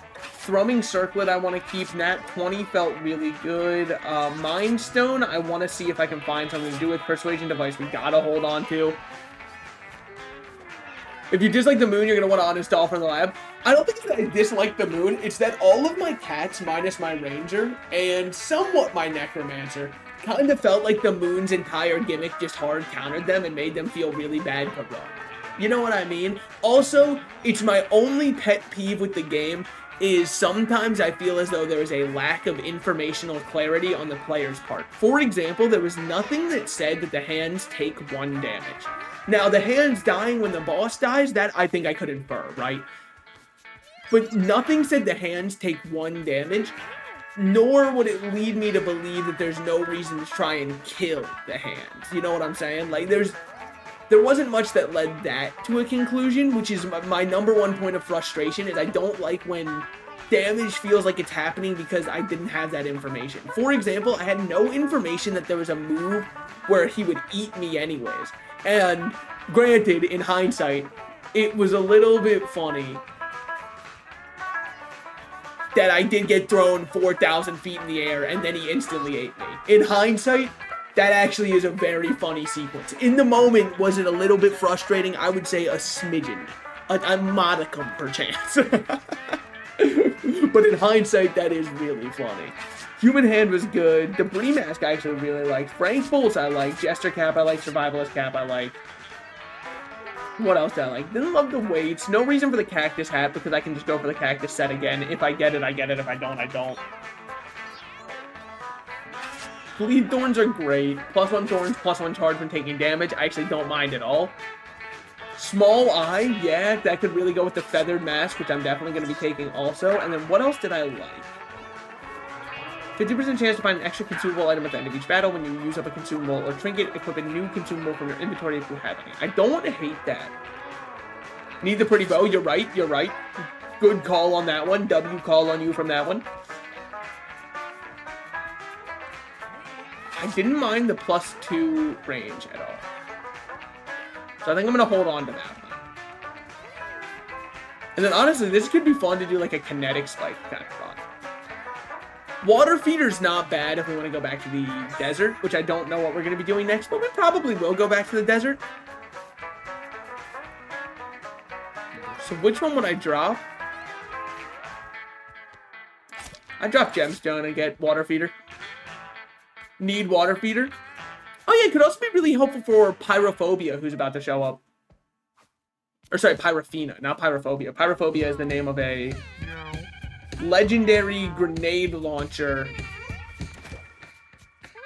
Thrumming circlet I want to keep. Nat 20 felt really good. Mind Stone I want to see if I can find something to do with. Persuasion device we gotta hold on to. If you dislike the moon, you're going to want to uninstall from the lab. I don't think that I dislike the moon. It's that all of my cats, minus my ranger, and somewhat my necromancer, kind of felt like the moon's entire gimmick just hard countered them and made them feel really bad to run. You know what I mean? Also, it's my only pet peeve with the game is sometimes I feel as though there is a lack of informational clarity on the player's part. For example, there was nothing that said that the hands take 1 damage. Now, the hands dying when the boss dies, that I think I could infer, right? But nothing said the hands take 1 damage, nor would it lead me to believe that there's no reason to try and kill the hands. You know what I'm saying? Like, there wasn't much that led that to a conclusion, which is my number one point of frustration, is I don't like when damage feels like it's happening because I didn't have that information. For example, I had no information that there was a move where he would eat me anyways. And granted, in hindsight, it was a little bit funny that I did get thrown 4,000 feet in the air and then he instantly ate me. In hindsight, that actually is a very funny sequence. In the moment, was it a little bit frustrating? I would say a smidgen. A modicum, perchance. But in hindsight, that is really funny. Human Hand was good. Debris Mask I actually really liked. Frank's Bolts I like. Jester Cap I like. Survivalist Cap I like. What else did I like? Didn't love the weights. No reason for the Cactus Hat because I can just go for the Cactus set again. If I get it, I get it. If I don't, I don't. Bleed Thorns are great. +1 Thorns, +1 charge when taking damage. I actually don't mind at all. Small Eye, yeah, that could really go with the Feathered Mask, which I'm definitely going to be taking also. And then what else did I like? 50% chance to find an extra consumable item at the end of each battle. When you use up a consumable or trinket, equip a new consumable from your inventory if you have any. I don't hate that. Need the pretty bow. You're right. You're right. Good call on that one. W call on you from that one. I didn't mind the +2 range at all. So I think I'm going to hold on to that one. And then honestly, this could be fun to do like a kinetic spike kind of fun. Water Feeder's not bad if we want to go back to the desert, which I don't know what we're going to be doing next, but we probably will go back to the desert. So which one would I drop? I drop Gemstone and get Water Feeder. Need Water Feeder. Oh yeah, it could also be really helpful for Pyrophobia, who's about to show up. Or sorry, Pyrophina, not Pyrophobia. Pyrophobia is the name of a legendary grenade launcher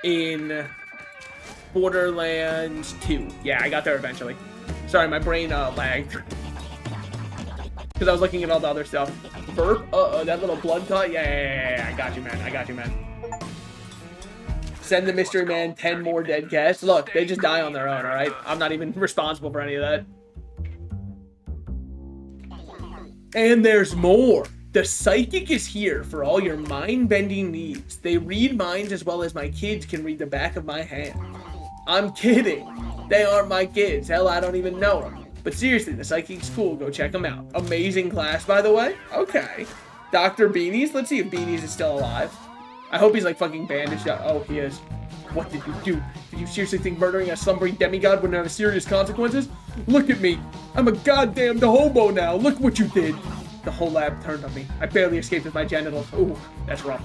in Borderlands 2. Yeah, I got there eventually. Sorry, my brain lagged. Because I was looking at all the other stuff. Burp? That little blood clot? Yeah, I got you, man. I got you, man. Send the mystery man 10 more dead cats. Look, they just die on their own, alright? I'm not even responsible for any of that. And there's more. The Psychic is here for all your mind-bending needs. They read minds as well as my kids can read the back of my hand. I'm kidding. They aren't my kids. Hell, I don't even know them. But seriously, the Psychic's cool. Go check them out. Amazing class, by the way. Okay. Dr. Beanies. Let's see if Beanies is still alive. I hope he's like fucking bandaged up. Oh, he is. What did you do? Did you seriously think murdering a slumbering demigod wouldn't have serious consequences? Look at me. I'm a goddamn hobo now. Look what you did. The whole lab turned on me. I barely escaped with my genitals. Ooh, that's rough.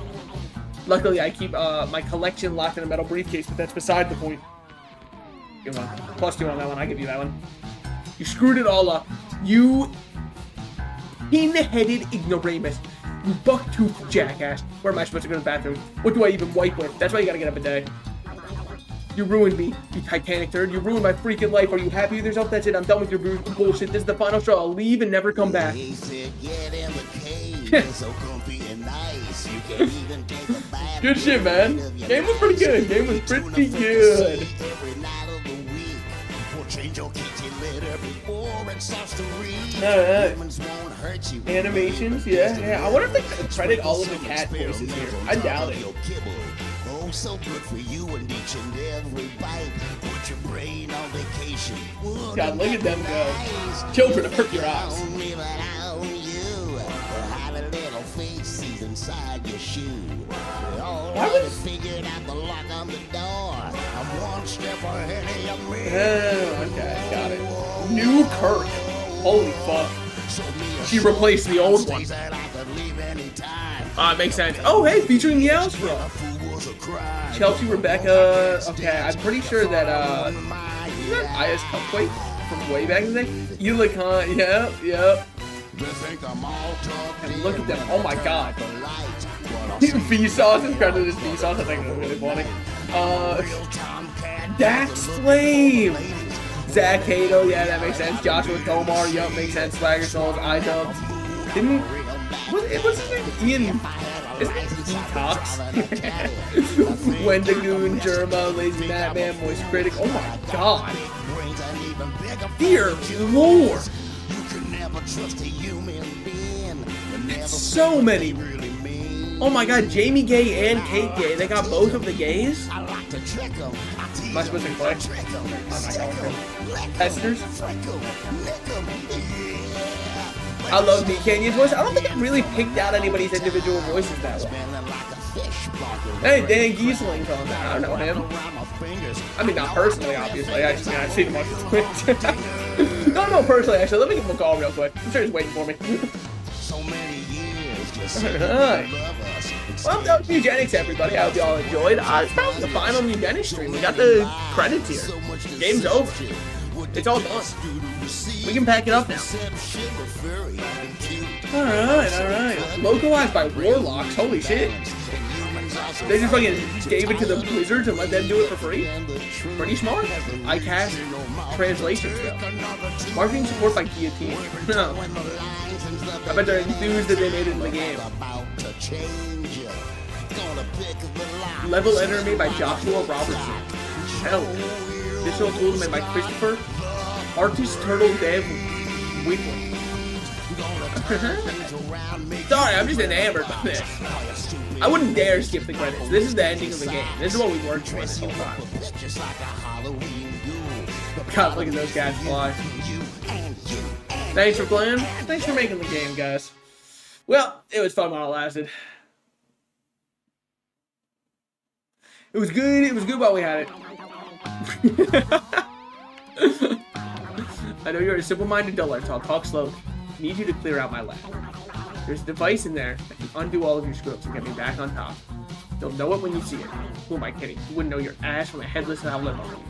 Luckily, I keep my collection locked in a metal briefcase, but that's beside the point. Give one. +2 on that one. I give you that one. You screwed it all up. You pin-headed ignoramus. You buck-toothed jackass. Where am I supposed to go to the bathroom? What do I even wipe with? That's why you gotta get up a day. You ruined me, you Titanic turd. You ruined my freaking life. Are you happy with yourself? That's it. I'm done with your bullshit. This is the final straw. I'll leave and never come back. Good shit, man. Game was pretty good. Game was pretty good. Alright. Animations, yeah. I wonder if they credit all of the cat voices here. I doubt it. Oh, so good for you and each and every bite. Put your brain on vacation. God, look at them go. Children, hurt your eyes. Don't leave it on you. Have a little faces inside your shoe. They already figured out the lock on the door. I'm one step ahead of your man. Oh, okay, got it. New Kirk. Holy fuck. She replaced the old one. Makes sense. Oh, hey, featuring the Astro. Chelsea Rebecca. Okay, I'm pretty sure that, isn't that IS Cupquake from way back in the day? Ela Khan, yep. And look at them. Oh my god. Vsauce is credited as Vsauce. I think that's really funny. Dax Flame. Zach Cato, yeah, that makes sense. Joshua Tomar, yup, makes sense. Swagger Souls, iDubbbz. What's his name? Ian. Is it Detox? Wendigoon, Germa, Lazy Madman, Moist Critic. Oh my god. Dear Lord. So many. Oh my god, Jamie Gay and Kate Gay. They got both of the gays? Am I supposed to play? Testers? I love Meat Canyon's voice. I don't think I really picked out anybody's individual voices that way. Hey, Dan Giesling's on there. I don't know him. I mean, not personally, obviously. I've seen him on Twitch. No, personally, actually. Let me give him a call real quick. I'm sure he's waiting for me. Alright. Well, that was Mewgenics, everybody. I hope you all enjoyed. It's probably the final Mewgenics stream. We got the credits here. Game's over. It's all done. We can pack it up now. Alright. Localized by Warlocks. Holy shit. They just fucking gave it to the Blizzards and let them do it for free? Pretty smart. I cast translations though. Marketing support by Guillotine. No. I bet they're enthused that they made it in the game. Level Enemy by Joshua Robertson. Hell. Additional tools made by Christopher. Artist Turtle Dev Whitman. Sorry, I'm just enamored by this. I wouldn't dare skip the credits. This is the ending of the game. This is what we worked for this whole time. God, look at those guys fly. Thanks for playing. Thanks for making the game, guys. Well, it was fun while it lasted. It was good. It was good while we had it. I know you're a simple-minded dullard, so I'll talk slowly. I need you to clear out my lab. There's a device in there that can undo all of your screw-ups and get me back on top. You'll know it when you see it. Who am I kidding? You wouldn't know your ass from a headless outlet monkey.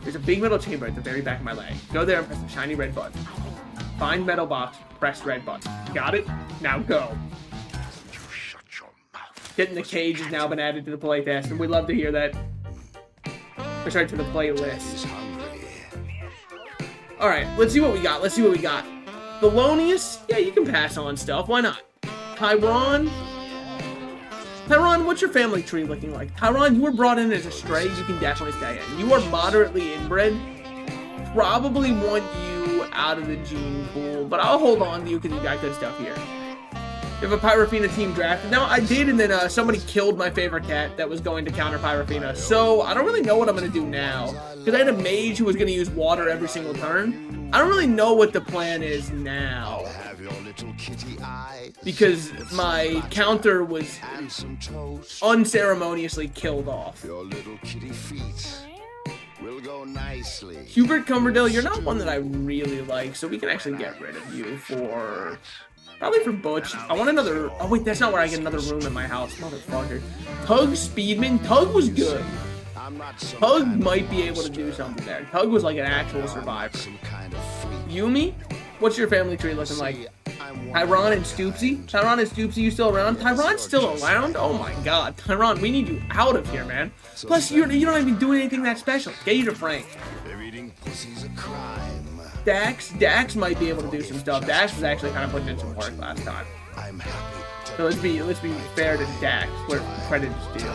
There's a big metal chamber at the very back of my leg. Go there and press the shiny red button. Find metal box, press red button. Got it? Now go. Shut your mouth. Getting the cage has now been added to the playtest, and we'd love to hear that. Or sorry, to the playlist. Alright, let's see what we got. Thelonious? Yeah, you can pass on stuff. Why not? Tyron, what's your family tree looking like? Tyron, you were brought in as a stray. You can definitely stay in. You are moderately inbred. Probably want you out of the gene pool, but I'll hold on to you because you got good stuff here. You have a Pyrafina team drafted. Now, I did, and then somebody killed my favorite cat that was going to counter Pyrafina. So, I don't really know what I'm going to do now. Because I had a mage who was going to use water every single turn. I don't really know what the plan is now. Because my counter was unceremoniously killed off. Your little kitty feet will go nicely. Hubert Cumberdale, you're not one that I really like, so we can actually get rid of you for... Probably for Butch. I want another... Oh, wait, that's not where I get another room in my house. Motherfucker. Tug Speedman. Tug was good. Tug might be able to do something there. Tug was like an actual survivor. Yumi? What's your family tree looking like? Tyron and Stoopsy? Tyron and Stoopsy, you still around? Tyron's still around? Oh my god. Tyron, we need you out of here, man. Plus, you don't even do anything that special. Get you to Frank. Eating pussy's a crime. Dax might be able to do some stuff. Dax was actually kind of putting in some work last time. I'm happy. So let's be fair to Dax, where credit is due.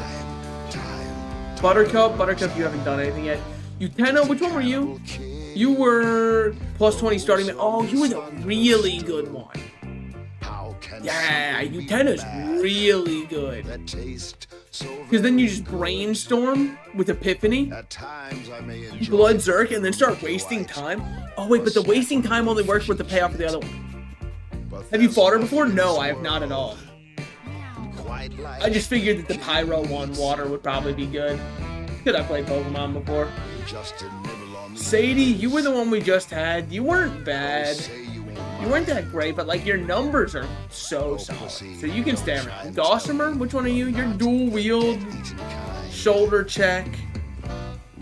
Buttercup, you haven't done anything yet. Utena, which one were you? You were plus 20 starting. Oh, you were the really good one. Yeah, Utena's really good. Because then you just brainstorm with Epiphany, At times I may enjoy Blood Zerk, and then start wasting time. Oh wait, but the wasting time only works with the payoff for the other one. Have you fought her before? No, I have not at all. quite like I just figured that the Pyro one water would probably be good. Because I played Pokemon before. just a nibble on the Sadie, you were the one we just had. You weren't bad. say you ain't You weren't that great, but like your numbers are so solid. So you can stay around. Gossamer, which one are you? You're dual wield, eating kind. shoulder check.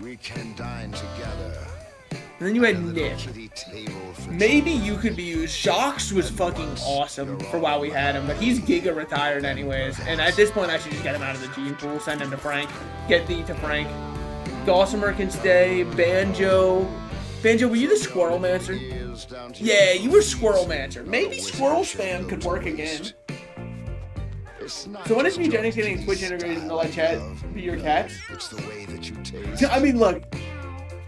We can dine together. And then you had At a little Nip. kiddie table for Maybe you could be used. Shox was fucking awesome for while we had him, but he's Giga retired anyways. And at this point, I should just get him out of the gene pool, send him to Frank, get thee to Frank. Gossamer can stay. Banjo. Banjo, were you the Squirrel Mancer? years down to Yeah, you were Squirrel Mancer. Maybe Squirrel Spam could work again. It's not So when is just your Mewgenics getting Twitch integrated into live chat for your cats? It's the way that you taste. I mean, look,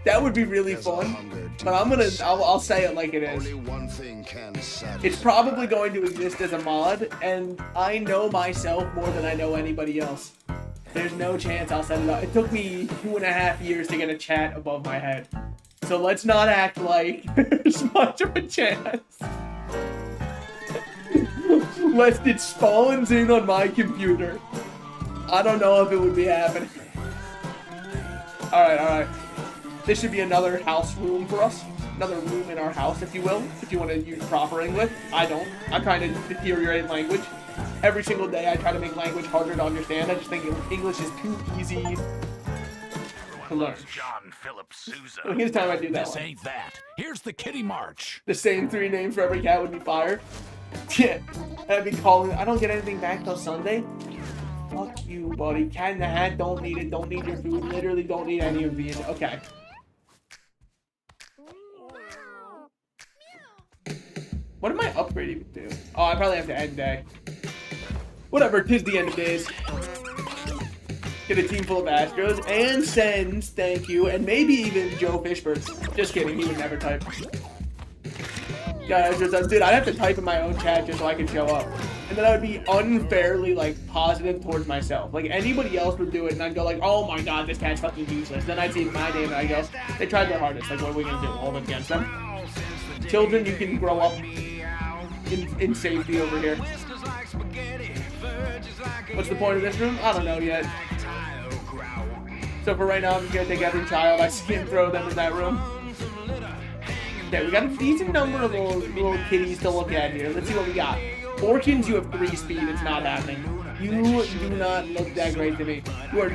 that would be really fun, but I'll say it like it is. Only one thing can satisfy. It's probably going to exist as a mod, and I know myself more than I know anybody else. There's no chance I'll set it up. It took me 2.5 years to get a chat above my head. So let's not act like there's much of a chance. Lest it spawns in on my computer. I don't know if it would be happening. Alright. This should be another house room for us. Another room in our house, if you will. If you want to use proper English. I don't. I'm trying to deteriorate language. Every single day I try to make language harder to understand. I just think English is too easy to learn. John Philip Sousa. So here's time I do that This one. ain't that. Here's the Kitty March. The same 3 names for every cat would be fire. Yeah. And I'd be calling, I don't get anything back till Sunday. Fuck you, buddy. Cat in the Hat, don't need it. Don't need your food. Literally don't need any of these. Okay. What am I upgrading to? Oh, I probably have to end day. Whatever, 'tis the end of days. Get a team full of Astros and Sens, thank you, and maybe even Joe Fishburne. Just kidding, he would never type. Guys, dude, I'd have to type in my own chat just so I could show up. And then I would be unfairly, like, positive towards myself. Like, anybody else would do it, and I'd go like, oh my god, this cat's fucking useless. Then I'd see my name, and I'd go, they tried their hardest. Like, what are we gonna do? Hold it against them? Children, you can grow up in safety over here. What's the point of this room? I don't know yet. So for right now, I'm just gonna take every child I see and throw them in that room. Okay, we got a decent number of little kitties to look at here. Let's see what we got. Orkins, you have 3 speed. It's not happening. You do not look that great to me. You are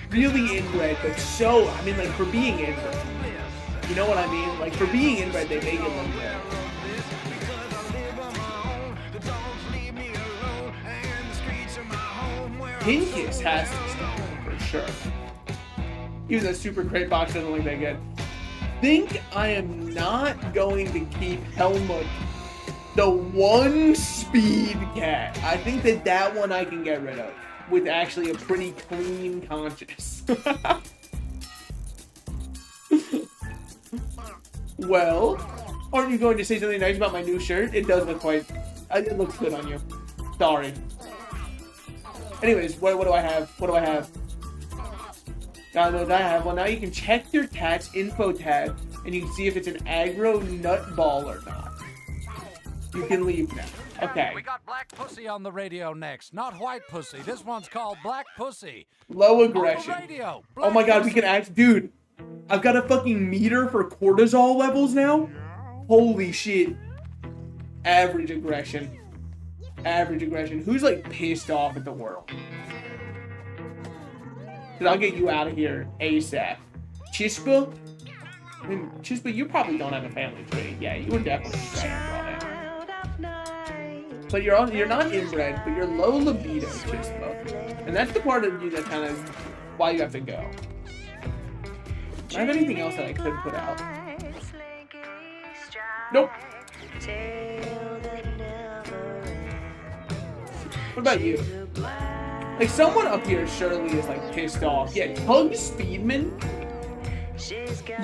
really inbred, but so, I mean, like, for being inbred. You know what I mean? Like, for being inbred, they make it look good. Pincus has to stay, for sure. Even though Super Crate Box doesn't look that good. Think I am not going to keep Helmut, the 1 speed cat. I think that one I can get rid of with actually a pretty clean conscience. Well, aren't you going to say something nice about my new shirt? It does look quite... It looks good on you. Sorry. Anyways, what do I have? What do I have? God knows I have. Well, now you can check your cat's info tab, and you can see if it's an aggro nutball or not. You can leave now. Okay. We got Black Pussy on the radio next, not White Pussy. This one's called Black Pussy. Low On aggression. the radio. Oh my Black god, we Pussy. can act... Dude, I've got a fucking meter for cortisol levels now? Holy shit. Average aggression. Average aggression. Who's, like, pissed off at the world? Because I'll get you out of here ASAP. Chispa? I mean, Chispa, you probably don't have a family tree. Yeah, you would definitely stray and brought in. But you're not inbred, but you're low libido, Chispa. And that's the part of you that kind of... why you have to go. Do I have anything else that I could put out? Nope. What about you? Like, someone up here surely is, like, pissed off. Yeah, Tug Speedman?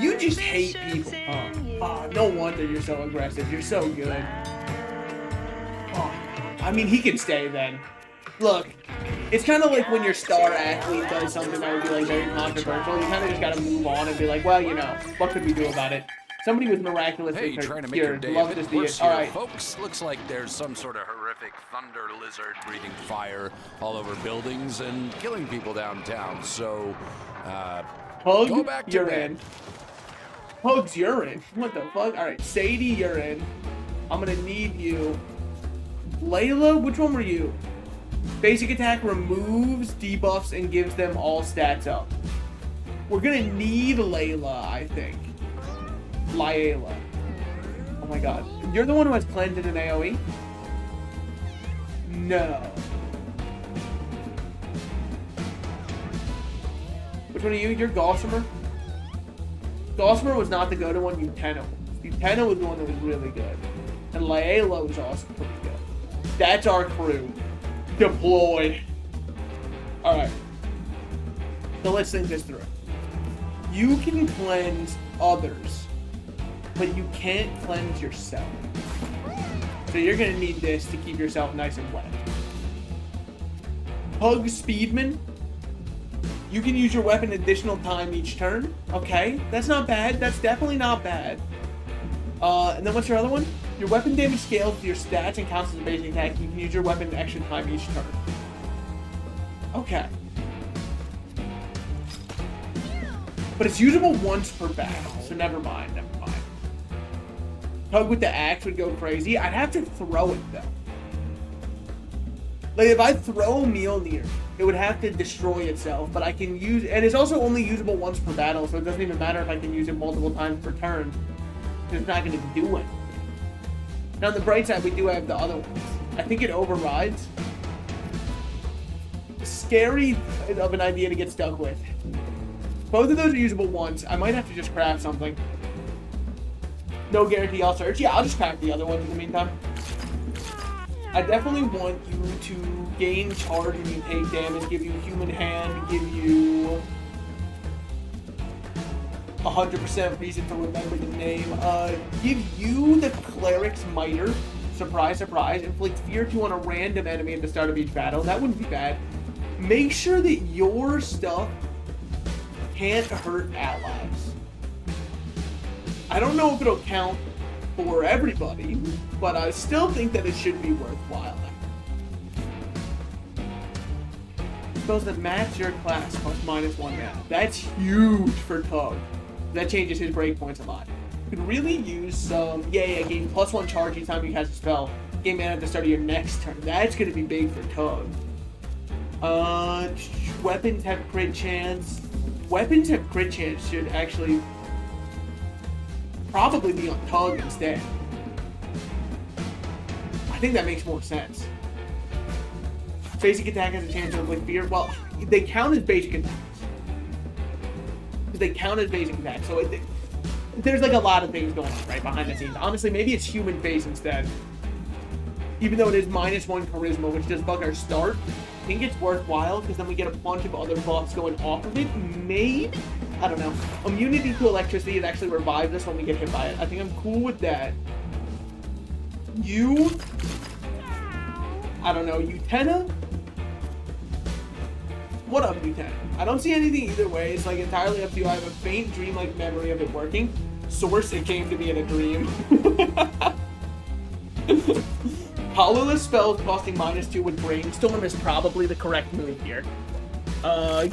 You just hate people, huh? Oh, no wonder you're so aggressive. You're so good. Oh, I mean, he can stay then. Look, It's kind of like when your star athlete does something that would be like very controversial. You kind of just gotta move on and be like, well, you know, what could we do about it? Somebody was miraculously Hey, trying to make your cured. day Love a to bit see worse it. All here, right. folks. Looks like there's some sort of horrific thunder lizard breathing fire all over buildings and killing people downtown. So, Pug, go back to you're bed. in. Pug's urine. What the fuck? All right, Sadie, you're in. I'm gonna need you. Layla, which one were you? Basic attack removes debuffs and gives them all stats up. We're gonna need Layla, I think. Layla. Oh my god. You're the one who has cleanse and an AoE? No. Which one are you? You're Gossamer? Gossamer was not the go-to one. Utena was. Utena was the one that was really good. And Layla was also pretty good. That's our crew. Deploy. Alright. So let's think this through. You can cleanse others, but you can't cleanse yourself. So you're gonna need this to keep yourself nice and wet. Pug Speedman. You can use your weapon additional time each turn. Okay, that's not bad. That's definitely not bad. And then what's your other one? Your weapon damage scales with your stats and counts as a basic attack. You can use your weapon extra time each turn. Okay. But it's usable once per battle, so never mind, never mind. Tug with the axe would go crazy. I'd have to throw it, though. Like, if I throw Mjolnir, it would have to destroy itself, but I can use... And it's also only usable once per battle, so it doesn't even matter if I can use it multiple times per turn. It's not going to do anything. Now, on the bright side, we do have the other ones. I think it overrides. Scary of an idea to get stuck with. Both of those are usable once. I might have to just craft something. No guarantee I'll search. Yeah, I'll just craft the other ones in the meantime. I definitely want you to gain charge when you take damage, give you human hand, give you 100% reason to remember the name. Give you the Cleric's Miter. Surprise, surprise. Inflict fear 2 on a random enemy at the start of each battle. That wouldn't be bad. Make sure that your stuff can't hurt allies. I don't know if it'll count for everybody, but I still think that it should be worthwhile. Spells that match your class plus -1 mana. That's huge for Tug. That changes his breakpoints a lot. You could really use some... Yeah, gain +1 charge each time you cast a spell. Gain mana at the start of your next turn. That's going to be big for Tug. Weapons have crit chance. Weapons have crit chance should actually probably be on Tug instead. I think that makes more sense. Basic attack has a chance to inflict fear. Well, they count as basic attacks. They count as basic attacks. So there's like a lot of things going on right behind the scenes. Honestly, maybe it's human face instead. Even though it is -1 charisma, which does bug our start, I think it's worthwhile because then we get a bunch of other buffs going off of it. Maybe? I don't know. Immunity to electricity, it actually revives us when we get hit by it. I think I'm cool with that. You... I don't know. Utena? What up, Utena? I don't see anything either way. It's like entirely up to you. I have a faint dream-like memory of it working. Source, it came to me in a dream. Colorless spells costing -2 with Brainstorm is probably the correct move here.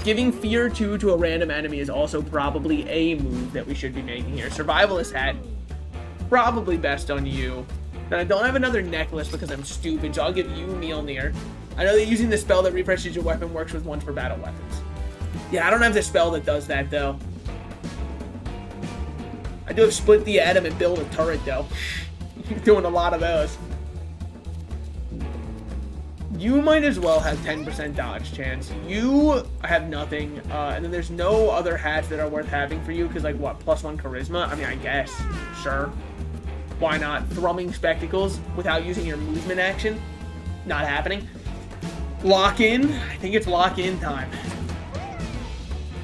Giving Fear 2 to a random enemy is also probably a move that we should be making here. Survivalist Hat, probably best on you. Then I don't have another necklace because I'm stupid, so I'll give you Mjolnir. I know that using the spell that refreshes your weapon works with once per battle weapons. Yeah, I don't have the spell that does that, though. I do have Split the Atom and Build a Turret, though. Doing a lot of those. You might as well have 10% dodge chance. You have nothing, and then there's no other hats that are worth having for you, because, like, what, +1 charisma? I mean, I guess. Sure. Why not? Thrumming Spectacles without using your movement action? Not happening. Lock in? I think it's lock in time.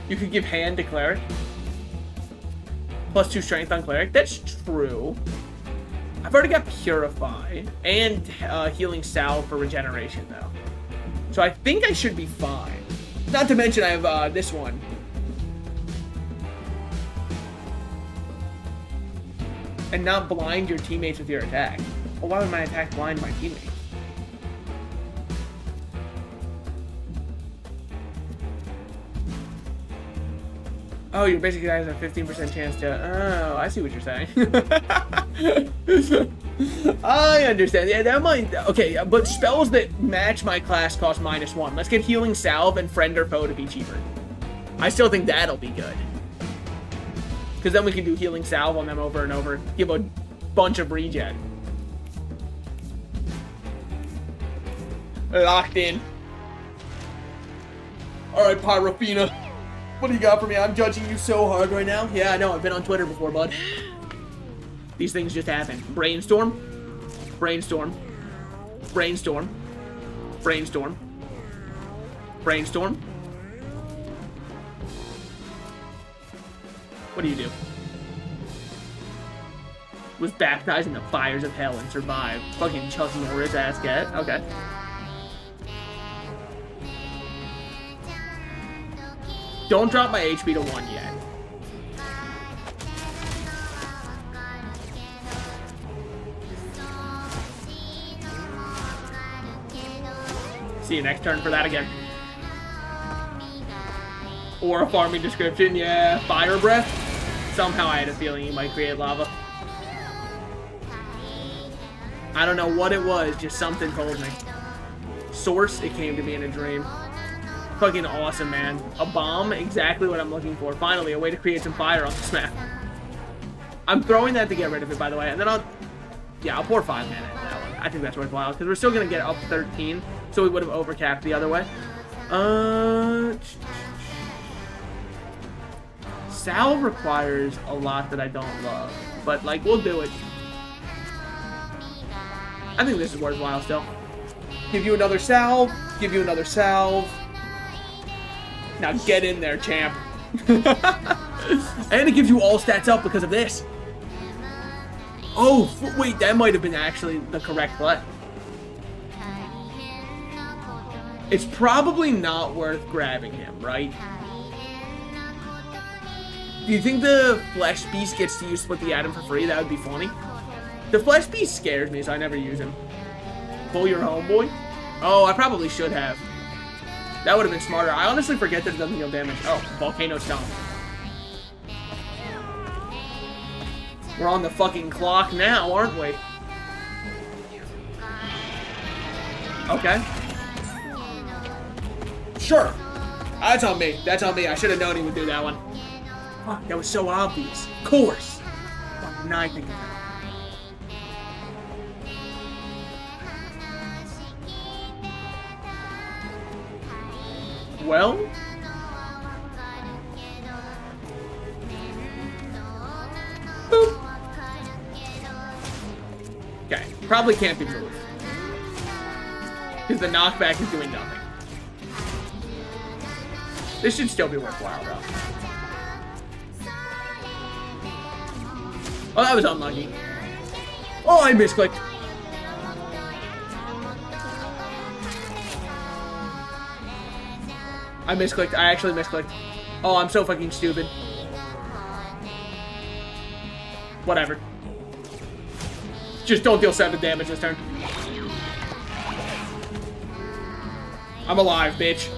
You could give Hand to Cleric. +2 strength on Cleric. That's true. I've already got Purify and Healing Salve for regeneration, though. So I think I should be fine. Not to mention I have this one. And not blind your teammates with your attack. Well, why would my attack blind my teammates? Oh, you basically guys have a 15% chance to... Oh, I see what you're saying. I understand. Yeah, that might... Okay, but spells that match my class cost -1. Let's get Healing Salve and Friend or Foe to be cheaper. I still think that'll be good. Because then we can do Healing Salve on them over and over. Give a bunch of regen. Locked in. Alright, Pyrofina. What do you got for me? I'm judging you so hard right now. Yeah, I know. I've been on Twitter before, bud. These things just happen. Brainstorm. Brainstorm. Brainstorm. Brainstorm. Brainstorm. What do you do? Was baptized in the fires of hell and survived. Fucking Chuck Norris ass cat. Okay. Don't drop my HP to 1 yet. See you next turn for that again. Or a farming description, yeah. Fire breath. Somehow I had a feeling you might create lava. I don't know what it was, just something told me. Source, it came to me in a dream. Fucking awesome, man. A bomb, exactly what I'm looking for. Finally, a way to create some fire on this map. I'm throwing that to get rid of it, by the way, and then I'll pour 5 mana into that one. I think that's worthwhile, because we're still going to get up 13, so we would have overcapped the other way. Salve requires a lot that I don't love, but, like, we'll do it. I think this is worthwhile still. Give you another salve, give you another salve. Now get in there, champ. And it gives you all stats up because of this. Oh, wait, that might have been actually the correct play. It's probably not worth grabbing him, right? Do you think the Flesh Beast gets to use Split the Atom for free? That would be funny. The Flesh Beast scares me, so I never use him. Pull your homeboy? Oh, I probably should have. That would have been smarter. I honestly forget that it doesn't deal damage. Oh, Volcano Stomp. We're on the fucking clock now, aren't we? Okay. Sure. That's on me. That's on me. I should have known he would do that one. Fuck, that was so obvious. Of course. Fuck, now I think of it. Well, boop. Okay, probably can't be moved because the knockback is doing nothing. This should still be worthwhile though. Oh, that was unlucky. Oh, I misclicked. I misclicked. I actually misclicked. Oh, I'm so fucking stupid. Whatever. Just don't deal 7 damage this turn. I'm alive, bitch.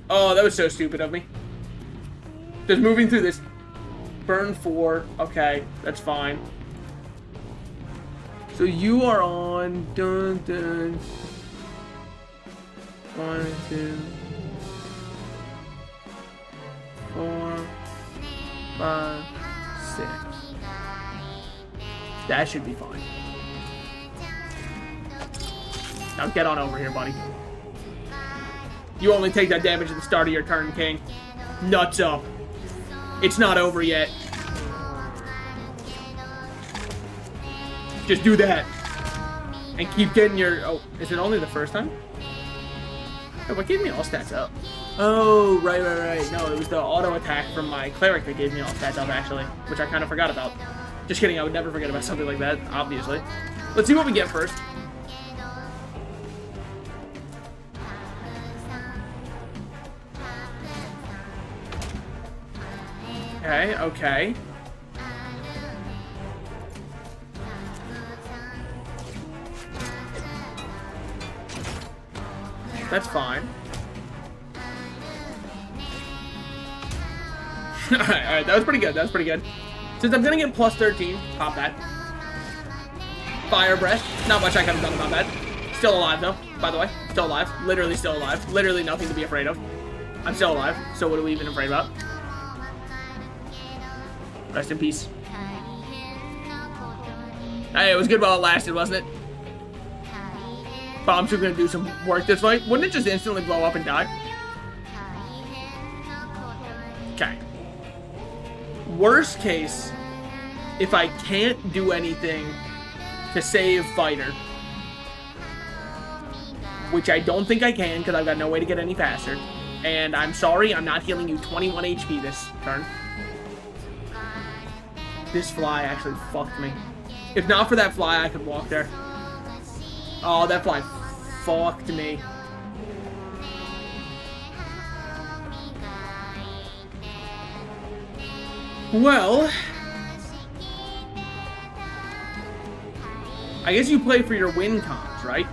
Oh, that was so stupid of me. Just moving through this. Burn 4. Okay, that's fine. So you are on... Dun, dun. 1, 2, 4, 5, 6. That should be fine. Now get on over here, buddy. You only take that damage at the start of your turn, King. Nuts up. It's not over yet. Just do that. And keep getting your... Oh, is it only the first time? Oh, what gave me all stats up? Oh, right. No, it was the auto attack from my cleric that gave me all stats up, actually. Which I kind of forgot about. Just kidding, I would never forget about something like that, obviously. Let's see what we get first. Okay, okay. That's fine. Alright, that was pretty good. That was pretty good. Since I'm gonna get plus 13, pop that. Fire breath. Not much I could have done about that. Still alive though, by the way. Still alive. Literally still alive. Literally nothing to be afraid of. I'm still alive, so what are we even afraid about? Rest in peace. Hey, it was good while it lasted, wasn't it? Bombs are gonna do some work this way. Wouldn't it just instantly blow up and die? Okay. Worst case, if I can't do anything to save fighter, which I don't think I can because I've got no way to get any faster. And I'm sorry, I'm not healing you 21 HP this turn. This fly actually fucked me. If not for that fly, I could walk there. Oh, that fly fucked me. Well, I guess you play for your win cons, right?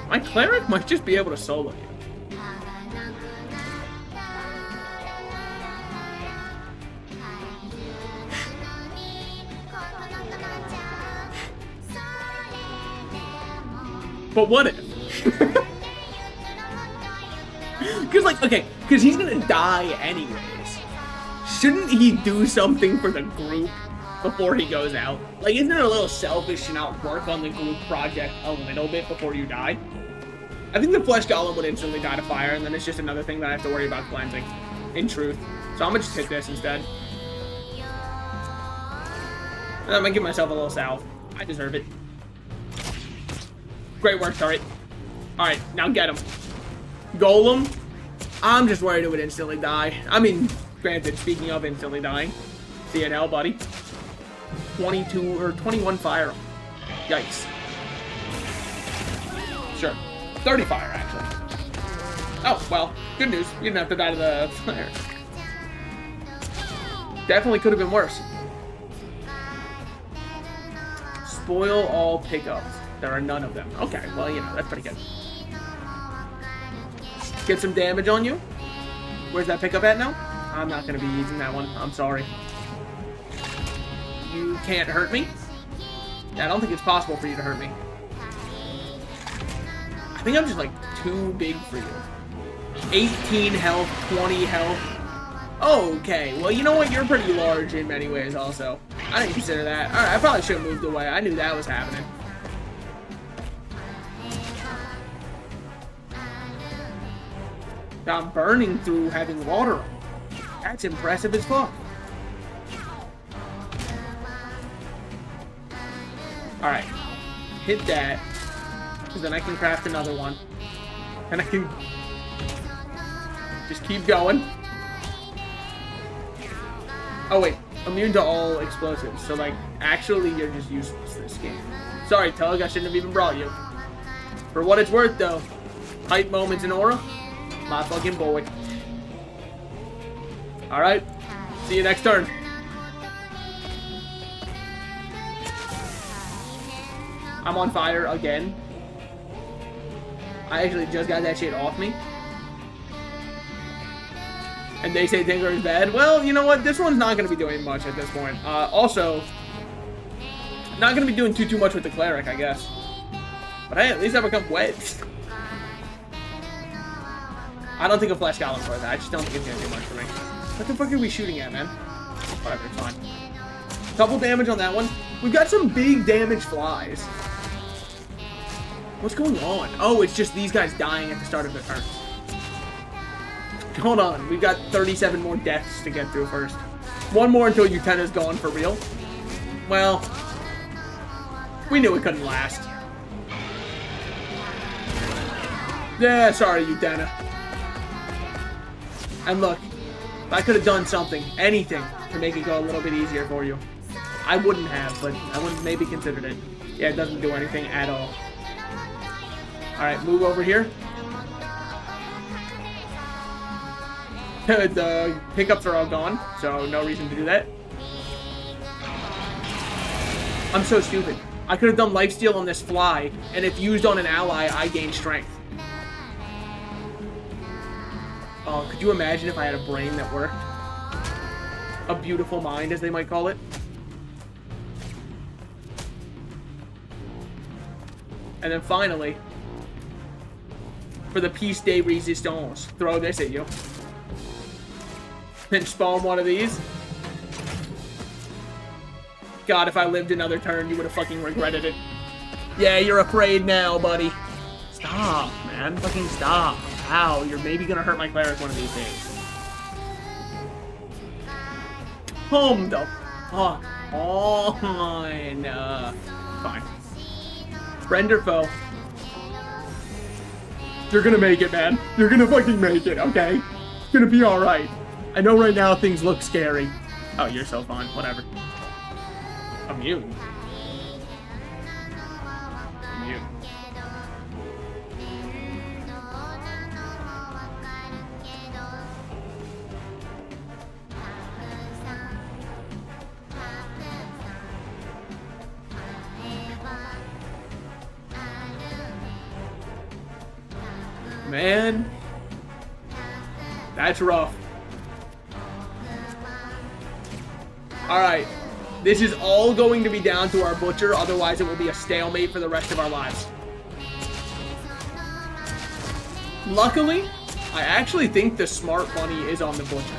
My cleric might just be able to solo you. But what if? Because, like, okay, because he's gonna die anyways. Shouldn't he do something for the group before he goes out? Like, isn't it a little selfish to not work on the group project a little bit before you die? I think the Flesh Golem would instantly die to fire, and then it's just another thing that I have to worry about cleansing, in truth. So I'm gonna just hit this instead. And I'm gonna give myself a little salve. I deserve it. Great work, turret. Alright, now get him. Golem. I'm just worried it would instantly die. I mean, granted, speaking of instantly dying. See you in hell, buddy. 22 or 21 fire. Yikes. Sure. 30 fire, actually. Oh, well, good news. You didn't have to die to the fire. Definitely could have been worse. Spoil all pickups. There are none of them. Okay, well, you know, that's pretty good. Get some damage on you. Where's that pickup at now? I'm not going to be using that one. I'm sorry. You can't hurt me? Yeah, I don't think it's possible for you to hurt me. I think I'm just, like, too big for you. 18 health, 20 health. Okay, well, you know what? You're pretty large in many ways, also. I didn't consider that. Alright, I probably should have moved away. I knew that was happening. I'm burning through having water on. That's impressive as fuck. Alright. Hit that. Because then I can craft another one. And I can just keep going. Oh wait, immune to all explosives. So like, actually you're just useless this game. Sorry Tug, I shouldn't have even brought you. For what it's worth though, hype moments in Aura, my fucking boy. Alright, see you next turn. I'm on fire again. I actually just got that shit off me. And they say Tinker is bad. Well, you know what? This one's not going to be doing much at this point. Also, not going to be doing too much with the Cleric, I guess. But hey, at least I become wet. I don't think a Flesh Golem's worth it. I just don't think it's going to do much for me. What the fuck are we shooting at, man? Whatever, it's fine. Couple damage on that one. We've got some big damage flies. What's going on? Oh, it's just these guys dying at the start of the turn. Hold on, we've got 37 more deaths to get through first. One more until Utena's gone for real. Well, we knew it couldn't last. Yeah, sorry, Utena. And look, if I could have done something, anything, to make it go a little bit easier for you, I wouldn't have, but I would have maybe considered it. Yeah, it doesn't do anything at all. Alright, move over here. The pickups are all gone, so no reason to do that. I'm so stupid. I could have done lifesteal on this fly, and if used on an ally, I gain strength. Oh, could you imagine if I had a brain that worked? A beautiful mind, as they might call it. And then finally, for the piece de resistance, throw this at you. Then spawn one of these. God, if I lived another turn, you would have fucking regretted it. Yeah, you're afraid now, buddy. Stop, man. Fucking stop. Ow, you're maybe gonna hurt my cleric one of these days. Home the fuck on. Fine. Friend or foe? You're gonna make it, man. You're gonna fucking make it, okay? It's gonna be alright. I know right now things look scary. Oh, you're so fun. Whatever. I'm mute. I'm mute. Man, that's rough. Alright, this is all going to be down to our butcher, otherwise it will be a stalemate for the rest of our lives. Luckily, I actually think the smart money is on the butcher.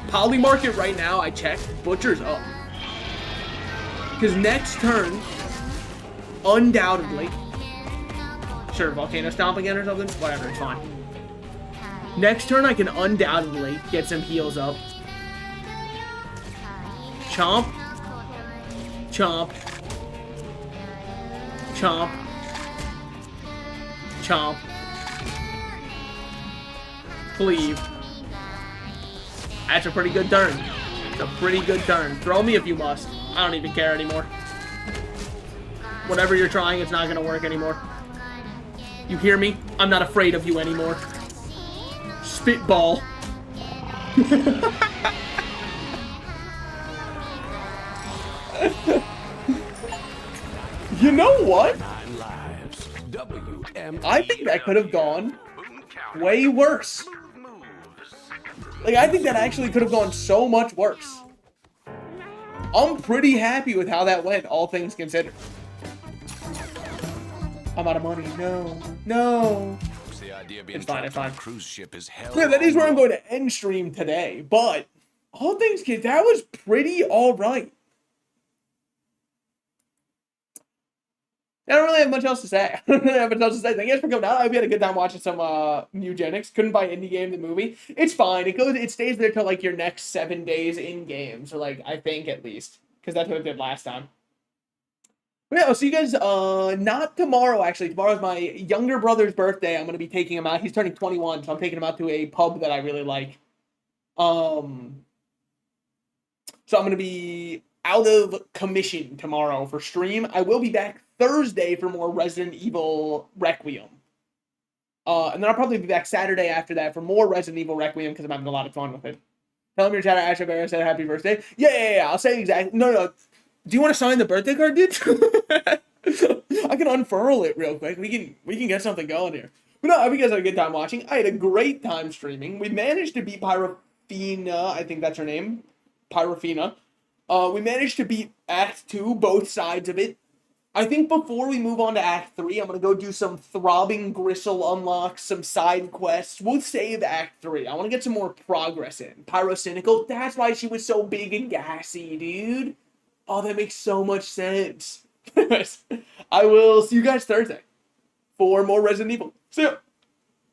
Poly market right now, I checked, butcher's up. Because next turn, undoubtedly, sure, Volcano Stomp again or something? Whatever, it's fine. Next turn, I can undoubtedly get some heals up. Chomp. Chomp. Chomp. Chomp. Cleave. That's a pretty good turn. It's a pretty good turn. Throw me if you must. I don't even care anymore. Whatever you're trying, it's not going to work anymore. You hear me? I'm not afraid of you anymore. Spitball. You know what? I think that could have gone way worse. Like, I think that actually could have gone so much worse. I'm pretty happy with how that went, all things considered. I'm out of money. No. No. It's fine, it's fine. Cruise ship is hell. Yeah, that is where I'm going to end stream today. But, all things considered, that was pretty alright. I don't really have much else to say. Thank you guys for coming out. I hope you had a good time watching some Mewgenics. Couldn't buy Indie Game the movie. It's fine. It stays there till like your next 7 days in game. So like I think at least. Because that's what it did last time. But yeah, I'll see you guys not tomorrow actually. Tomorrow's my younger brother's birthday. I'm gonna be taking him out. He's turning 21, so I'm taking him out to a pub that I really like. So I'm gonna be out of commission tomorrow for stream. I will be back Thursday for more Resident Evil Requiem. And then I'll probably be back Saturday after that for more Resident Evil Requiem because I'm having a lot of fun with it. Tell him your chat at Asha said happy birthday. Yeah. I'll say exactly. No. Do you want to sign the birthday card, dude? I can unfurl it real quick. We can get something going here. But no, I hope you guys had a good time watching. I had a great time streaming. We managed to beat Pyrofina. I think that's her name. Pyrofina. We managed to beat Act 2, both sides of it. I think before we move on to Act 3, I'm going to go do some Throbbing Gristle unlocks, some side quests. We'll save Act 3. I want to get some more progress in. Pyrocynical, that's why she was so big and gassy, dude. Oh, that makes so much sense. I will see you guys Thursday for more Resident Evil. See ya.